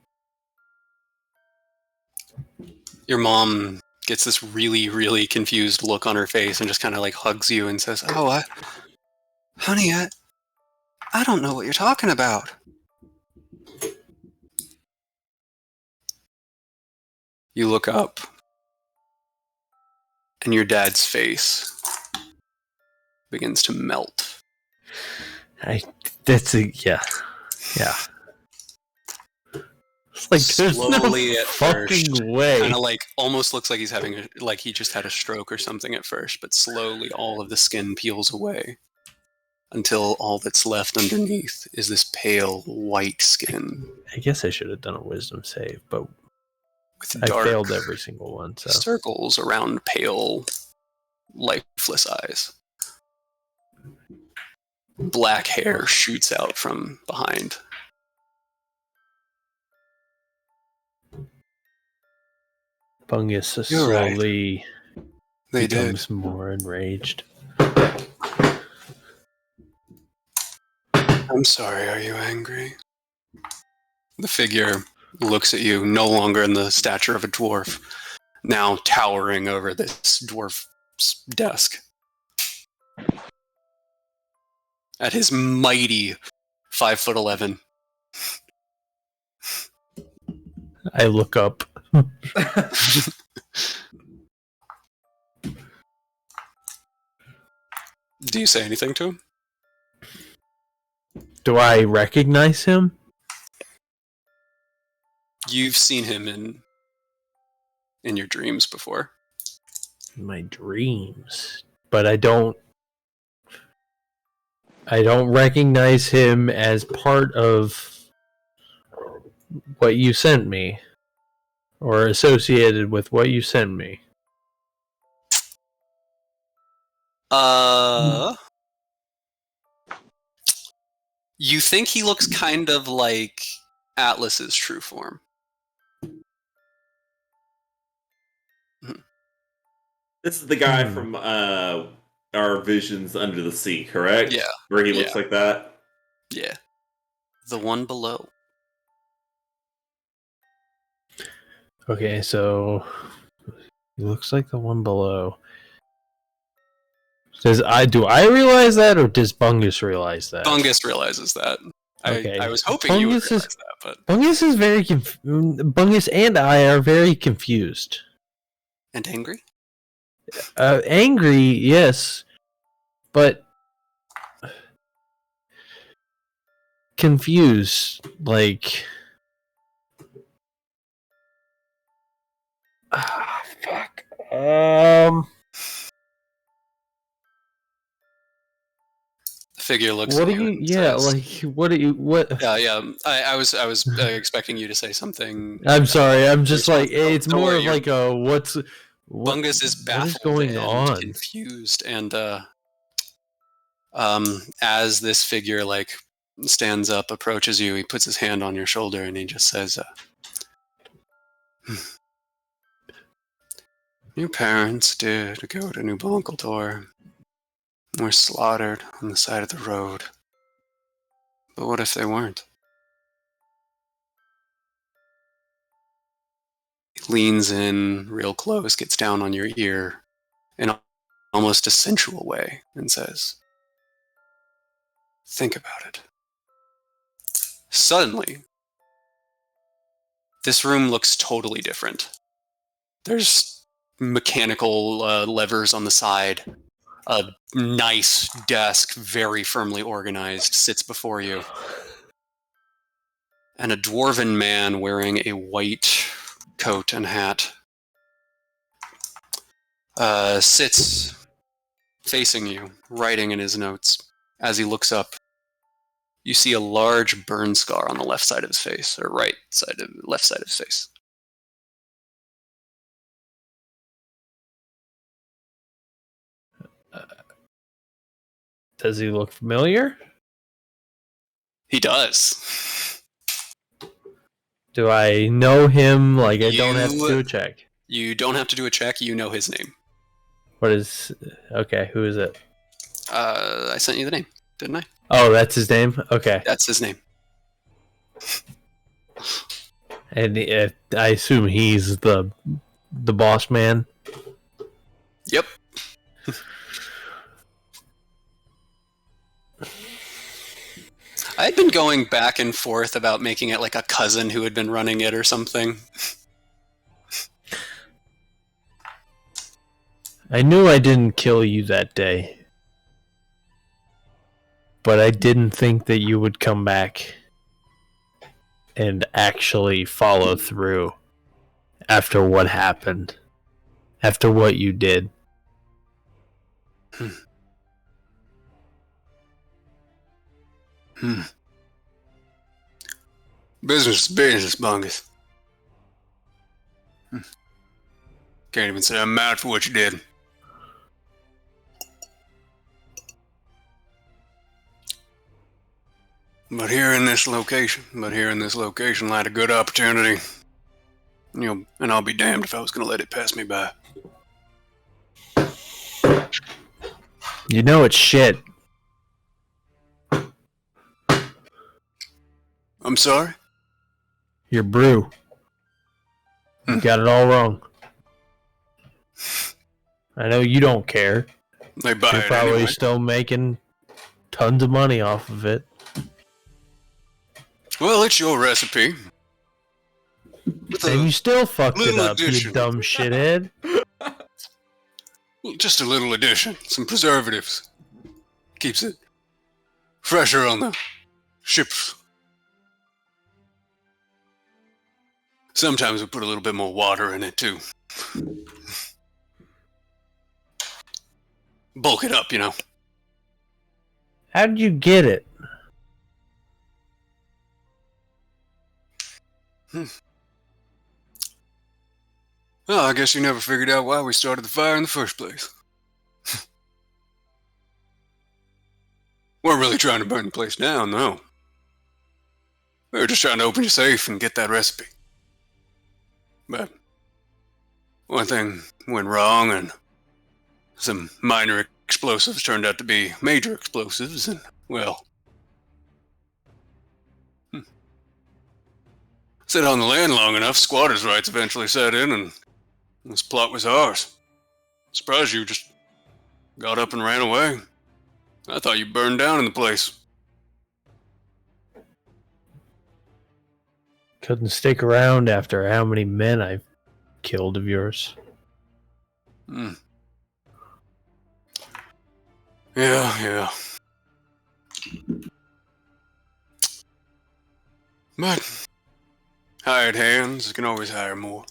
Your mom gets this really, really confused look on her face and just kind of like hugs you and says, "Oh, honey, I don't know what you're talking about." You look up, and your dad's face begins to melt. Yeah. It's like there's Slowly no at fucking first, way. kind of like almost looks like he's having like he just had a stroke or something at first, but slowly all of the skin peels away until all that's left underneath is this pale white skin. I guess I should have done a wisdom save, but With I dark failed every single one. So circles around pale, lifeless eyes. Black hair shoots out from behind. Bungus You're right. slowly They becomes more enraged. I'm sorry, are you angry? The figure looks at you, no longer in the stature of a dwarf, now towering over this dwarf's desk. At his mighty 5'11". I look up. Do you say anything to him? Do I recognize him? You've seen him in your dreams before. My dreams, but I don't recognize him as part of what you sent me, or associated with what you sent me. You think he looks kind of like Atlas's true form. This is the guy from our Visions Under the Sea, correct? Yeah. Where he looks like that? Yeah. The one below. Okay, so he looks like the one below. Do I realize that, or does Bungus realize that? Bungus realizes that. Okay. I was hoping you would realize that, but Bungus is very Bungus and I are very confused. and angry. Angry, yes, but confused. Like, fuck. The figure looks. What at do you? and Yeah, says, like, what do you? What? Yeah. I was expecting you to say something. I'm sorry. I'm just like Don't it's more worry, of like a what's. Bungus is baffled what is going and on? confused, and as this figure like stands up, approaches you, he puts his hand on your shoulder, and he just says, "Your parents did go to New Bonkledor. Were slaughtered on the side of the road. But what if they weren't?" He leans in real close, gets down on your ear in almost a sensual way, and says, "Think about it." Suddenly, this room looks totally different. There's mechanical levers on the side. A nice desk, very firmly organized, sits before you. And a dwarven man wearing a white coat and hat sits facing you, writing in his notes. As he looks up, you see a large burn scar on the left side of his face, or left side of his face. Does he look familiar? He does. Do I know him? Like, I don't have to do a check. You don't have to do a check. You know his name. What is... Okay, who is it? I sent you the name, didn't I? Oh, that's his name? Okay. That's his name. And I assume he's the boss man? Yep. I had been going back and forth about making it like a cousin who had been running it or something. I knew I didn't kill you that day. But I didn't think that you would come back and actually follow through after what happened. After what you did. Business is business, Bungus. Can't even say I'm mad for what you did. But here in this location lied a good opportunity. And I'll be damned if I was going to let it pass me by. You know it's shit. I'm sorry? Your brew. You got it all wrong. I know you don't care. They buy You're it probably anyway. still making tons of money off of it. Well, it's your recipe. With And a you still fucked it little up, you addition. dumb shithead. Just a little addition. Some preservatives. Keeps it fresher on the ships. Sometimes we put a little bit more water in it, too. Bulk it up, you know. How did you get it? Well, I guess you never figured out why we started the fire in the first place. Weren't really trying to burn the place down, no. We were just trying to open your safe and get that recipe. But one thing went wrong, and some minor explosives turned out to be major explosives, and, well... Sit on the land long enough, squatters' rights eventually set in, and this plot was ours. Surprised you just got up and ran away. I thought you burned down in the place. Couldn't stick around after how many men I've killed of yours. Hmm. Yeah. But hired hands can always hire more.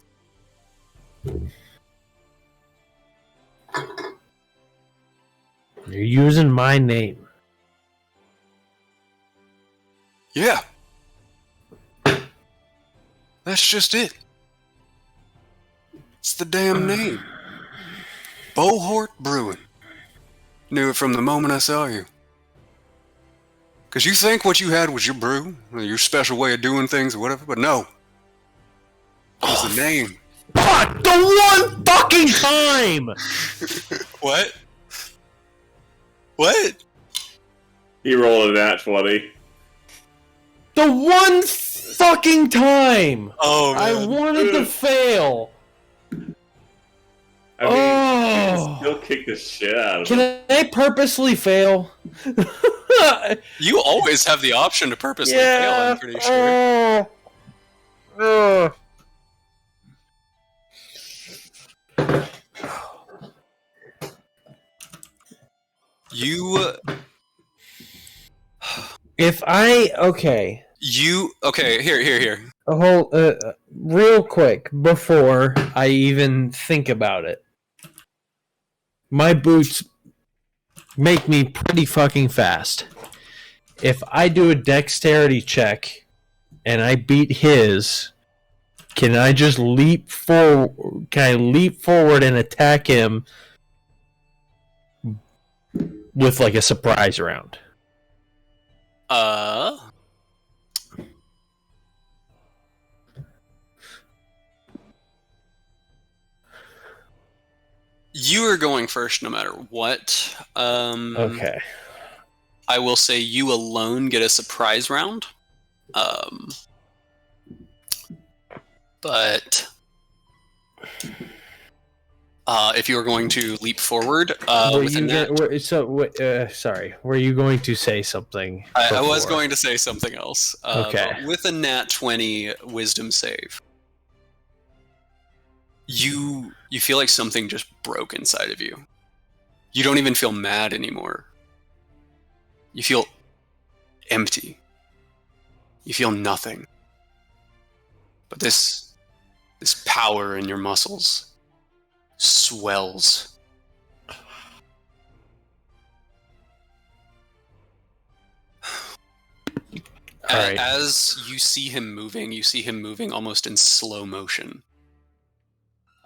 You're using my name. Yeah. That's just it. It's the damn name. Bohort Brewing. Knew it from the moment I saw you. Because you think what you had was your brew, or your special way of doing things or whatever, but no. It was the name. Fuck! The one fucking time! What? What? He rolled a nat 20. The one fucking time! Oh, I wanted to fail! I mean, you Oh. can still kick the shit out of Can him. I purposely fail? You always have the option to purposely fail, I'm pretty sure. You, If I okay, here. a whole real quick before I even think about it. My boots make me pretty fucking fast. If I do a dexterity check and I beat his, can I just leap forward? Can I leap forward and attack him with like a surprise round? You are going first no matter what. Okay. I will say you alone get a surprise round. But if you are going to leap forward, with a nat, sorry. Were you going to say something? I was before? going to say something else. Okay. But with a nat 20 wisdom save, you feel like something just broke inside of you. You don't even feel mad anymore. You feel empty. You feel nothing. But this power in your muscles swells. Alright. As you see him moving almost in slow motion.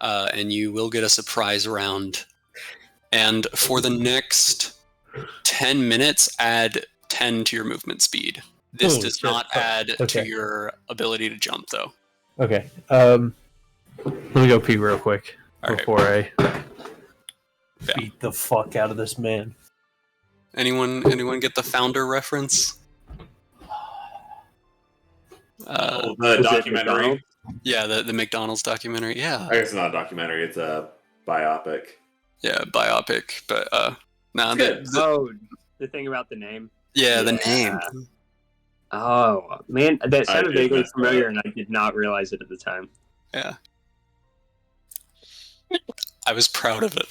And you will get a surprise round. And for the next 10 minutes, add 10 to your movement speed. This Holy does shit. not add Okay. to your ability to jump, though. Okay. Let me go pee real quick All right. before I Yeah. beat the fuck out of this man. Anyone get the founder reference? The Was it documentary. McDonald's? Yeah, the McDonald's documentary. Yeah, I guess it's not a documentary, it's a biopic. yeah, biopic. But nah, Good. Oh, the thing about the name. yeah, the Yeah. name. Oh man, that I sounded did vaguely mess that familiar, up. and I did not realize it at the time. Yeah, I was proud of it.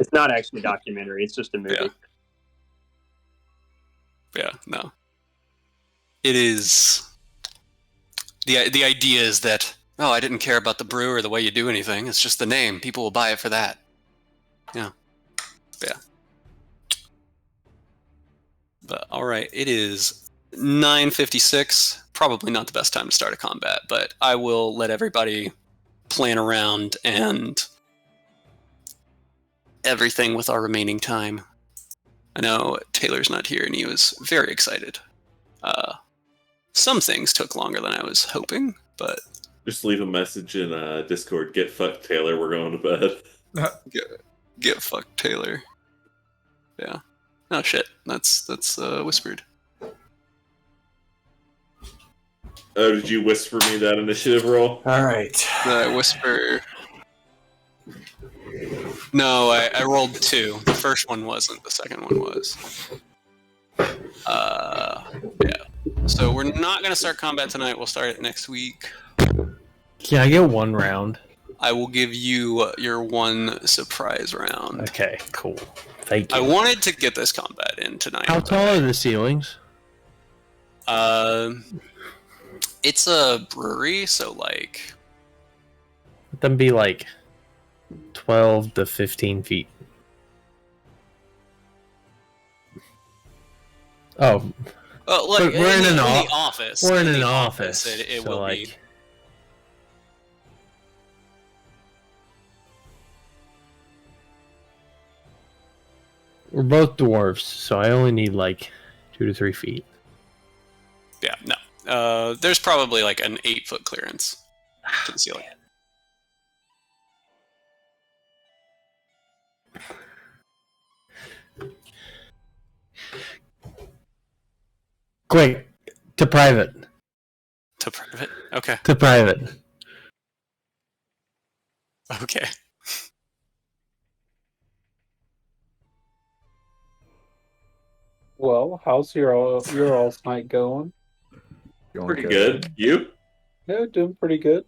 It's not actually a documentary; it's just a movie. Yeah. Yeah, no. It is. The idea is that, oh, I didn't care about the brew or the way you do anything. It's just the name. People will buy it for that. Yeah. But all right, it is 9:56. Probably not the best time to start a combat, but I will let everybody plan around and everything with our remaining time. I know Taylor's not here, and he was very excited. Some things took longer than I was hoping, but... Just leave a message in Discord. Get fucked, Taylor. We're going to bed. Get fucked, Taylor. Yeah. Oh, shit. That's whispered. Oh, did you whisper me that initiative roll? All right. The whisper... No, I rolled 2. The first one wasn't. The second one was. Yeah. So we're not going to start combat tonight. We'll start it next week. Can I get one round? I will give you your one surprise round. Okay, cool. Thank you. I wanted to get this combat in tonight. How tall are the ceilings? It's a brewery, so like... Let them be like 12 to 15 feet. Oh, like, we're in an the office. We're in an the office. It so will like, be. we're both dwarves, so I only need like 2 to 3 feet. Yeah, no. There's probably like an 8-foot clearance to the ceiling. Quick, to private. To private? Okay. To private. Okay. Well, how's your all's night going? Going Pretty good. You? Yeah, doing pretty good.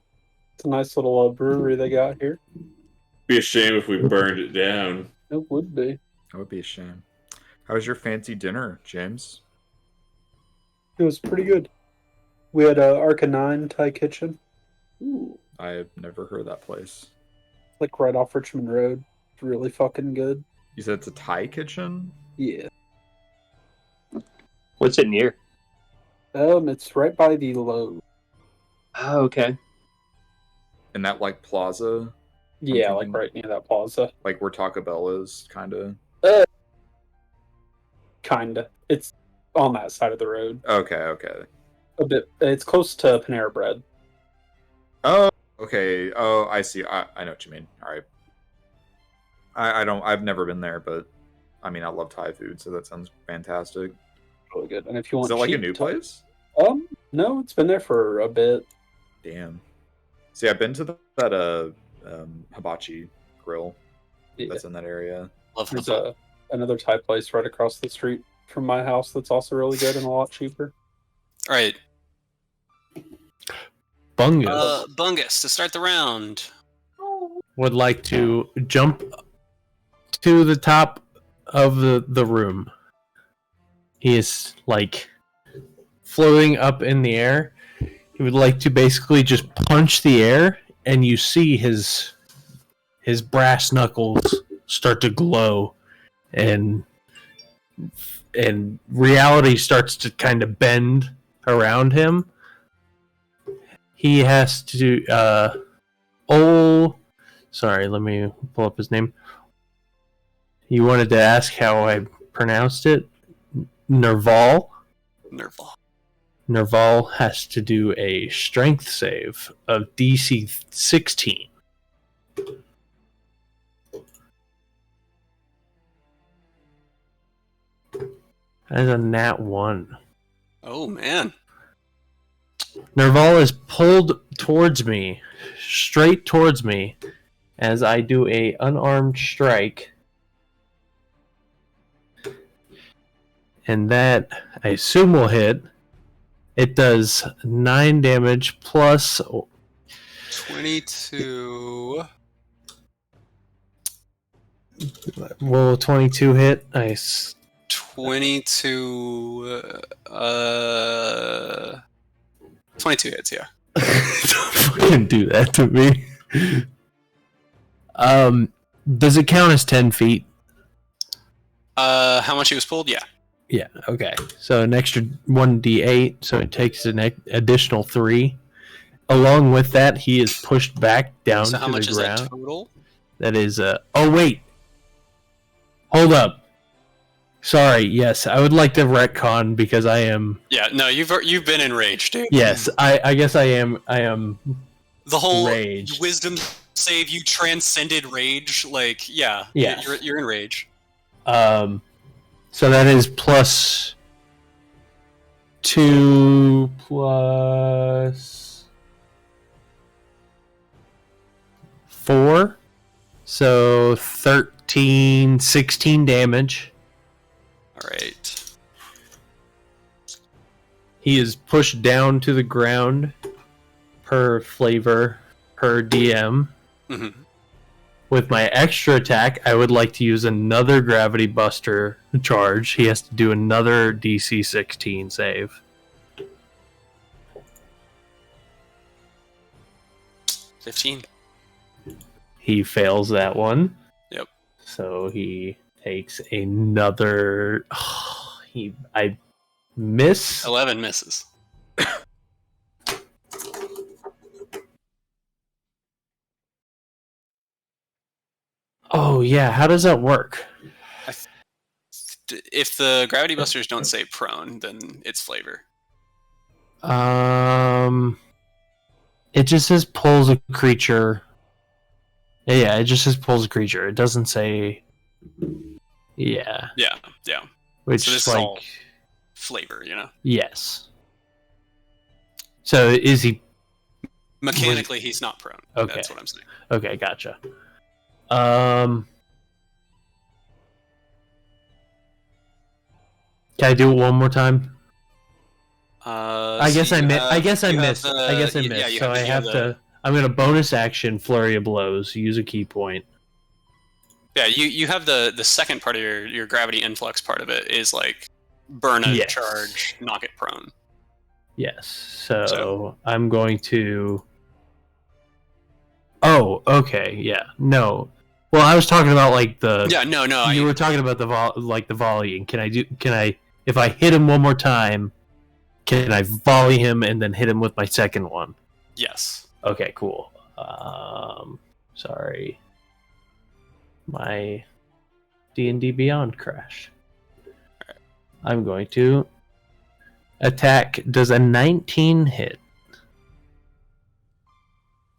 It's a nice little brewery they got here. Be a shame if we burned it down. It would be. That would be a shame. How was your fancy dinner, James? It was pretty good. We had a Arca 9 Thai kitchen, Ooh. I have never heard of that place. like right off Richmond Road. It's really fucking good. You said it's a Thai kitchen? Yeah. What's it near? It's right by the Lowe's. Oh, okay. In that like plaza? Yeah, like thinking- right near that plaza. Like where Taco Bell is, kinda. Kinda. It's on that side of the road. Okay. A bit. It's close to Panera Bread. Oh, okay. Oh, I see. I know what you mean. All right. I've never been there, but I mean, I love Thai food, so that sounds fantastic. Really good. And if you want, Is it like a cheap new Thai- place? No, it's been there for a bit. Damn. See, I've been to that hibachi grill Yeah. that's in that area. Love There's the another Thai place right across the street from my house that's also really good and a lot cheaper. All right. Bungus Bungus, to start the round. would like to jump to the top of the room. He is like floating up in the air. He would like to basically just punch the air, and you see his brass knuckles start to glow, and reality starts to kind of bend around him. He has to sorry, let me pull up his name. You wanted to ask how I pronounced it? Nerval. Nerval has to do a strength save of DC 16. That is a nat 1. Oh, man. Nerval is pulled towards me, straight towards me, as I do a unarmed strike. And that, I assume, will hit. It does 9 damage plus... 22. Will 22 hit? 22. 22 hits, yeah. Don't fucking do that to me. Does it count as 10 feet? How much he was pulled? Yeah. Yeah, okay. So an extra 1d8, so it takes an additional 3. along with that, he is pushed back down So how to much the is that ground. total? That is oh wait. Hold up. Sorry, yes, I would like to retcon because I am. Yeah, no, you've been enraged, dude. Yes, I guess I am. I am. The whole Raged. wisdom save, you transcended rage. Like, yeah, Yes. you're in rage. So that is plus 2 plus 4. So 13, 16 damage. All right. He is pushed down to the ground per flavor, per DM. hmm With my extra attack, I would like to use another Gravity Buster charge. He has to do another DC 16 save. 15. He fails that one. Yep. So he takes another. I miss. 11 misses. Oh yeah, how does that work? If the gravity busters don't say prone, then it's flavor. It just says pulls a creature. Yeah, it just says pulls a creature. It doesn't say. Yeah. Yeah. Which So this is is like all flavor, you know? yes. So is he? Mechanically, he's not prone. Okay. That's what I'm saying. Okay, gotcha. Can I do it one more time? I guess I missed. I guess I missed. Yeah, So I have to. I'm gonna bonus action flurry of blows. Use a key point. Yeah, you have the second part of your gravity influx part of it is like burn a Yes. charge, knock it prone. Yes. So I'm going to. Oh, okay. Yeah. No. Well, I was talking about like the. Yeah, no. You were talking about the the volleying. Can I if I hit him one more time, can I volley him and then hit him with my second one? Yes. Okay, cool. Sorry. My D&D Beyond crashed. I'm going to attack. Does a 19 hit?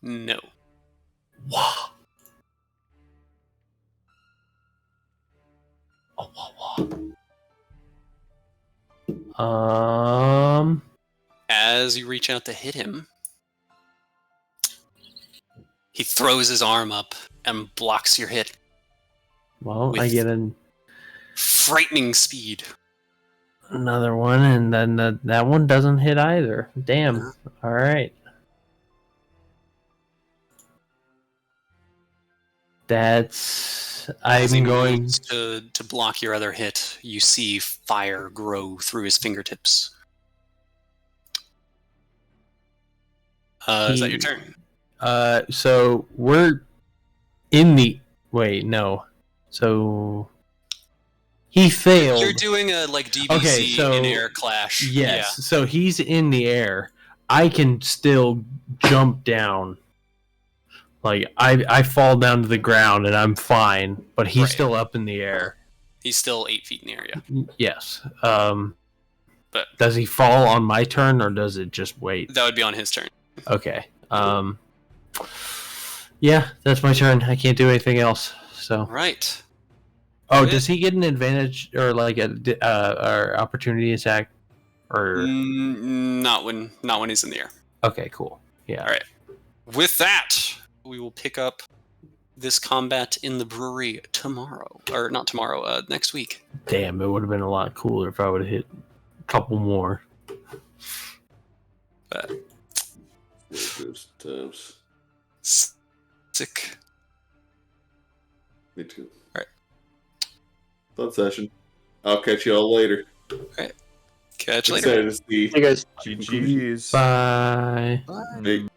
No. Wow. Oh, wow. As you reach out to hit him, he throws his arm up and blocks your hit. Well, I With- get Frightening speed. another one, and then that one doesn't hit either. Damn. All right. That's. As he I'm going. moves to block your other hit, you see fire grow through his fingertips. Is that your turn? So we're in the. Wait, no. So he failed. You're doing a like DBC Okay, so- in air clash. Yes. So he's in the air. I can still jump down. Like I fall down to the ground and I'm fine, but he's Right. still up in the air. He's still 8 feet in the area. Yes. But- does he fall on my turn or does it just wait? That would be on his turn. Okay. Yeah, that's my turn. I can't do anything else. So. Right. Oh, Good. does he get an advantage or like a or opportunity attack? Or Not when he's in the air. okay, cool. Yeah. All right. With that, we will pick up this combat in the brewery tomorrow, or not tomorrow. Next week. Damn, it would have been a lot cooler if I would have hit a couple more. But Good times. sick. Me too. Alright. Fun session. I'll catch you all later. Catch you later. Excited to see. Hey guys. GG's. Bye. Big